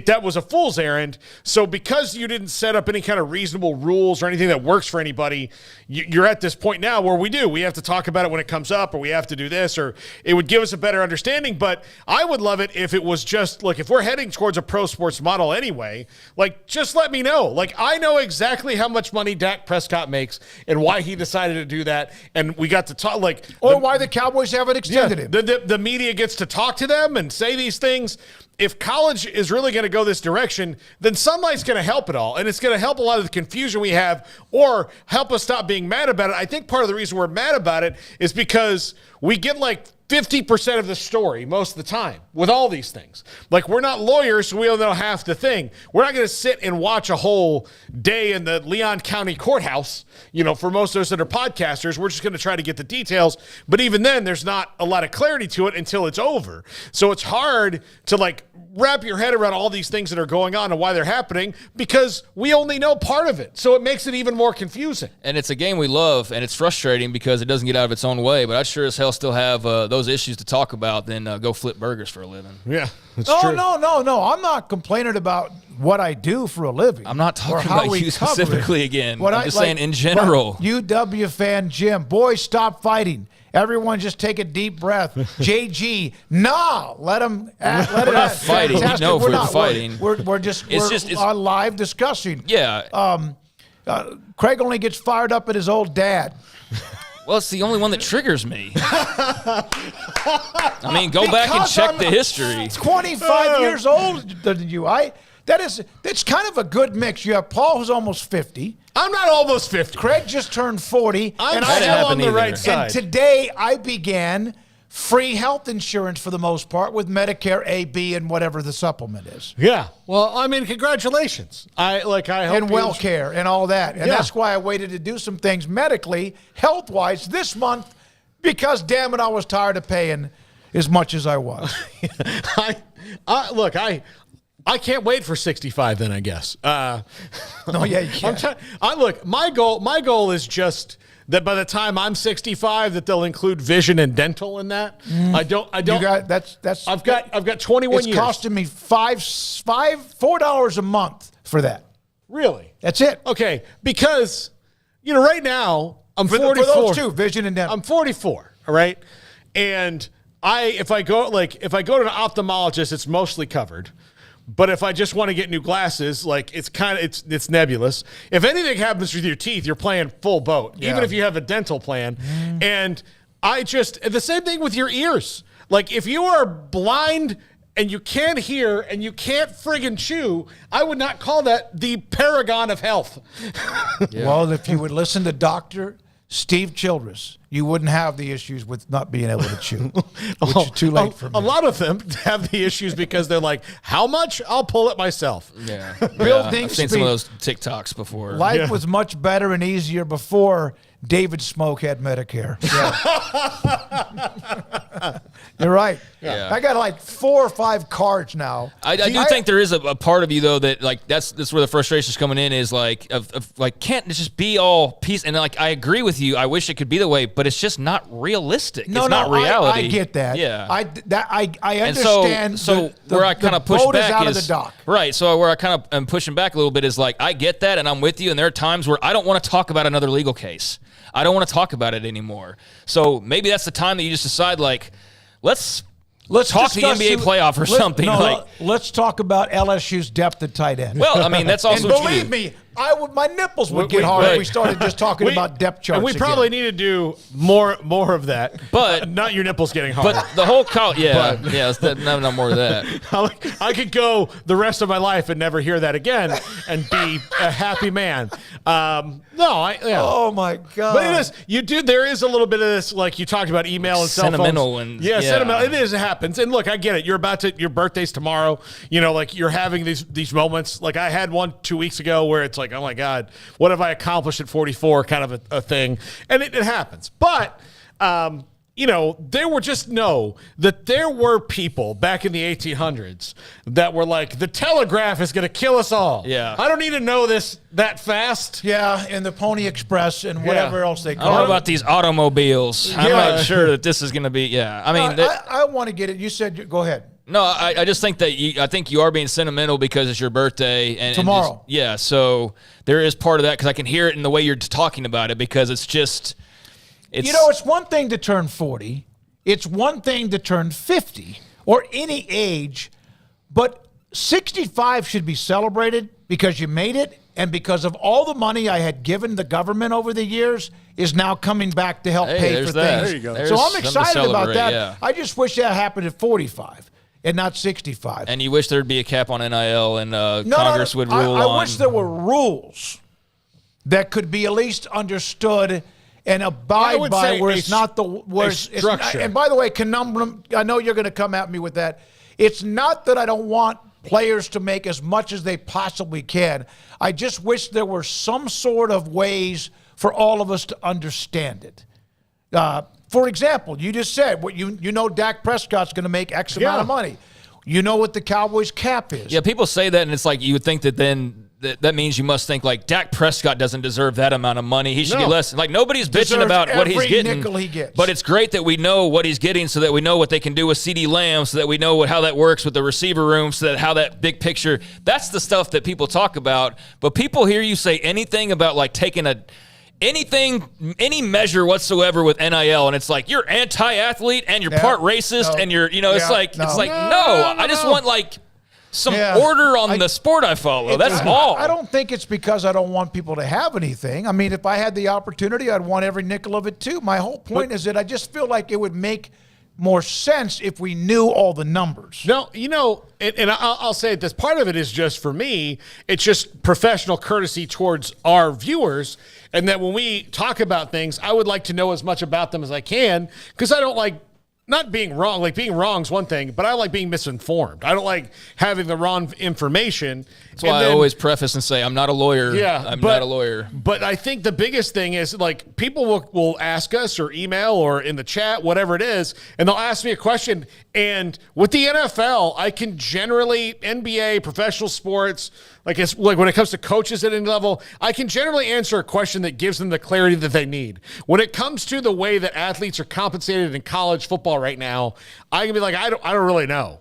that was a fool's errand. So because you didn't set up any kind of reasonable rules or anything that works for anybody, you're at this point now where we have to talk about it when it comes up, or we have to do this, or it would give us a better understanding. But I would love it if it was just, look, if we're heading towards a pro sports model anyway, like, just let me know. Like, I know exactly how much money Dak Prescott makes and why he decided to do that. And we got to talk, like, or why the Cowboys haven't extended him. The media gets to talk to them and say these things. If college is really going to go this direction, then Sunlight's going to help it all. And it's going to help a lot of the confusion we have or help us stop being mad about it. I think part of the reason we're mad about it is because we get like 50% of the story most of the time with all these things. Like, we're not lawyers, so we don't know half the thing. We're not going to sit and watch a whole day in the Leon County Courthouse, you know, for most of us that are podcasters. We're just going to try to get the details. But even then, there's not a lot of clarity to it until it's over. So it's hard to, like, wrap your head around all these things that are going on and why they're happening because we only know part of it. So it makes it even more confusing. And it's a game we love, and it's frustrating because it doesn't get out of its own way. But I'd sure as hell still have those issues to talk about than go flip burgers for a living. Yeah, that's true. No. I'm not complaining about what I do for a living. I'm not talking about you specifically again. I'm just saying in general. UW fan Jim, boys, stop fighting. Everyone just take a deep breath. JG, let him. Let it out. Fighting. No, we're not fighting. We're just on live discussing. Yeah. Craig only gets fired up at his old dad. Well, it's the only one that triggers me. I mean, go back and check the history. 25 years older than you. That's kind of a good mix. You have Paul, who's almost 50. I'm not almost 50. Craig just turned 40. I'm still on the right side. And today I began free health insurance for the most part with Medicare A, B, and whatever the supplement is. Yeah. Well, I mean, congratulations. I hope and WellCare and all that. And that's why I waited to do some things medically, health-wise this month because, damn it, I was tired of paying as much as I was. I can't wait for 65 then, I guess. No, yeah, you can't. My goal is just that by the time I'm 65, that they'll include vision and dental in that. I don't. I've got 21 years. It's costing me $4 a month for that. Really? That's it. Okay, because right now I'm 44. For those two, vision and dental. I'm 44. All right, and if I go to an ophthalmologist, it's mostly covered. But if I just want to get new glasses, like it's nebulous. If anything happens with your teeth, you're playing full boat, even if you have a dental plan. And the same thing with your ears. Like, if you are blind and you can't hear and you can't friggin' chew, I would not call that the paragon of health. Well, if you would listen to Dr. Steve Childress, you wouldn't have the issues with not being able to chew, which is too late for me. A lot of them have the issues because they're like, how much? I'll pull it myself. Yeah. I've seen some of those TikToks before. Life was much better and easier before David Smoak had Medicare. Yeah. You're right. Yeah. I got like 4 or 5 cards now. I do think there is a part of you though that like that's where the frustration's coming in is like can't it just be all peace and like I agree with you. I wish it could be the way, but it's just not realistic. No, it's not reality. I get that. Yeah. I And understand. so where I kind of push boat back is out is of the dock. Right. So where I kind of am pushing back a little bit is like I get that and I'm with you. And there are times where I don't want to talk about another legal case. I don't want to talk about it anymore. So maybe that's the time that you just decide like let's talk the NBA playoff or something. Let's talk about LSU's depth at tight end. Well, I mean that's also and believe me, my nipples would get hard if we started just talking about depth charts. And we probably need to do more of that, but not your nipples getting hard. But the whole no more of that. I could go the rest of my life and never hear that again and be a happy man. Oh my God! But it is there is a little bit of this, like you talked about email and cell sentimental phones. Sentimental. It is. It happens. And look, I get it. Your birthday's tomorrow. Like you're having these moments. Like I had one 2 weeks ago where it's like, oh my God, what have I accomplished at 44? Kind of a thing, and it happens. But there were people back in the 1800s that were like, the telegraph is going to kill us all. Yeah. I don't need to know this that fast. Yeah, and the Pony Express and whatever else they call it. I don't know about these automobiles. I'm not sure that this is going to be, I mean. I want to get it. You said, go ahead. No, I just think that I think you are being sentimental because it's your birthday. And tomorrow. So there is part of that because I can hear it in the way you're talking about it because it's just. It's one thing to turn 40. It's one thing to turn 50 or any age, but 65 should be celebrated because you made it and because of all the money I had given the government over the years is now coming back to help pay for things. There you go. So I'm excited about that. Yeah. I just wish that happened at 45 and not 65. And you wish there'd be a cap on NIL and Congress would rule on. I wish there were rules that could be at least understood and abide by where it's not the worst structure. And by the way, conundrum, I know you're going to come at me with that. It's not that I don't want players to make as much as they possibly can. I just wish there were some sort of ways for all of us to understand it. For example, you just said what you know Dak Prescott's going to make X amount of money. You know what the Cowboys cap is. Yeah, people say that, and it's like you would think that then that means you must think like Dak Prescott doesn't deserve that amount of money. He should get less. Like nobody's bitching about what he's getting. Nickel he gets. But it's great that we know what he's getting so that we know what they can do with CeeDee Lamb, so that we know how that works with the receiver room, so that how that big picture. That's the stuff that people talk about. But people hear you say anything about like taking any measure whatsoever with NIL, and it's like you're anti-athlete and you're part racist and you're it's like I just want like some order on the sport I follow. That's all. I don't think it's because I don't want people to have anything. I mean, if I had the opportunity, I'd want every nickel of it too. My whole point is that I just feel like it would make more sense if we knew all the numbers. No, and I'll say this. Part of it is just for me, it's just professional courtesy towards our viewers. And that when we talk about things, I would like to know as much about them as I can because I don't like not being wrong. Like being wrong is one thing, but I like being misinformed. I don't like having the wrong information. That's why I always preface and say I'm not a lawyer. Yeah, I'm not a lawyer. But I think the biggest thing is like people will ask us or email or in the chat, whatever it is, and they'll ask me a question. And with the NFL, I can generally NBA, professional sports, like when it comes to coaches at any level, I can generally answer a question that gives them the clarity that they need. When it comes to the way that athletes are compensated in college football right now, I can be like, I don't really know.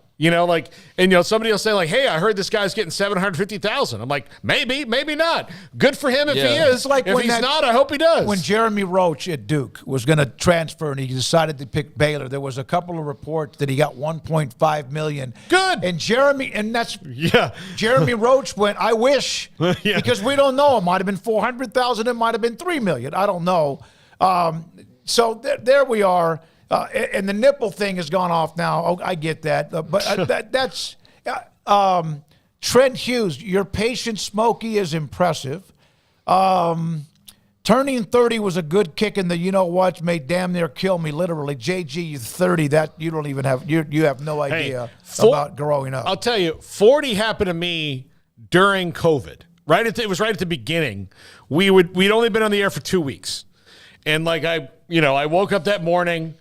Somebody will say like, "Hey, I heard this guy's getting $750,000." I'm like, maybe not. Good for him if he is. Like if he's not, I hope he does. When Jeremy Roach at Duke was going to transfer and he decided to pick Baylor, there was a couple of reports that he got $1.5 million. Good. And Jeremy Roach went, "I wish," because we don't know. It might have been $400,000. It might have been $3 million. I don't know. So there we are. And the nipple thing has gone off now. Oh, I get that. But that's Trent Hughes. Your patience, Smokey, is impressive. Turning 30 was a good kick in the you-know-what, made damn near kill me, literally. JG, 30, that you don't even have, you have no idea about growing up. I'll tell you, 40 happened to me during COVID. It was right at the beginning. We'd only been on the air for 2 weeks. And like I woke up that morning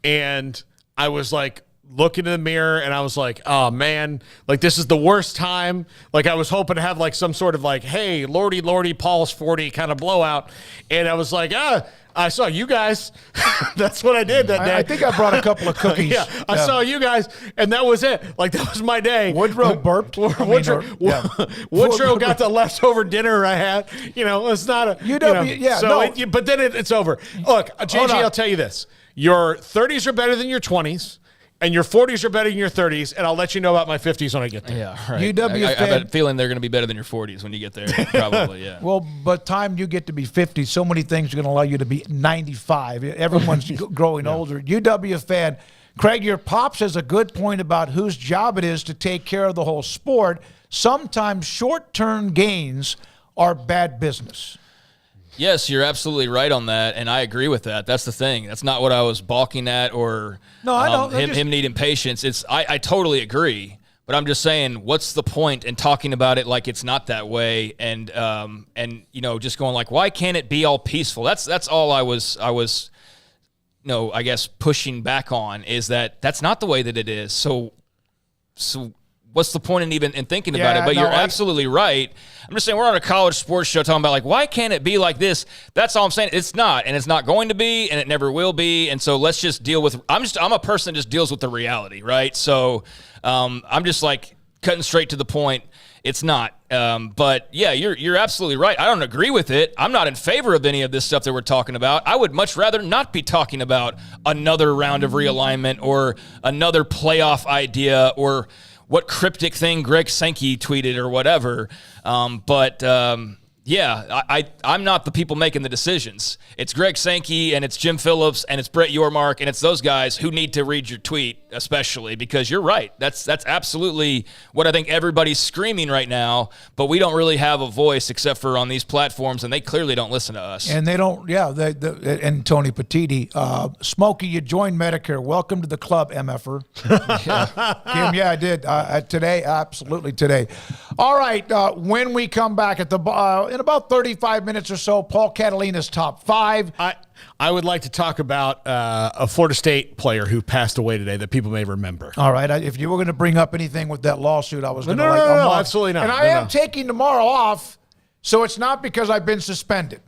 and I was like looking in the mirror and I was like, oh man, like this is the worst time. Like I was hoping to have like some sort of like, hey, Lordy, Paul's 40 kind of blowout. And I was like, I saw you guys. That's what I did that day. I think I brought a couple of cookies. I saw you guys, and that was it. Like, that was my day. Woodrow burped. Woodrow got the leftover dinner I had. It's not a... but then it's over. Look, JG, I'll tell you this. Your 30s are better than your 20s. And your 40s are better than your 30s, and I'll let you know about my 50s when I get there. Yeah, right. I have a feeling they're going to be better than your 40s when you get there, probably, yeah. Well, by the time you get to be 50, so many things are going to allow you to be 95. Everyone's growing older. UW fan, Craig, your pops has a good point about whose job it is to take care of the whole sport. Sometimes short-term gains are bad business. Yes, you're absolutely right on that, and I agree with that. That's the thing. That's not what I was balking at or him needing patience. I totally agree, but I'm just saying, what's the point in talking about it like it's not that way and just going like, why can't it be all peaceful? That's all I was I guess pushing back on is that's not the way that it is. So what's the point in even thinking about it? But you're absolutely right. I'm just saying we're on a college sports show talking about like, why can't it be like this? That's all I'm saying. It's not, and it's not going to be, and it never will be. And so let's just deal with. I'm a person that just deals with the reality, right? So I'm just like cutting straight to the point. It's not. But yeah, you're absolutely right. I don't agree with it. I'm not in favor of any of this stuff that we're talking about. I would much rather not be talking about another round of realignment or another playoff idea or what cryptic thing Greg Sankey tweeted or whatever. I'm not the people making the decisions. It's Greg Sankey and it's Jim Phillips and it's Brett Yormark and it's those guys who need to read your tweet, especially because you're right. That's absolutely what I think everybody's screaming right now, but we don't really have a voice except for on these platforms, and they clearly don't listen to us. And they don't, and Tony Petiti. Smokey, you joined Medicare. Welcome to the club, MFer. Kim, I did. Today, absolutely today. All right, when we come back at the in about 35 minutes or so, Paul Catalina's top 5. I would like to talk about a Florida State player who passed away today that people may remember. All right. If you were going to bring up anything with that lawsuit, I was going to No, absolutely not. And I am taking tomorrow off, so it's not because I've been suspended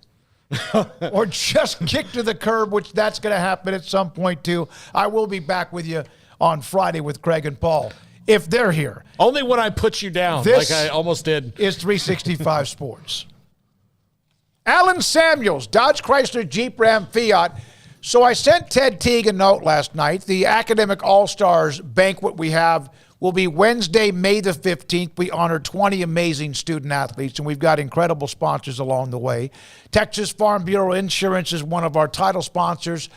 or just kicked to the curb, which that's going to happen at some point too. I will be back with you on Friday with Craig and Paul. If they're here. Only when I put you down, like I almost did. Is 365 Sports. Alon Samuels, Dodge Chrysler Jeep Ram Fiat. So I sent Ted Teague a note last night. The Academic All-Stars banquet we have will be Wednesday, May the 15th. We honor 20 amazing student athletes, and we've got incredible sponsors along the way. Texas Farm Bureau Insurance is one of our title sponsors.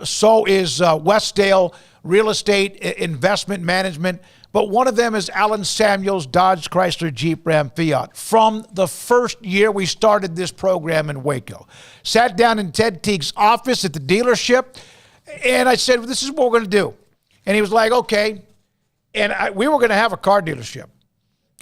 So is Westdale Real Estate Investment Management. But one of them is Alon Samuels, Dodge Chrysler Jeep Ram Fiat. From the first year we started this program in Waco. Sat down in Ted Teague's office at the dealership, and I said, this is what we're going to do. And he was like, okay. And we were going to have a car dealership.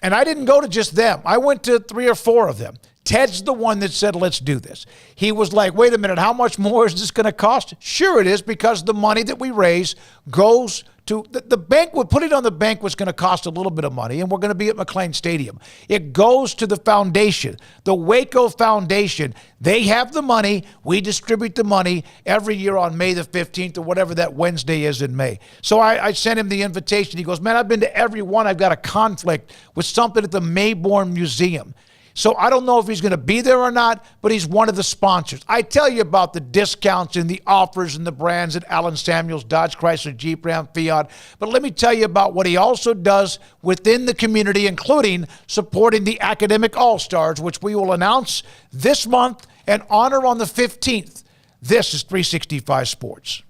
And I didn't go to just them. I went to 3 or 4 of them. Ted's the one that said, let's do this. He was like, wait a minute, how much more is this going to cost? Sure it is, because the money that we raise goes to the banquet. Put it on the bank was going to cost a little bit of money, and we're going to be at McLean Stadium. It goes to the foundation, the Waco Foundation. They have the money. We distribute the money every year on May the 15th or whatever that Wednesday is in May. So I sent him the invitation. He goes, man, I've been to every one. I've got a conflict with something at the Mayborn Museum. So I don't know if he's going to be there or not, but he's one of the sponsors. I tell you about the discounts and the offers and the brands at Alon Samuels, Dodge Chrysler, Jeep Ram, Fiat. But let me tell you about what he also does within the community, including supporting the Academic All-Stars, which we will announce this month and honor on the 15th. This is 365 Sports.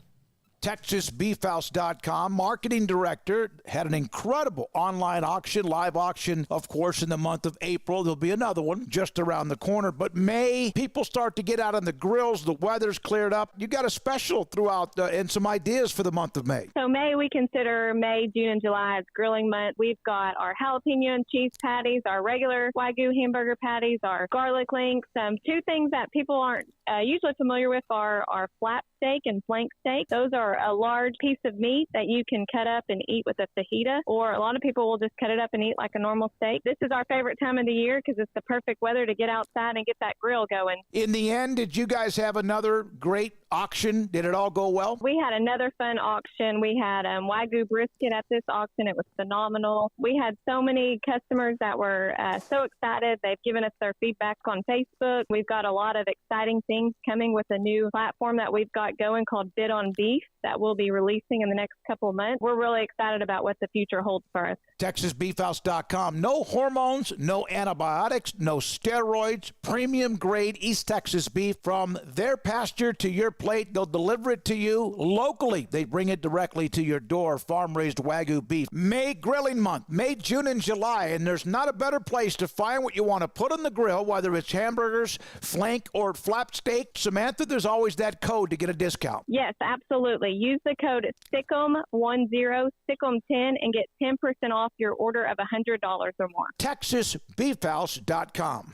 TexasBeefHouse.com, marketing director, had an incredible online auction, live auction, of course, in the month of April. There'll be another one just around the corner. But May, people start to get out on the grills. The weather's cleared up. You got a special throughout and some ideas for the month of May. So May, we consider May, June, and July as grilling month. We've got our jalapeno and cheese patties, our regular Wagyu hamburger patties, our garlic links. Two things that people aren't usually familiar with are our flap steak and flank steak. Those are a large piece of meat that you can cut up and eat with a fajita, or a lot of people will just cut it up and eat like a normal steak. This is our favorite time of the year because it's the perfect weather to get outside and get that grill going. In the end, did you guys have another great auction? Did it all go well? We had another fun auction. We had Wagyu brisket at this auction. It was phenomenal. We had so many customers that were so excited. They've given us their feedback on Facebook. We've got a lot of exciting things coming with a new platform that we've got going called Bid on Beef that we'll be releasing in the next couple of months. We're really excited about what the future holds for us. TexasBeefHouse.com. No hormones, no antibiotics, no steroids, premium grade East Texas beef from their pasture to your plate. They'll deliver it to you locally. They bring it directly to your door. Farm-raised Wagyu beef. May grilling month, May, June, and July, and there's not a better place to find what you want to put on the grill, whether it's hamburgers, flank, or flap steak. Samantha, there's always that code to get a discount. Yes, absolutely. Use the code SICK'EM10, SICK'EM10, and get 10% off your order of $100 or more. TexasBeefHouse.com.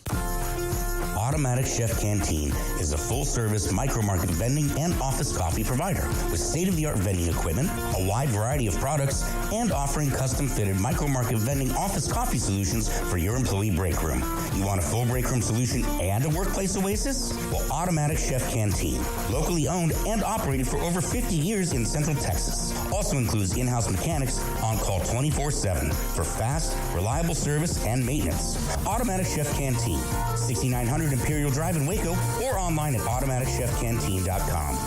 Automatic Chef Canteen is a full-service micro-market vending and office coffee provider with state-of-the-art vending equipment, a wide variety of products, and offering custom-fitted micro-market vending office coffee solutions for your employee break room. You want a full break room solution and a workplace oasis? Well, Automatic Chef Canteen, locally owned and operated for over 50 years in Central Texas, also includes in-house mechanics on call 24/7 for fast, reliable service and maintenance. Automatic Chef Canteen, 6900 Imperial Drive in Waco, or online at automaticchefcanteen.com.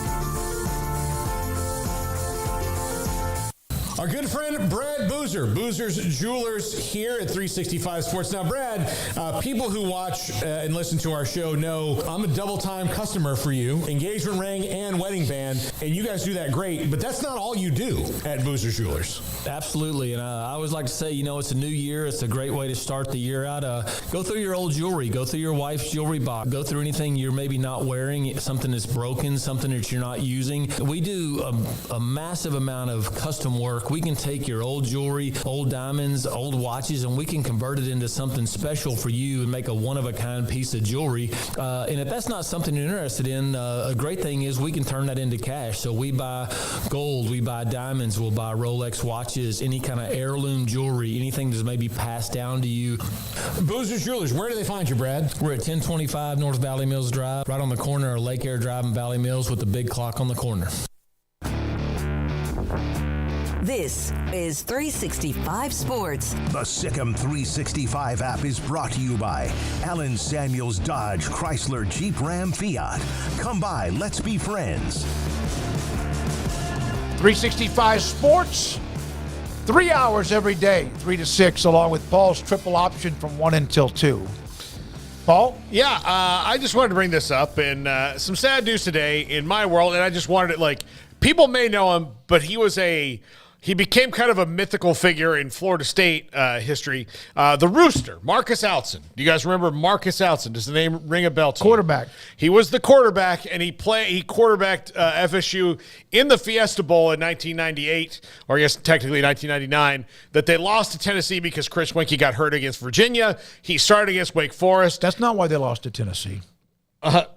Our good friend Brad Boozer, Boozer's Jewelers here at 365 Sports. Now, Brad, people who watch and listen to our show know I'm a double-time customer for you, engagement ring and wedding band, and you guys do that great, but that's not all you do at Boozer's Jewelers. Absolutely, and I always like to say, it's a new year. It's a great way to start the year out. Go through your old jewelry. Go through your wife's jewelry box. Go through anything you're maybe not wearing, something that's broken, something that you're not using. We do a massive amount of custom work. We can take your old jewelry, old diamonds, old watches, and we can convert it into something special for you and make a one-of-a-kind piece of jewelry. And if that's not something you're interested in, a great thing is we can turn that into cash. So we buy gold, we buy diamonds, we'll buy Rolex watches, any kind of heirloom jewelry, anything that's maybe passed down to you. Boozer's Jewelers, where do they find you, Brad? We're at 1025 North Valley Mills Drive, right on the corner of Lake Air Drive and Valley Mills with the big clock on the corner. This is 365 Sports. The Sick'em 365 app is brought to you by Allen Samuels Dodge Chrysler Jeep Ram Fiat. Come by, let's be friends. 365 Sports, 3 hours every day, 3 to 6, along with Paul's triple option from 1 until 2. Paul? Yeah, I just wanted to bring this up, and some sad news today in my world, and I just wanted it, people may know him, but he became kind of a mythical figure in Florida State history. The Rooster, Marcus Outzen. Do you guys remember Marcus Outzen? Does the name ring a bell to you? Quarterback. He was the quarterback, and he quarterbacked FSU in the Fiesta Bowl in 1998, or I guess technically 1999, that they lost to Tennessee because Chris Winkie got hurt against Virginia. He started against Wake Forest. That's not why they lost to Tennessee.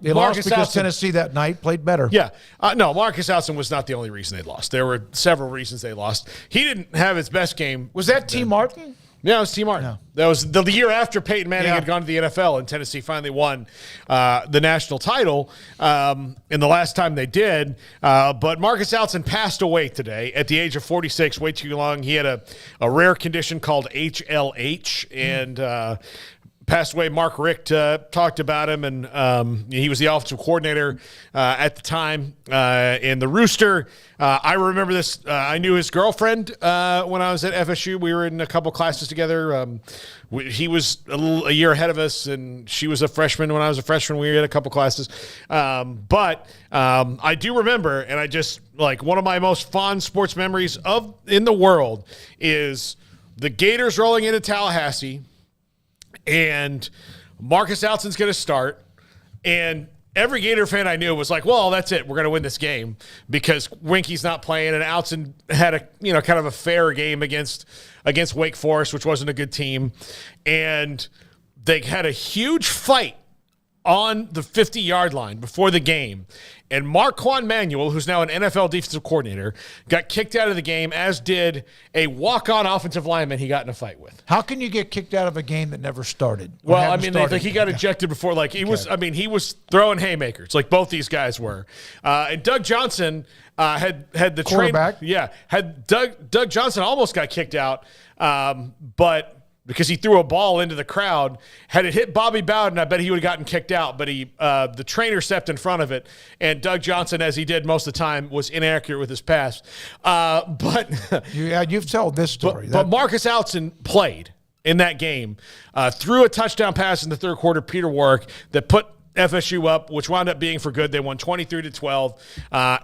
They Marcus lost because Outzen, Tennessee that night played better. Yeah. No, Marcus Outzen was not the only reason they lost. There were several reasons they lost. He didn't have his best game. Was that T. Martin? Yeah, it was T. Martin. No. That was the year after Peyton Manning had gone to the NFL, and Tennessee finally won the national title in the last time they did. But Marcus Outzen passed away today at the age of 46, way too long. He had a rare condition called HLH, and passed away. Mark Richt talked about him, and he was the offensive coordinator at the time in the Rooster. I remember this. I knew his girlfriend when I was at FSU. We were in a couple classes together. He was a year ahead of us, and she was a freshman when I was a freshman. We were in a couple classes. But I do remember, and I just, like, one of my most fond sports memories in the world is the Gators rolling into Tallahassee, and Marcus Outson's going to start, and every Gator fan I knew was like, well, that's it. We're going to win this game because Winky's not playing, and Outson had a, kind of a fair game against Wake Forest, which wasn't a good team. And they had a huge fight on the 50-yard line before the game. And Marquand Manuel, who's now an NFL defensive coordinator, got kicked out of the game, as did a walk-on offensive lineman he got in a fight with. How can you get kicked out of a game that never started? Well, I mean, he got ejected before. Like, he was throwing haymakers, like both these guys were. And Doug Johnson had the quarterback. Had Doug Johnson almost got kicked out, but because he threw a ball into the crowd. Had it hit Bobby Bowden, I bet he would have gotten kicked out. But the trainer stepped in front of it, and Doug Johnson, as he did most of the time, was inaccurate with his pass. But you've told this story. But Marcus Outson played in that game, threw a touchdown pass in the third quarter, Peter Warwick, that put FSU up, which wound up being for good. They won 23-12.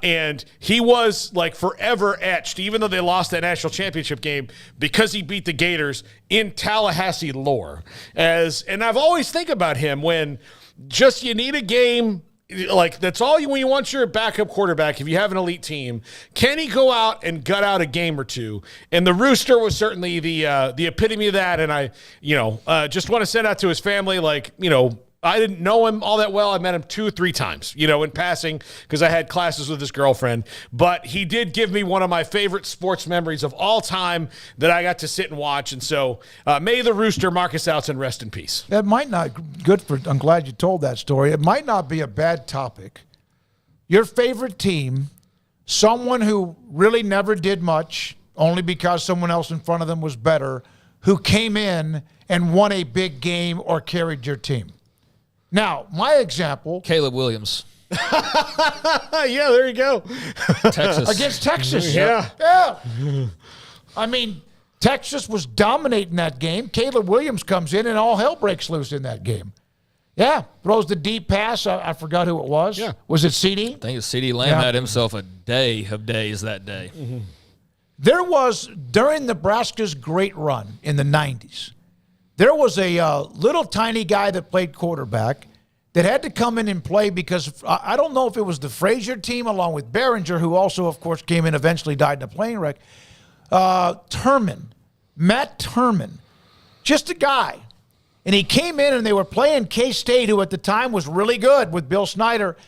And he was, like, forever etched, even though they lost that national championship game, because he beat the Gators in Tallahassee lore. And I've always think about him when just you need a game, like, that's all when you want your backup quarterback, if you have an elite team, can he go out and gut out a game or two? And the Rooster was certainly the epitome of that. And I, just want to send out to his family, like, I didn't know him all that well. I met him 2 or 3 times, in passing, because I had classes with his girlfriend. But he did give me one of my favorite sports memories of all time that I got to sit and watch. And so may the Rooster, Marcus Outson, rest in peace. It might not I'm glad you told that story. It might not be a bad topic. Your favorite team, someone who really never did much, only because someone else in front of them was better, who came in and won a big game or carried your team. Now, my example. Caleb Williams. Yeah, there you go. Texas. Against Texas. Yeah. I mean, Texas was dominating that game. Caleb Williams comes in and all hell breaks loose in that game. Yeah. Throws the deep pass. I forgot who it was. Yeah. Was it CD? I think it was CD Lamb had himself a day of days that day. Mm-hmm. There was, during Nebraska's great run in the 90s, there was a little tiny guy that played quarterback that had to come in and play because I don't know if it was the Frazier team along with Behringer, who also, of course, came in, eventually died in a plane wreck. Matt Turman, just a guy. And he came in and they were playing K-State, who at the time was really good with Bill Snyder,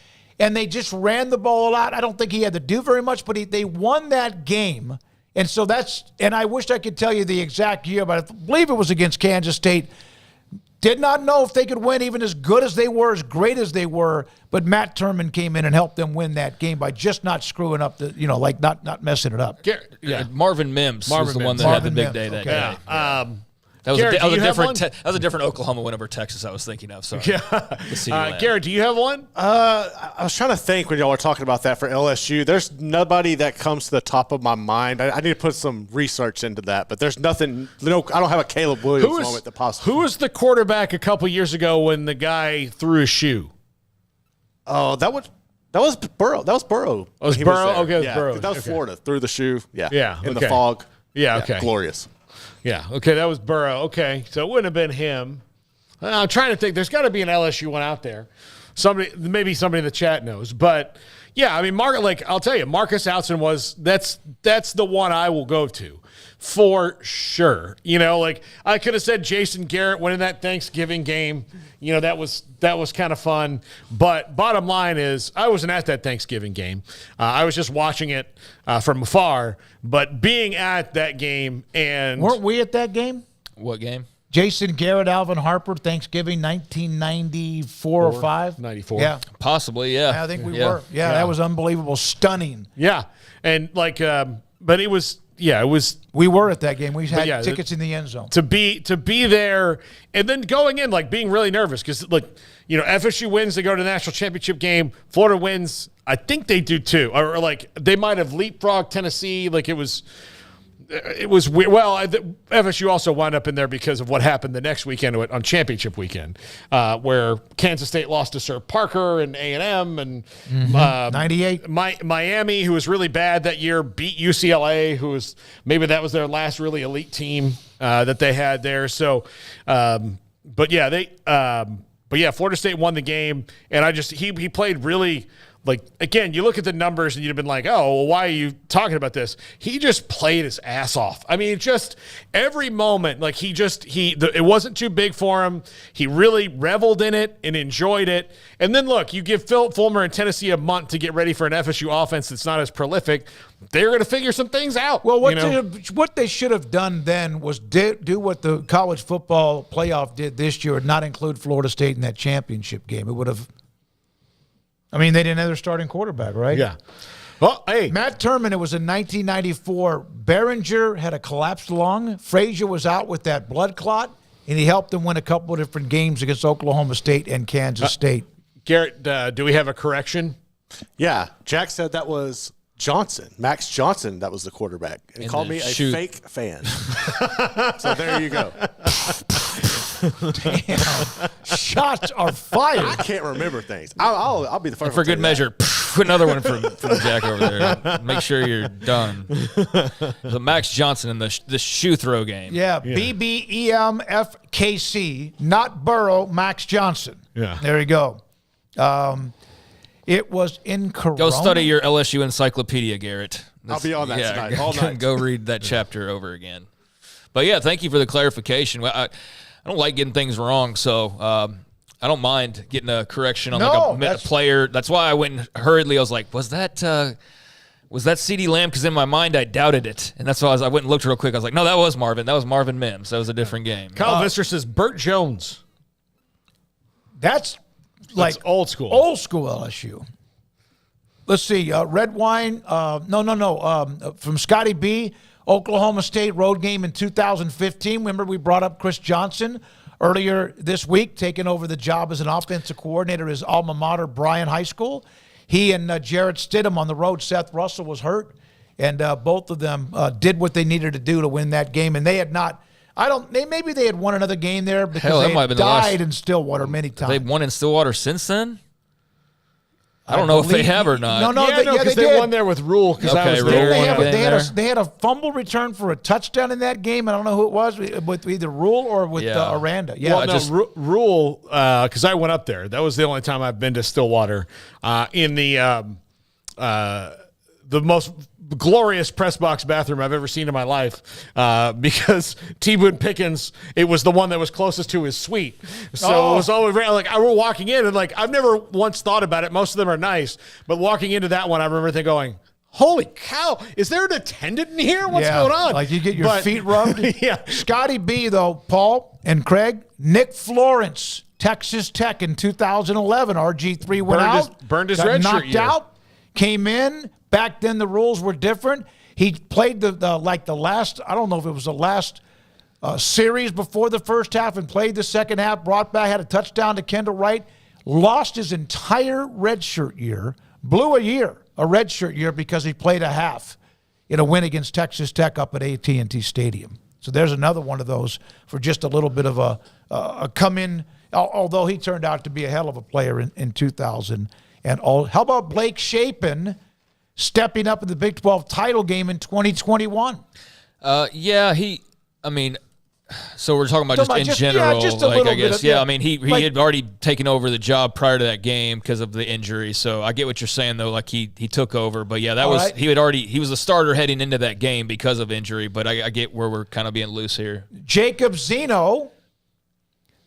and they just ran the ball out. I don't think he had to do very much, but they won that game. And so and I wish I could tell you the exact year, but I believe it was against Kansas State. Did not know if they could win even as good as they were, as great as they were, but Matt Turman came in and helped them win that game by just not screwing up not messing it up. Marvin Mims was the one that had the big day that day. That was a different Oklahoma win over Texas I was thinking of. Sorry. Garrett, do you have one? I was trying to think when y'all were talking about that for LSU. There's nobody that comes to the top of my mind. I need to put some research into that, but there's nothing. I don't have a Caleb Williams moment that possibly. Who was the quarterback a couple years ago when the guy threw a shoe? Oh, that was Burrow. That was Burrow. Oh, it was Burrow? Okay, it was yeah, Burrow. That was Florida. Threw the shoe. Yeah. In the fog. Yeah, okay. Glorious. Yeah, okay, that was Burrow. Okay, so it wouldn't have been him. I'm trying to think. There's got to be an LSU one out there. Maybe somebody in the chat knows. But, yeah, I mean, I'll tell you, Marcus Outson that's the one I will go to for sure. I could have said Jason Garrett winning that Thanksgiving game. That was kind of fun. But bottom line is, I wasn't at that Thanksgiving game. I was just watching it from afar. But being at that game and weren't we at that game? What game? Jason Garrett, Alvin Harper, Thanksgiving 1994 or 5? 94. Yeah. Possibly, yeah. I think we were. Yeah, that was unbelievable. Stunning. Yeah. And but it was it was. We were at that game. We had tickets in the end zone. To be there and then going in, like, being really nervous because, like, FSU wins, they go to the national championship game. Florida wins. I think they do too. Or like, they might have leapfrogged Tennessee. Like, it was weird. Well, FSU also wound up in there because of what happened the next weekend on championship weekend, where Kansas State lost to Sir Parker and A&M and 98. Miami, who was really bad that year, beat UCLA, who was maybe that was their last really elite team that they had there. So, Florida State won the game, and he played really. Like, again, you look at the numbers and you'd have been like, oh, well, why are you talking about this? He just played his ass off. I mean, just every moment, like it wasn't too big for him. He really reveled in it and enjoyed it. And then, look, you give Philip Fulmer and Tennessee a month to get ready for an FSU offense that's not as prolific. They're going to figure some things out. Well, what they should have done then was do what the college football playoff did this year and not include Florida State in that championship game. It would have – I mean, they didn't have their starting quarterback, right? Yeah. Well, hey. Matt Turman, it was in 1994. Behringer had a collapsed lung. Frazier was out with that blood clot, and he helped them win a couple of different games against Oklahoma State and Kansas State. Garrett, do we have a correction? Yeah. Jack said that was Johnson, Max Johnson, that was the quarterback. And he called me a fake fan. So there you go. Damn. Shots are fired. I can't remember things. I'll be the first. For good measure, another one from Jack over there. Make sure you're done. The Max Johnson in the shoe throw game. Yeah, BBEMFKC, not Burrow, Max Johnson. Yeah. There you go. It was in Corona. Go study your LSU encyclopedia, Garrett. I'll be on that tonight, all night. Go read that chapter over again. But, yeah, thank you for the clarification. I don't like getting things wrong, so I don't mind getting a correction on a player. That's why I went hurriedly. I was like, was that CeeDee Lamb? Because in my mind, I doubted it. And that's why I went and looked real quick. I was like, no, that was Marvin. That was Marvin Mims. That was a different game. Kyle Visser says Burt Jones. That's like old school. Old school LSU. Let's see. Red wine. From Scotty B. Oklahoma State road game in 2015. Remember we brought up Chris Johnson earlier this week, taking over the job as an offensive coordinator at his alma mater, Bryan High School. He and Jarrett Stidham on the road. Seth Russell was hurt, and both of them did what they needed to do to win that game. And they had not. Maybe they had won another game there because they had died in Stillwater many times. They've won in Stillwater since then? I don't know if they have or not. Because they won there with Rule. Okay, they had a fumble return for a touchdown in that game. I don't know who it was, with either Rule or with Aranda. Yeah, Rule, because I went up there. That was the only time I've been to Stillwater. In the most glorious press box bathroom I've ever seen in my life, because T. Boone Pickens, it was the one that was closest to his suite. So it was always like I were walking in and like I've never once thought about it. Most of them are nice, but walking into that one, I remember thinking going, holy cow, is there an attendant in here? What's going on? Like you get your feet rubbed? Yeah. Scotty B, though, Paul and Craig, Nick Florence, Texas Tech in 2011. RG3 went out. Burned his red shirt knocked out, came in. Back then, the rules were different. He played the last, I don't know if it was the last series before the first half and played the second half, brought back, had a touchdown to Kendall Wright, lost his entire redshirt year, blew a redshirt year because he played a half in a win against Texas Tech up at AT&T Stadium. So there's another one of those for just a little bit of a come-in, although he turned out to be a hell of a player in 2000. And how about Blake Shapen stepping up in the Big 12 title game in 2021? So we're talking about in general. He had already taken over the job prior to that game because of the injury. So I get what you're saying, though. Like he took over, but yeah, he was the starter heading into that game because of injury. But I get where we're kind of being loose here. Jacob Zeno,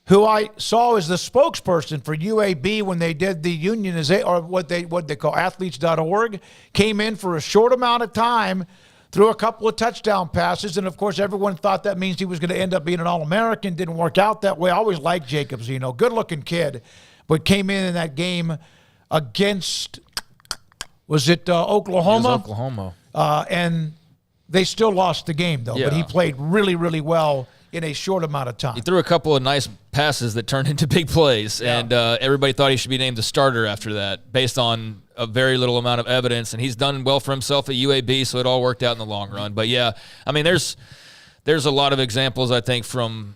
who I saw as the spokesperson for UAB when they did the unionization, or what they call athletes.org, came in for a short amount of time, threw a couple of touchdown passes, and of course everyone thought that means he was going to end up being an All-American. Didn't work out that way. I always liked Jacob Zeno, good-looking kid, but came in that game against, was it Oklahoma? It was Oklahoma. And They still lost the game, though, but Yeah. he played really, really well in a short amount of time. He threw a couple of nice passes that turned into big plays, and everybody thought he should be named the starter after that based on a very little amount of evidence, and he's done well for himself at UAB, so it all worked out in the long run. But, yeah, I mean, there's a lot of examples, I think, from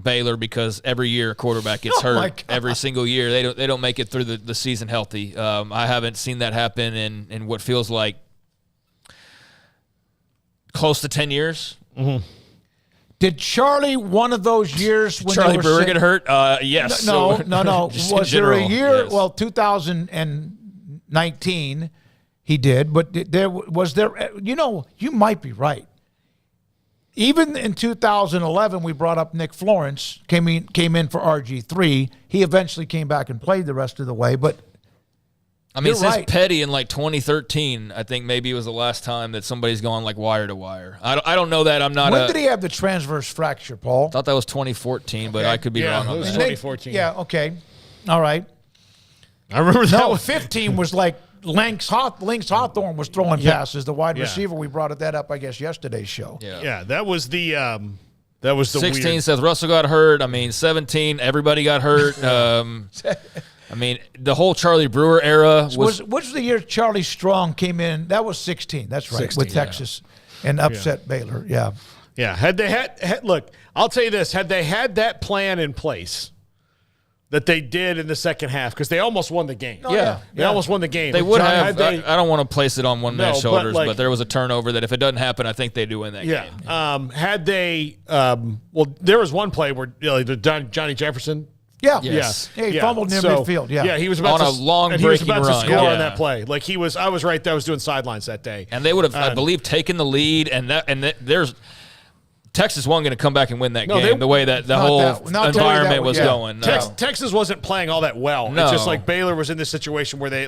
Baylor, because every year a quarterback gets hurt. Every single year. They don't make it through the season healthy. I haven't seen that happen in what feels like close to 10 years. Mm-hmm. Did Charlie one of those years when Charlie they were Brewer sick? get hurt? Yes. No. Just Was in there a general, year? yes. Well, 2019 he did, but was there? You might be right. Even in 2011, we brought up Nick Florence, came in for RG3. He eventually came back and played the rest of the way, but I mean, you're since right. Petty in like 2013, I think maybe it was the last time that somebody's gone like wire to wire. I don't know that. I'm not. When did he have the transverse fracture, Paul? Thought that was 2014, but I could be wrong on it was that. 2014. Yeah, okay. All right. I remember that. No, 15 was like Lynx Hawthorne was throwing passes, the wide receiver. We brought that up, I guess, yesterday's show. Yeah, that was the 16, weird. Seth Russell got hurt. I mean, 17, everybody got hurt. I mean, the whole Charlie Brewer era was Which was the year Charlie Strong came in? That was 16. That's right, 16, with Texas and upset Baylor. Yeah. Yeah, had they had look, I'll tell you this, had they had that plan in place that they did in the second half, because they almost won the game. They almost won the game. They would John, have. I don't want to place it on one man's shoulders, but, but there was a turnover that if it doesn't happen, I think they do win that game. Had they, there was one play where Johnny Jefferson. Yeah. Yes. Yeah, he fumbled near midfield. Yeah. Yeah, he was about on to, a long and he was breaking about run. to score Yeah. on that play. Like I was right there. I was doing sidelines that day. And they would have, I believe, taken the lead, there's Texas wasn't going to come back and win that game the way that the whole environment was going. No. Texas wasn't playing all that well. No. It's just like Baylor was in this situation where they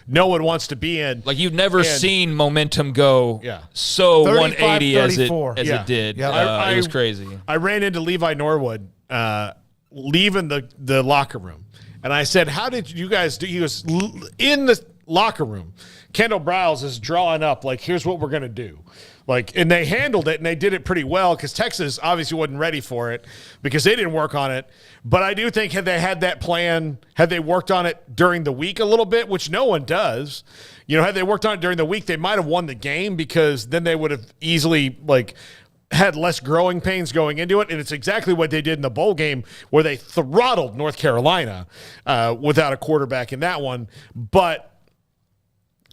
no one wants to be in. Like you've never seen momentum go so 180 as it did. Yeah. It was crazy. I ran into Levi Norwood leaving the locker room, and I said, "How did you guys do?" He was in the locker room. Kendall Browse is drawing up like, "Here's what we're going to do." And they handled it, and they did it pretty well because Texas obviously wasn't ready for it because they didn't work on it. But I do think had they had that plan, had they worked on it during the week a little bit, which no one does, had they worked on it during the week, they might have won the game because then they would have easily had less growing pains going into it. And it's exactly what they did in the bowl game where they throttled North Carolina without a quarterback in that one. But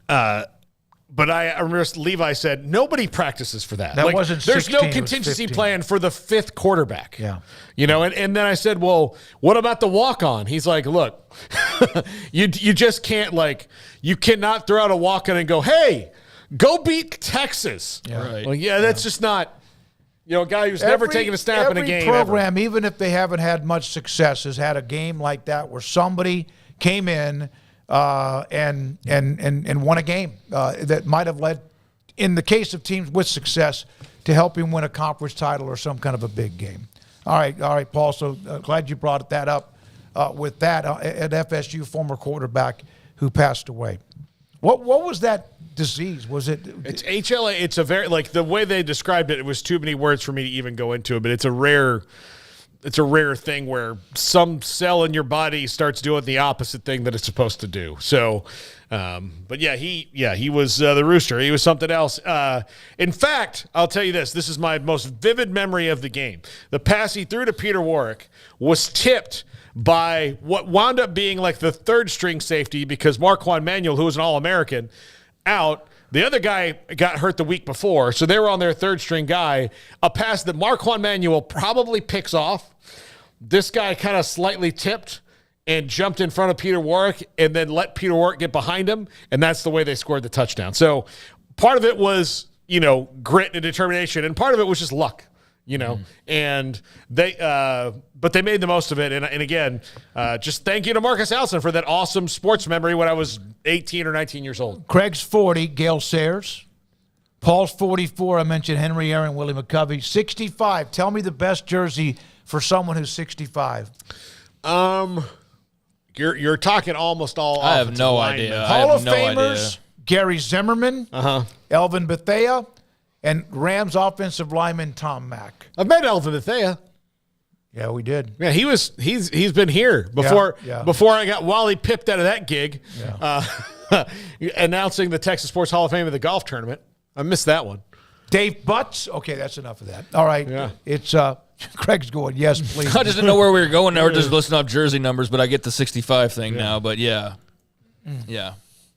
I remember Levi said, nobody practices for that. That wasn't 16, there's no contingency plan for the fifth quarterback. Yeah. And then I said, well, what about the walk-on? He's like, look, you just can't, you cannot throw out a walk-on and go, hey, go beat Texas. Yeah. Right. That's just not, a guy who's never taken a snap in a game. Every program, even if they haven't had much success, has had a game like that where somebody came in and won a game that might have led, in the case of teams with success, to help him win a conference title or some kind of a big game. All right, Paul. So glad you brought that up with that at FSU, former quarterback who passed away. What was that disease? Was it? It's HLA. It's a very the way they described it. It was too many words for me to even go into it. But it's a rare thing where some cell in your body starts doing the opposite thing that it's supposed to do. So, but he was the Rooster. He was something else. In fact, I'll tell you this. This is my most vivid memory of the game. The pass he threw to Peter Warwick was tipped by what wound up being the third string safety because Marquand Manuel, who was an All-American, out. The other guy got hurt the week before, so they were on their third string guy. A pass that Marquand Manuel probably picks off. This guy kind of slightly tipped and jumped in front of Peter Warwick and then let Peter Warwick get behind him, and that's the way they scored the touchdown. So part of it was, grit and determination, and part of it was just luck. And they, but they made the most of it. And again, just thank you to Marcus Allison for that awesome sports memory when I was 18 or 19 years old. Craig's 40, Gale Sayers. Paul's 44. I mentioned Henry Aaron, Willie McCovey. 65. Tell me the best jersey for someone who's 65. You're talking almost all. I have no idea. Hall of Famers: Gary Zimmerman, Elvin Bethea, and Rams offensive lineman Tom Mack. I've met Elvin Athea. Yeah, we did. Yeah, he's been here before before I got Wally pipped out of that gig, announcing the Texas Sports Hall of Fame of the golf tournament. I missed that one. Dave Butts. Okay, that's enough of that. All right. Yeah. It's Craig's going, yes, please. I just didn't know where we were going. Now we're just listing off jersey numbers, but I get the 65 thing now. But yeah.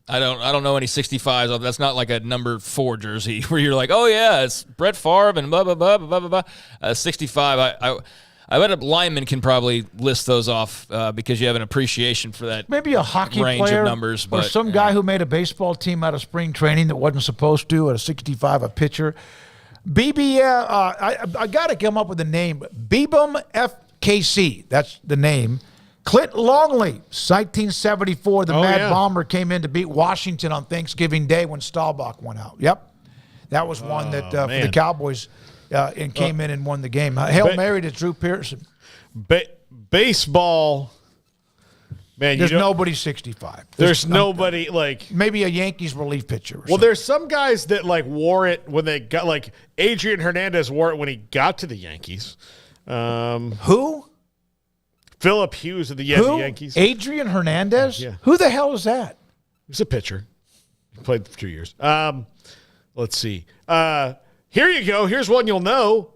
I don't know any 65s. That's not like a number 4 jersey where you're like, oh yeah, it's Brett Favre and blah blah blah blah blah blah. 65. I bet a lineman can probably list those off because you have an appreciation for that. Maybe a hockey range player of numbers, or but some guy who made a baseball team out of spring training that wasn't supposed to at a 65, a pitcher. I got to come up with a name. Beebum FKC, that's the name. Clint Longley, 1974, the Mad Bomber came in to beat Washington on Thanksgiving Day when Staubach went out. Yep. That was one that for the Cowboys and came in and won the game. Hail Mary to Drew Pearson. Baseball, man. There's nobody 65. There's nobody like maybe a Yankees relief pitcher. Well, there's some guys that like wore it when they got like Adrian Hernandez wore it when he got to the Yankees. Who? Philip Hughes of the Yankees. Adrian Hernandez? Yeah. Who the hell is that? He's a pitcher. He played for 2 years. Let's see. Here you go. Here's one you'll know.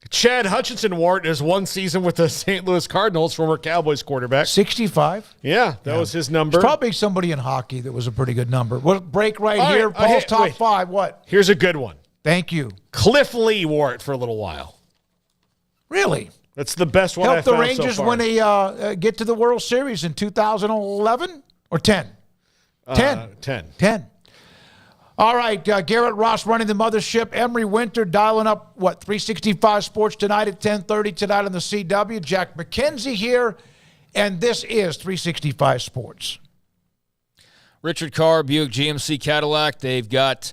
Chad Hutchinson wore it his one season with the St. Louis Cardinals, former Cowboys quarterback. 65? Yeah, that was his number. There's probably somebody in hockey that was a pretty good number. We'll break here. Paul's top 5. What? Here's a good one. Thank you. Cliff Lee wore it for a little while. Really? That's the best one Helped I've found the Rangers so far. when they get to the World Series in 2011 or 10? 10. All right, Garrett Ross running the mothership. Emery Winter dialing up, 365 Sports tonight at 10:30 tonight on the CW. Jack McKenzie here, and this is 365 Sports. Richard Carr, Buick GMC Cadillac. They've got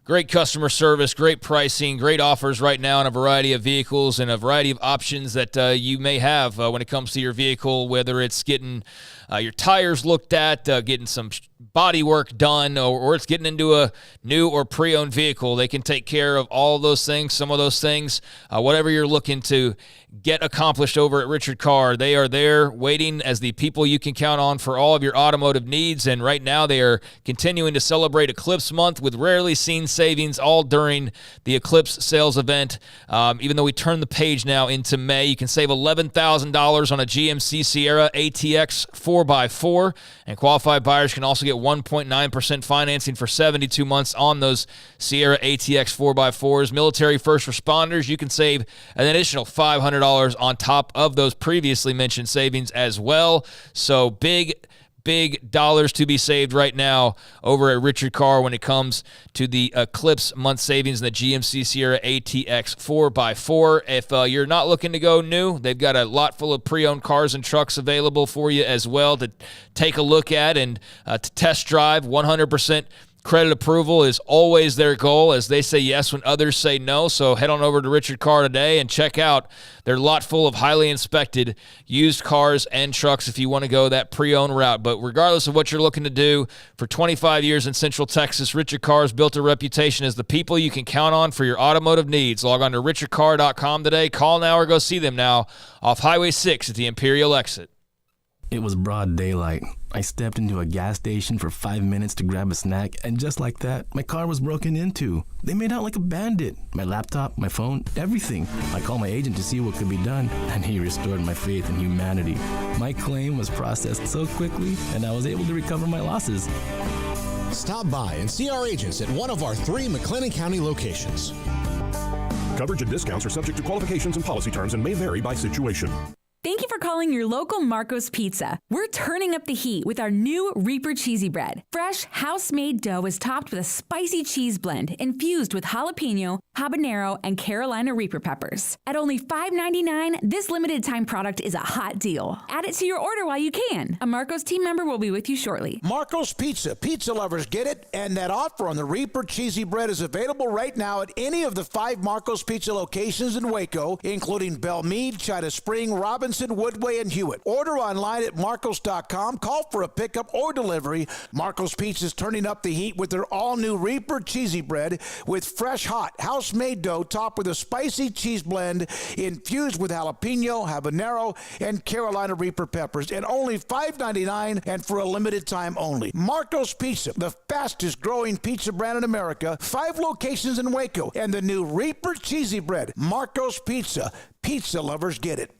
great customer service, great pricing, great offers right now on a variety of vehicles and a variety of options that you may have when it comes to your vehicle, whether it's getting your tires looked at, getting some body work done, or it's getting into a new or pre-owned vehicle. They can take care of all of those things, some of those things, whatever you're looking to get accomplished over at Richard Carr. They are there waiting as the people you can count on for all of your automotive needs, and right now they are continuing to celebrate Eclipse Month with rarely seen savings all during the Eclipse sales event. Even though we turn the page now into May, you can save $11,000 on a GMC Sierra ATX 4x4, and qualified buyers can also get 1.9% financing for 72 months on those Sierra ATX 4x4s. Military first responders, you can save an additional $500 on top of those previously mentioned savings as well. So big dollars to be saved right now over at Richard Carr when it comes to the Eclipse month savings in the GMC Sierra ATX 4x4. If you're not looking to go new, they've got a lot full of pre-owned cars and trucks available for you as well to take a look at and to test drive. 100% credit approval is always their goal, as they say yes when others say no. So head on over to Richard Carr today and check out their lot full of highly inspected used cars and trucks if you want to go that pre-owned route. But regardless of what you're looking to do, for 25 years in Central Texas, Richard Carr has built a reputation as the people you can count on for your automotive needs. Log on to richardcarr.com today. Call now or go see them now off Highway 6 at the Imperial exit. It was broad daylight. I stepped into a gas station for 5 minutes to grab a snack, and just like that, my car was broken into. They made out like a bandit. My laptop, my phone, everything. I called my agent to see what could be done, and he restored my faith in humanity. My claim was processed so quickly, and I was able to recover my losses. Stop by and see our agents at one of our 3 McLennan County locations. Coverage and discounts are subject to qualifications and policy terms and may vary by situation. Thank you for calling your local Marco's Pizza. We're turning up the heat with our new Reaper Cheesy Bread. Fresh, house-made dough is topped with a spicy cheese blend infused with jalapeno, habanero, and Carolina Reaper peppers. At only $5.99, this limited-time product is a hot deal. Add it to your order while you can. A Marco's team member will be with you shortly. Marco's Pizza. Pizza lovers get it, and that offer on the Reaper Cheesy Bread is available right now at any of the 5 Marco's Pizza locations in Waco, including Belmead, China Spring, Robinson, Robinson, Woodway, and Hewitt. Order online at Marcos.com. Call for a pickup or delivery. Marcos Pizza is turning up the heat with their all-new Reaper Cheesy Bread with fresh, hot, house-made dough topped with a spicy cheese blend infused with jalapeno, habanero, and Carolina Reaper peppers. And only $5.99 and for a limited time only. Marcos Pizza, the fastest growing pizza brand in America. 5 locations in Waco. And the new Reaper Cheesy Bread. Marcos Pizza. Pizza lovers get it.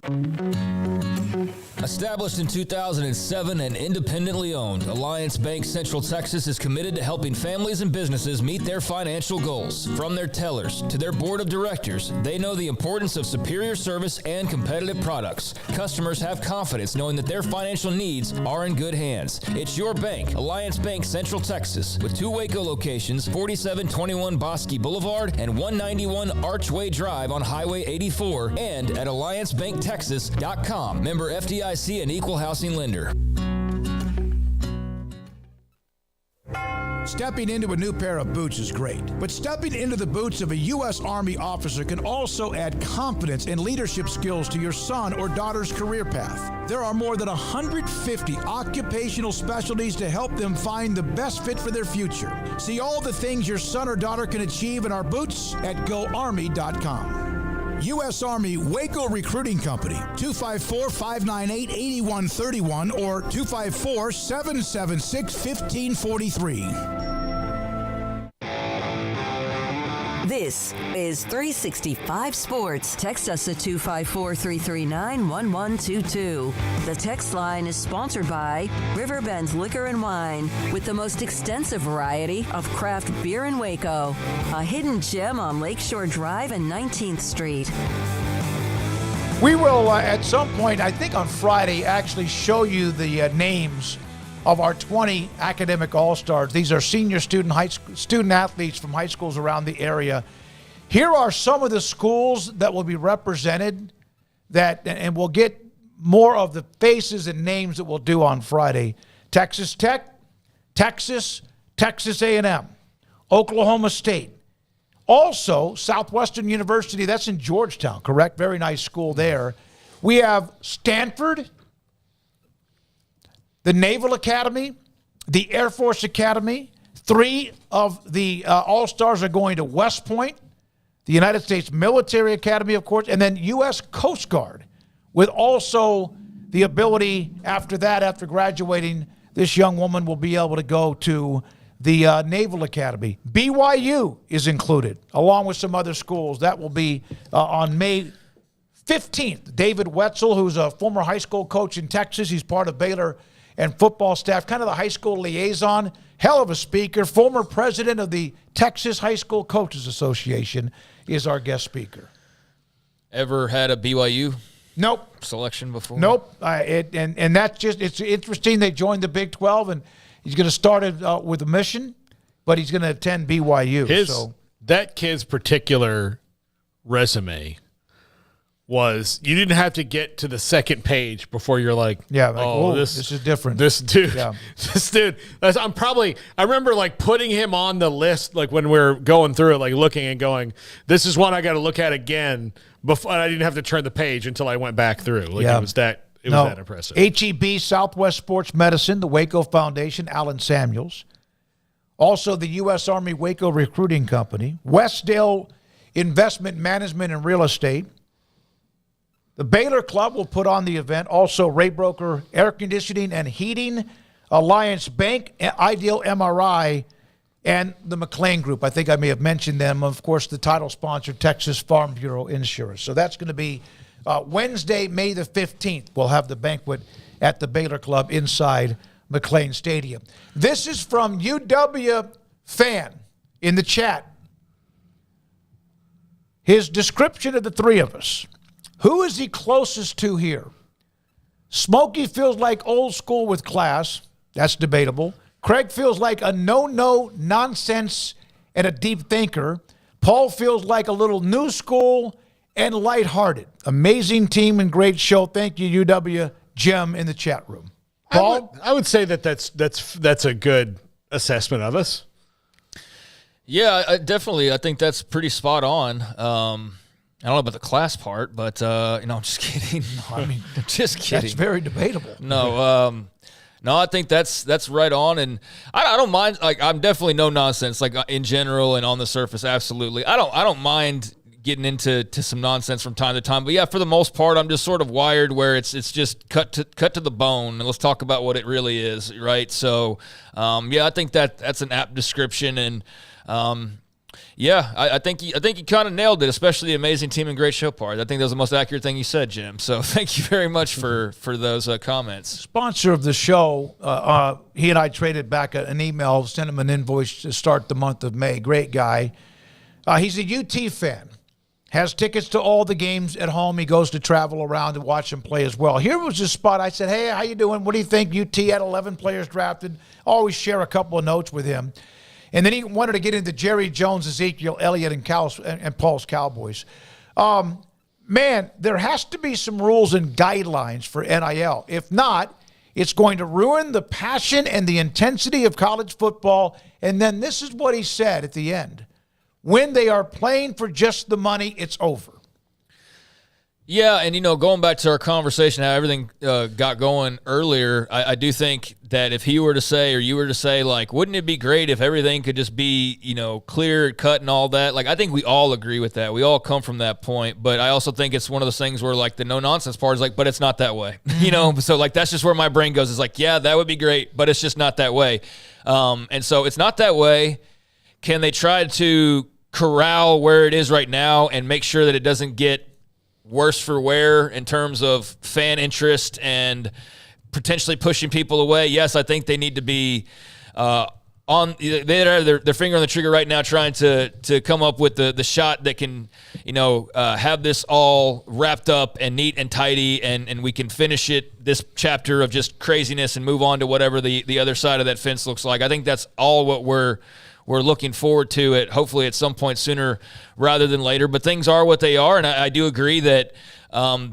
Established in 2007 and independently owned, Alliance Bank Central Texas is committed to helping families and businesses meet their financial goals. From their tellers to their board of directors, they know the importance of superior service and competitive products. Customers have confidence knowing that their financial needs are in good hands. It's your bank, Alliance Bank Central Texas, with 2 Waco locations, 4721 Bosque Boulevard and 191 Archway Drive on Highway 84, and at AllianceBankTexas.com. Member FDIC and equal housing lender. Stepping into a new pair of boots is great, but stepping into the boots of a U.S. Army officer can also add confidence and leadership skills to your son or daughter's career path. There are more than 150 occupational specialties to help them find the best fit for their future. See all the things your son or daughter can achieve in our boots at GoArmy.com. U.S. Army Waco Recruiting Company, 254-598-8131 or 254-776-1543. This is 365 Sports. Text us at 254-339-1122. The text line is sponsored by Riverbend Liquor and Wine, with the most extensive variety of craft beer in Waco. A hidden gem on Lakeshore Drive and 19th Street. We will, at some point, I think on Friday, actually show you the names of our 20 academic all-stars. These are senior student athletes from high schools around the area. Here are some of the schools that will be represented, and we'll get more of the faces and names that we'll do on Friday. Texas Tech, Texas A&M, Oklahoma State. Also, Southwestern University, that's in Georgetown, correct? Very nice school there. We have Stanford, the Naval Academy, the Air Force Academy. 3 of the All-Stars are going to West Point, the United States Military Academy, of course, and then U.S. Coast Guard, with also the ability after that, after graduating, this young woman will be able to go to the Naval Academy. BYU is included, along with some other schools. That will be on May 15th. David Wetzel, who's a former high school coach in Texas, he's part of Baylor and football staff, kind of the high school liaison, hell of a speaker, former president of the Texas High School Coaches Association, is our guest speaker. Ever had a BYU Nope. selection before? Nope. And that's just, it's interesting. They joined the Big 12, and he's going to start it with a mission, but he's going to attend BYU. That kid's particular resume was, you didn't have to get to the second page before you're like, this is different. This dude, I remember like putting him on the list, like when we're going through it, like looking and going, this is one I got to look at again before. I didn't have to turn the page until I went back through. Like it was that impressive. HEB, Southwest Sports Medicine, the Waco Foundation, Alon Samuels. Also the U.S. Army Waco Recruiting Company, Westdale Investment Management and Real Estate. The Baylor Club will put on the event. Also, Ray Broker Air Conditioning and Heating, Alliance Bank, Ideal MRI, and the McLean Group. I think I may have mentioned them. Of course, the title sponsor, Texas Farm Bureau Insurance. So that's going to be Wednesday, May the 15th. We'll have the banquet at the Baylor Club inside McLean Stadium. This is from UW Fan in the chat. His description of the three of us. Who is he closest to here? Smokey feels like old school with class. That's debatable. Craig feels like a no nonsense and a deep thinker. Paul feels like a little new school and lighthearted. Amazing team and great show. Thank you, UW Jim in the chat room. Paul? I would say that's a good assessment of us. Yeah, definitely. I think that's pretty spot on. I don't know about the class part, but I'm just kidding. I mean, just kidding. That's very debatable. No, no, I think that's right on, and I don't mind. Like, I'm definitely no nonsense. Like in general and on the surface, absolutely. I don't mind getting into some nonsense from time to time. But yeah, for the most part, I'm just sort of wired where it's just cut to the bone, and let's talk about what it really is, right? So, I think that's an apt description, and I think you kind of nailed it, especially the amazing team and great show part. I think that was the most accurate thing you said, Jim. So thank you very much for those comments. Sponsor of the show, he and I traded back an email, sent him an invoice to start the month of May. Great guy. He's a UT fan. Has tickets to all the games at home. He goes to travel around to watch them play as well. Here was his spot. I said, hey, how you doing? What do you think? UT had 11 players drafted. Always share a couple of notes with him. And then he wanted to get into Jerry Jones, Ezekiel Elliott, and Paul's Cowboys. Man, there has to be some rules and guidelines for NIL. If not, it's going to ruin the passion and the intensity of college football. And then this is what he said at the end. When they are playing for just the money, it's over. Yeah, and, going back to our conversation, how everything got going earlier, I do think that if he were to say, or you were to say, like, wouldn't it be great if everything could just be, clear cut and all that? Like, I think we all agree with that. We all come from that point. But I also think it's one of those things where, like, the no-nonsense part is like, but it's not that way. So, like, that's just where my brain goes. It's like, yeah, that would be great, but it's just not that way. And so it's not that way. Can they try to corral where it is right now and make sure that it doesn't get worse for wear in terms of fan interest and potentially pushing people away? Yes, I think they need to be on their finger on the trigger right now, trying to come up with the shot that can have this all wrapped up and neat and tidy, and we can finish this chapter of just craziness and move on to whatever the other side of that fence looks like. I think that's all what we're looking forward to it, hopefully at some point sooner rather than later. But things are what they are, and I do agree that I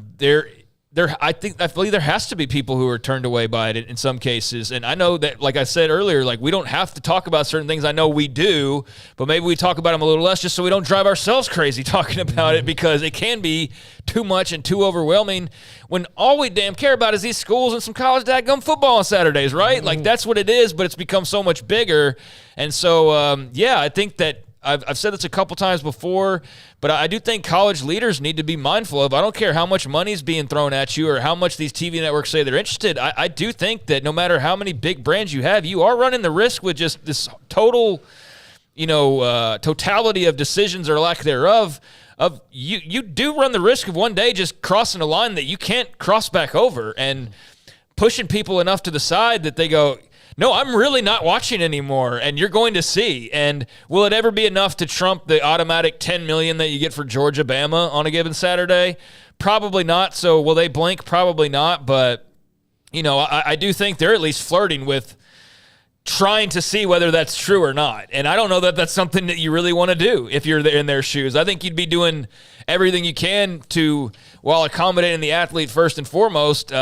believe there has to be people who are turned away by it in some cases. And I know that, like I said earlier, like, we don't have to talk about certain things. I know we do, but maybe we talk about them a little less just so we don't drive ourselves crazy talking about it, because it can be too much and too overwhelming when all we damn care about is these schools and some college dadgum football on Saturdays, right? Like, that's what it is, but it's become so much bigger. And so, I think that I've said this a couple times before, but I do think college leaders need to be mindful of, I don't care how much money is being thrown at you or how much these TV networks say they're interested. I do think that no matter how many big brands you have, you are running the risk with just this total, totality of decisions or lack thereof. You do run the risk of one day just crossing a line that you can't cross back over and pushing people enough to the side that they go, no, I'm really not watching anymore, and you're going to see. And will it ever be enough to trump the automatic $10 million that you get for Georgia, Bama on a given Saturday? Probably not. So will they blink? Probably not. But, I do think they're at least flirting with trying to see whether that's true or not. And I don't know that that's something that you really want to do if you're in their shoes. I think you'd be doing everything you can to, while accommodating the athlete first and foremost,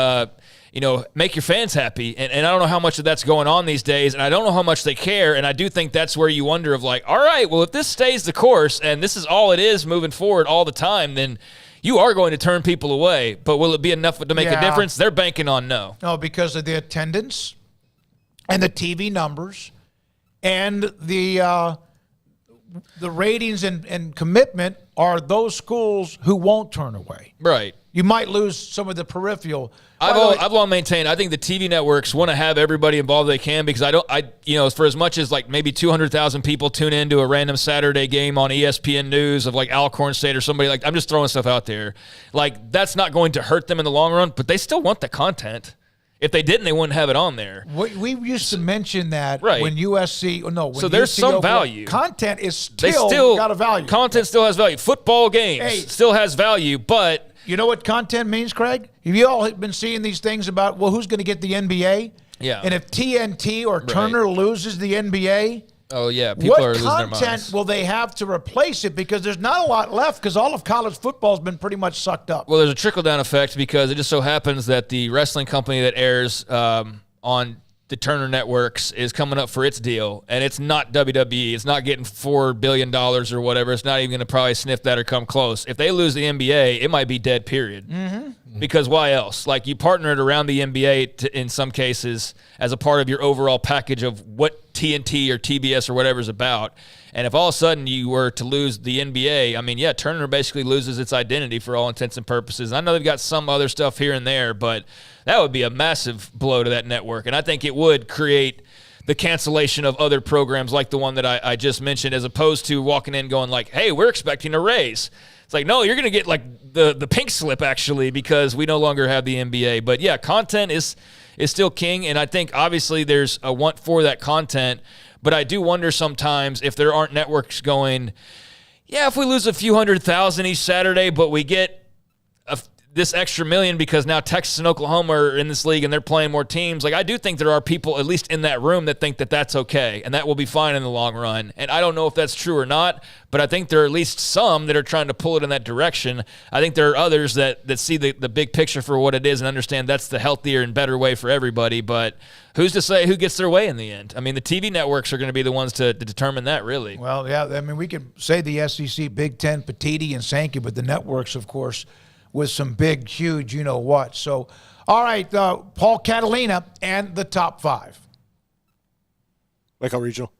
make your fans happy. And I don't know how much of that's going on these days, and I don't know how much they care. And I do think that's where you wonder of, like, all right, well, if this stays the course and this is all it is moving forward all the time, then you are going to turn people away. But will it be enough to make a difference? They're banking on no. No, because of the attendance and the TV numbers and the ratings and commitment are those schools who won't turn away. Right. You might lose some of the peripheral. I've long maintained, I think the TV networks want to have everybody involved they can, because for as much as like maybe 200,000 people tune into a random Saturday game on ESPN News of like Alcorn State or somebody, like, I'm just throwing stuff out there. Like, that's not going to hurt them in the long run, but they still want the content. If they didn't, they wouldn't have it on there. We used to mention that right. when USC, so there's some value. Content is still got a value. Content still has value. Football games still has value, but you know what content means, Craig? Have you all been seeing these things about, well, who's going to get the NBA? Yeah. And if TNT or Turner loses the NBA, oh, yeah, people are losing their minds. What content will they have to replace it? Because there's not a lot left, because all of college football has been pretty much sucked up. Well, there's a trickle-down effect, because it just so happens that the wrestling company that airs on the Turner Networks is coming up for its deal, and it's not WWE. It's not getting $4 billion or whatever. It's not even going to probably sniff that or come close. If they lose the NBA, it might be dead, period. Mm-hmm. Because why else? Like, you partnered around the NBA in some cases as a part of your overall package of what TNT or TBS or whatever is about. And if all of a sudden you were to lose the NBA, I mean, yeah, Turner basically loses its identity for all intents and purposes. I know they've got some other stuff here and there, but that would be a massive blow to that network. And I think it would create the cancellation of other programs like the one that I just mentioned, as opposed to walking in going like, hey, we're expecting a raise. It's like, no, you're going to get like the pink slip, actually, because we no longer have the NBA. But, yeah, content is still king, and I think obviously there's a want for that content. But I do wonder sometimes if there aren't networks going, yeah, if we lose a few 100,000 each Saturday, but we get this extra million because now Texas and Oklahoma are in this league and they're playing more teams. Like, I do think there are people, at least in that room, that think that that's okay and that will be fine in the long run. And I don't know if that's true or not, but I think there are at least some that are trying to pull it in that direction. I think there are others that see the big picture for what it is and understand that's the healthier and better way for everybody. But who's to say who gets their way in the end? I mean, the TV networks are going to be the ones to determine that, really. Well, yeah, I mean, we could say the SEC, Big Ten, Petiti, and Sankey, but the networks, of course, with some big, huge, you know what. So, all right, Paul Catalina and the top 5. Waco Regional.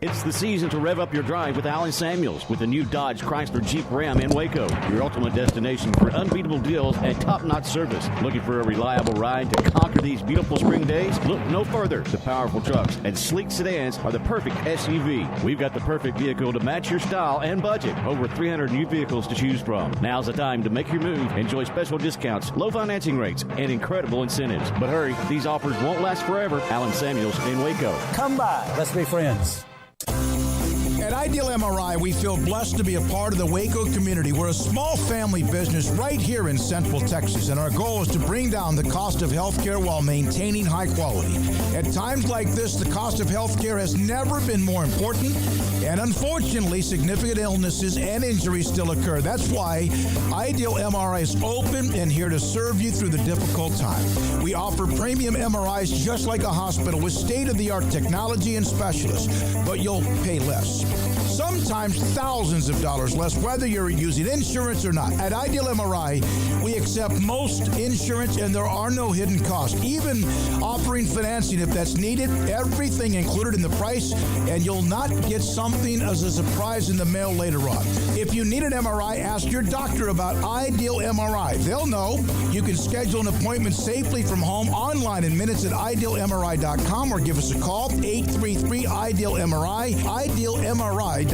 It's the season to rev up your drive with Alon Samuels with the new Dodge Chrysler Jeep Ram in Waco. Your ultimate destination for unbeatable deals and top-notch service. Looking for a reliable ride to conquer these beautiful spring days? Look no further. The powerful trucks and sleek sedans are the perfect SUV. We've got the perfect vehicle to match your style and budget. Over 300 new vehicles to choose from. Now's the time to make your move. Enjoy special discounts, low financing rates, and incredible incentives. But hurry, these offers won't last forever. Alon Samuels in Waco. Come by. Let's be friends. At Ideal MRI, we feel blessed to be a part of the Waco community. We're a small family business right here in Central Texas, and our goal is to bring down the cost of healthcare while maintaining high quality. At times like this, the cost of healthcare has never been more important, and unfortunately, significant illnesses and injuries still occur. That's why Ideal MRI is open and here to serve you through the difficult time. We offer premium MRIs just like a hospital with state-of-the-art technology and specialists, but you'll pay less. Sometimes thousands of dollars less, whether you're using insurance or not. At Ideal MRI, we accept most insurance and there are no hidden costs. Even offering financing if that's needed, everything included in the price, and you'll not get something as a surprise in the mail later on. If you need an MRI, ask your doctor about Ideal MRI. They'll know. You can schedule an appointment safely from home online in minutes at idealmri.com or give us a call, 833-IDEAL-MRI, idealmri.com.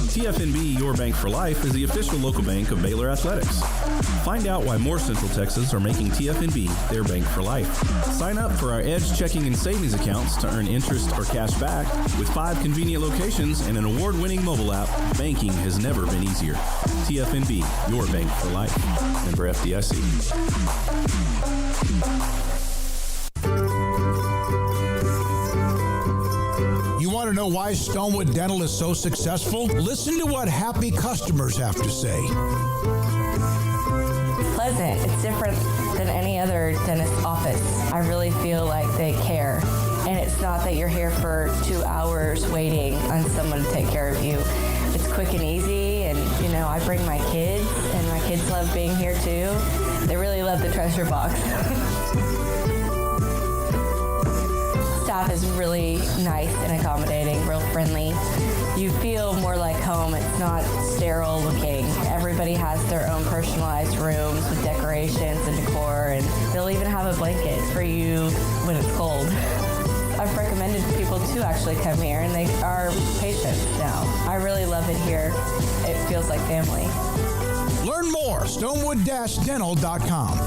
TFNB, your bank for life, is the official local bank of Baylor Athletics. Find out why more Central Texas are making TFNB their bank for life. Sign up for our Edge checking and savings accounts to earn interest or cash back. With 5 convenient locations and an award-winning mobile app, banking has never been easier. TFNB, your bank for life. Member FDIC. You want to know why Stonewood Dental is so successful? Listen to what happy customers have to say. Pleasant. It's different than any other dentist office. I really feel like they care. And it's not that you're here for 2 hours waiting on someone to take care of you. It's quick and easy, and I bring my kids, and my kids love being here too. They really love the treasure box. Staff is really nice and accommodating, real friendly. You feel more like home. It's not sterile looking. Everybody has their own personalized rooms with decorations and decor, and they'll even have a blanket for you when it's cold. I've recommended people to actually come here, and they are patients now. I really love it here. It feels like family. Learn more, stonewood-dental.com.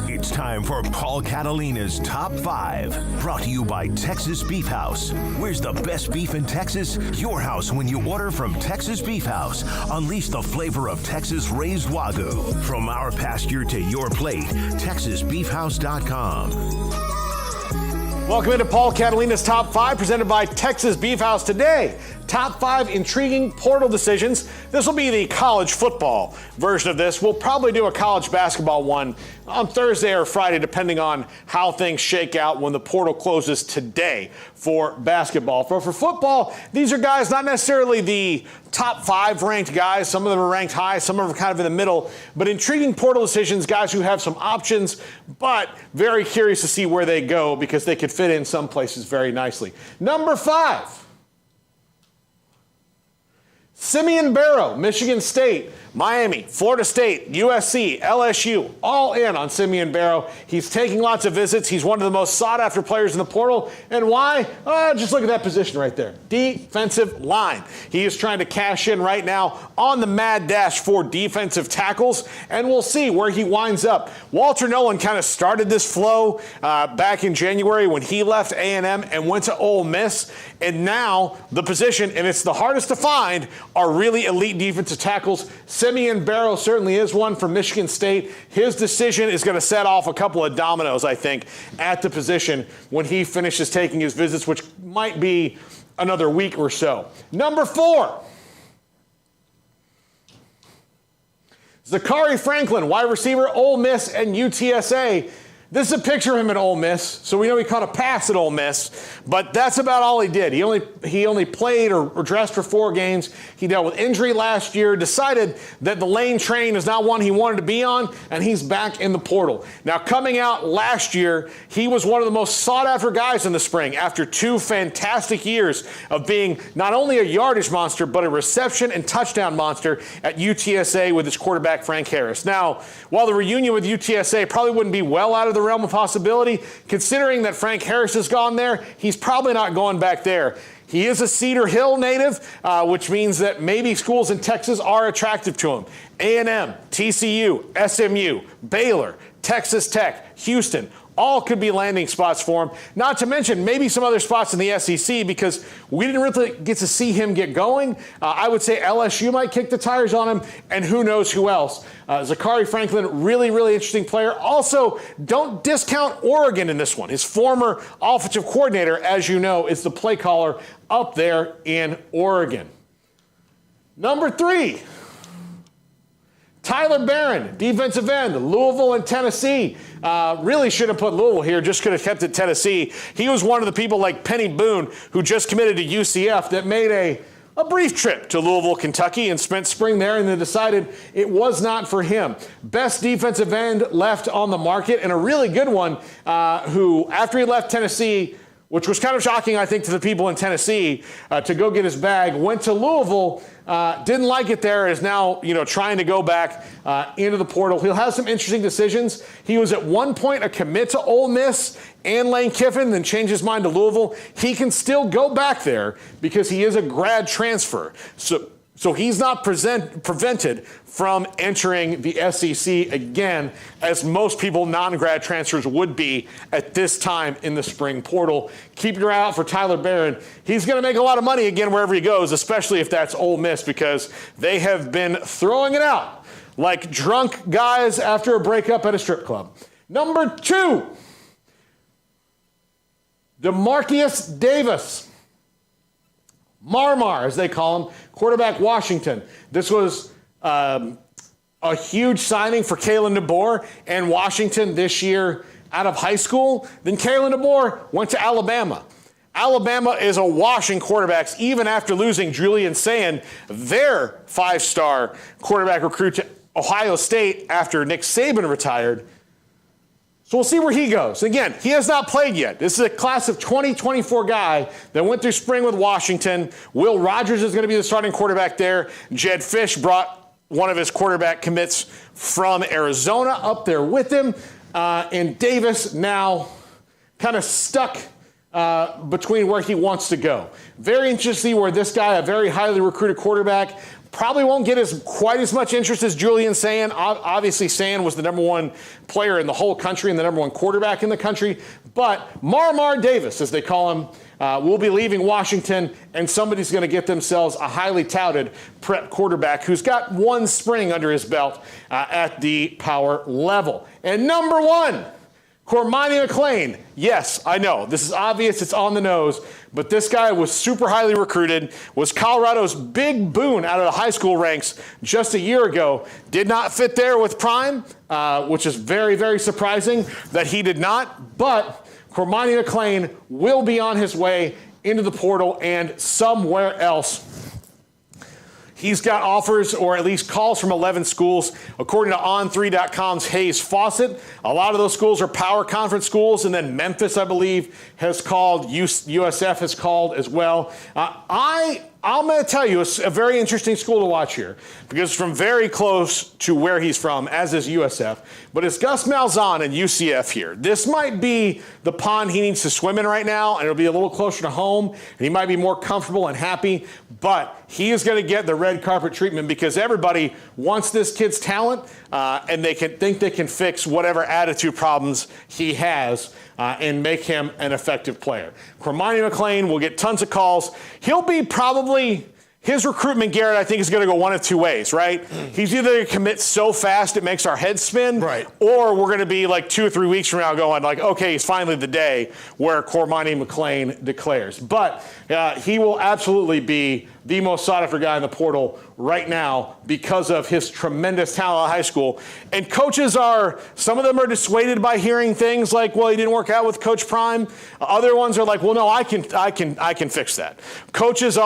It's time for Paul Catalina's Top 5, brought to you by Texas Beef House. Where's the best beef in Texas? Your house when you order from Texas Beef House. Unleash the flavor of Texas-raised Wagyu. From our pasture to your plate, TexasBeefHouse.com. Welcome into Paul Catalina's Top 5, presented by Texas Beef House. Today, Top 5 intriguing portal decisions. This will be the college football version of this. We'll probably do a college basketball one on Thursday or Friday, depending on how things shake out when the portal closes today for basketball. For football, these are guys not necessarily the top 5 ranked guys. Some of them are ranked high, some of them are kind of in the middle. But intriguing portal decisions, guys who have some options, but very curious to see where they go because they could fit in some places very nicely. Number 5. Simeon Barrow, Michigan State, Miami, Florida State, USC, LSU, all in on Simeon Barrow. He's taking lots of visits. He's one of the most sought-after players in the portal. And why? Just look at that position right there. Defensive line. He is trying to cash in right now on the mad dash for defensive tackles, and we'll see where he winds up. Walter Nolan kind of started this flow back in January when he left A&M and went to Ole Miss. And now the position, and it's the hardest to find, are really elite defensive tackles. Simeon Barrow certainly is one from Michigan State. His decision is going to set off a couple of dominoes, I think, at the position when he finishes taking his visits, which might be another week or so. Number 4. Zachary Franklin, wide receiver, Ole Miss and UTSA. This is a picture of him at Ole Miss, so we know he caught a pass at Ole Miss, but that's about all he did. He only played or dressed for 4 games. He dealt with injury last year, decided that the lane train is not one he wanted to be on, and he's back in the portal. Now, coming out last year, he was one of the most sought-after guys in the spring after 2 fantastic years of being not only a yardage monster, but a reception and touchdown monster at UTSA with his quarterback, Frank Harris. Now, while the reunion with UTSA probably wouldn't be well out of the realm of possibility, considering that Frank Harris has gone there, he's probably not going back there. He is a Cedar Hill native, which means that maybe schools in Texas are attractive to him. A&M, TCU, SMU, Baylor, Texas Tech, Houston, all could be landing spots for him. Not to mention maybe some other spots in the SEC because we didn't really get to see him get going. I would say LSU might kick the tires on him, and who knows who else. Zachary Franklin, really, really interesting player. Also, don't discount Oregon in this one. His former offensive coordinator, as you know, is the play caller up there in Oregon. Number 3. Tyler Barron, defensive end, Louisville and Tennessee. Really should have put Louisville here, just could have kept it Tennessee. He was one of the people like Penny Boone, who just committed to UCF, that made a brief trip to Louisville, Kentucky, and spent spring there and then decided it was not for him. Best defensive end left on the market, and a really good one who, after he left Tennessee, which was kind of shocking, I think, to the people in Tennessee, to go get his bag, went to Louisville, didn't like it there, is now trying to go back into the portal. He'll have some interesting decisions. He was at one point a commit to Ole Miss and Lane Kiffin, then changed his mind to Louisville. He can still go back there because he is a grad transfer. So he's not prevented from entering the SEC again, as most people, non-grad transfers, would be at this time in the spring portal. Keep your eye out for Tyler Barron. He's going to make a lot of money again wherever he goes, especially if that's Ole Miss, because they have been throwing it out like drunk guys after a breakup at a strip club. Number 2, DeMarcus Davis. Marmar, as they call him, quarterback, Washington. This was a huge signing for Kalen DeBoer and Washington this year out of high school. Then Kalen DeBoer went to Alabama. Alabama is awash in quarterbacks, even after losing Julian Sand, their 5-star quarterback recruit, to Ohio State after Nick Saban retired. So we'll see where he goes. Again, he has not played yet. This is a class of 2024 guy that went through spring with Washington. Will Rogers is going to be the starting quarterback there. Jed Fish brought one of his quarterback commits from Arizona up there with him. And Davis now kind of stuck between where he wants to go. Very interesting to see where this guy, a very highly recruited quarterback, probably won't get quite as much interest as Julian Sand. Obviously, Sand was the number 1 player in the whole country and the number 1 quarterback in the country. But Marmar Davis, as they call him, will be leaving Washington, and somebody's going to get themselves a highly touted prep quarterback who's got 1 spring under his belt at the power level. And number 1, Cormani McClain, yes, I know. This is obvious. It's on the nose. But this guy was super highly recruited, was Colorado's big boon out of the high school ranks just a year ago. Did not fit there with Prime, which is very, very surprising that he did not. But Cormani McClain will be on his way into the portal and somewhere else. He's got offers or at least calls from 11 schools. According to On3.com's Hayes Fawcett, a lot of those schools are power conference schools, and then Memphis, I believe, has called. USF has called as well. I'm going to tell you, it's a very interesting school to watch here because it's from very close to where he's from, as is USF. But it's Gus Malzahn and UCF here. This might be the pond he needs to swim in right now, and it'll be a little closer to home, and he might be more comfortable and happy. But he is going to get the red carpet treatment because everybody wants this kid's talent, and they can fix whatever attitude problems he has and make him an effective player. Cormani McClain will get tons of calls. He'll be probably, his recruitment, Garrett, I think is going to go one of two ways, right? He's either going to commit so fast it makes our heads spin, right? Or we're going to be like 2 or 3 weeks from now going like, okay, it's finally the day where Cormani McClain declares. But he will absolutely be the most sought-after guy in the portal right now because of his tremendous talent at high school. And coaches some of them are dissuaded by hearing things like, well, he didn't work out with Coach Prime. Other ones are like, well, no, I can fix that. Coaches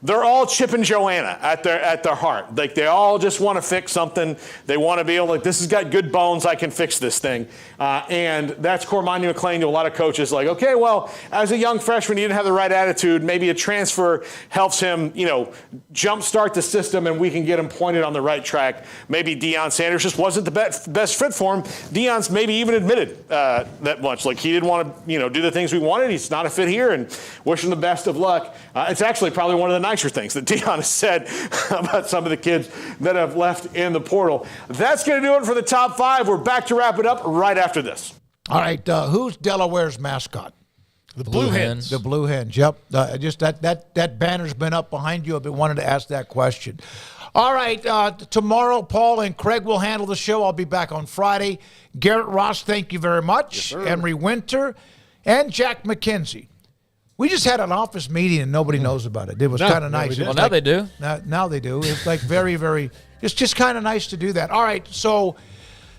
they're all Chip and Joanna at their heart. Like they all just want to fix something. They want to be able to, like, this has got good bones. I can fix this thing. And that's Cormani McClain to a lot of coaches. Like, okay, well, as a young freshman, he didn't have the right attitude. Maybe a transfer helps him, jumpstart the system and we can get him pointed on the right track. Maybe Deion Sanders just wasn't the best fit for him. Deion's maybe even admitted that much. Like he didn't want to, do the things we wanted. He's not a fit here and wish him the best of luck. It's actually probably one of the nicer things that Deion has said about some of the kids that have left in the portal. That's going to do it for the top 5. We're back to wrap it up right after this. All right, who's Delaware's mascot? The Blue Hens. The Blue Hens, yep. Just that banner's been up behind you. I've been wanting to ask that question. All right, tomorrow Paul and Craig will handle the show. I'll be back on Friday. Garrett Ross, thank you very much. Yes, Emery Winter and Jack McKenzie. We just had an office meeting and nobody knows about it. It was kind of nice. Well, now they do. Now they do. It's like very, very, it's just kind of nice to do that. All right, so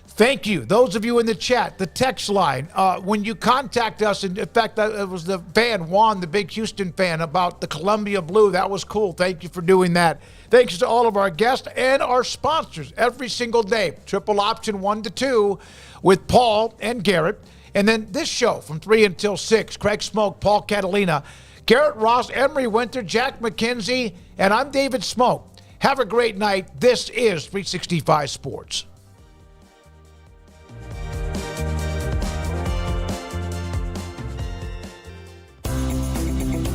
thank you. Those of you in the chat, the text line, when you contact us, and in fact, it was the fan, Juan, the big Houston fan, about the Columbia Blue. That was cool. Thank you for doing that. Thanks to all of our guests and our sponsors every single day. Triple Option 1 to 2 with Paul and Garrett. And then this show from 3 until 6, Craig Smoak, Paul Catalina, Garrett Ross, Emery Winter, Jack McKenzie, and I'm David Smoak. Have a great night. This is 365 Sports.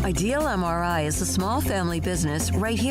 Ideal MRI is a small family business right here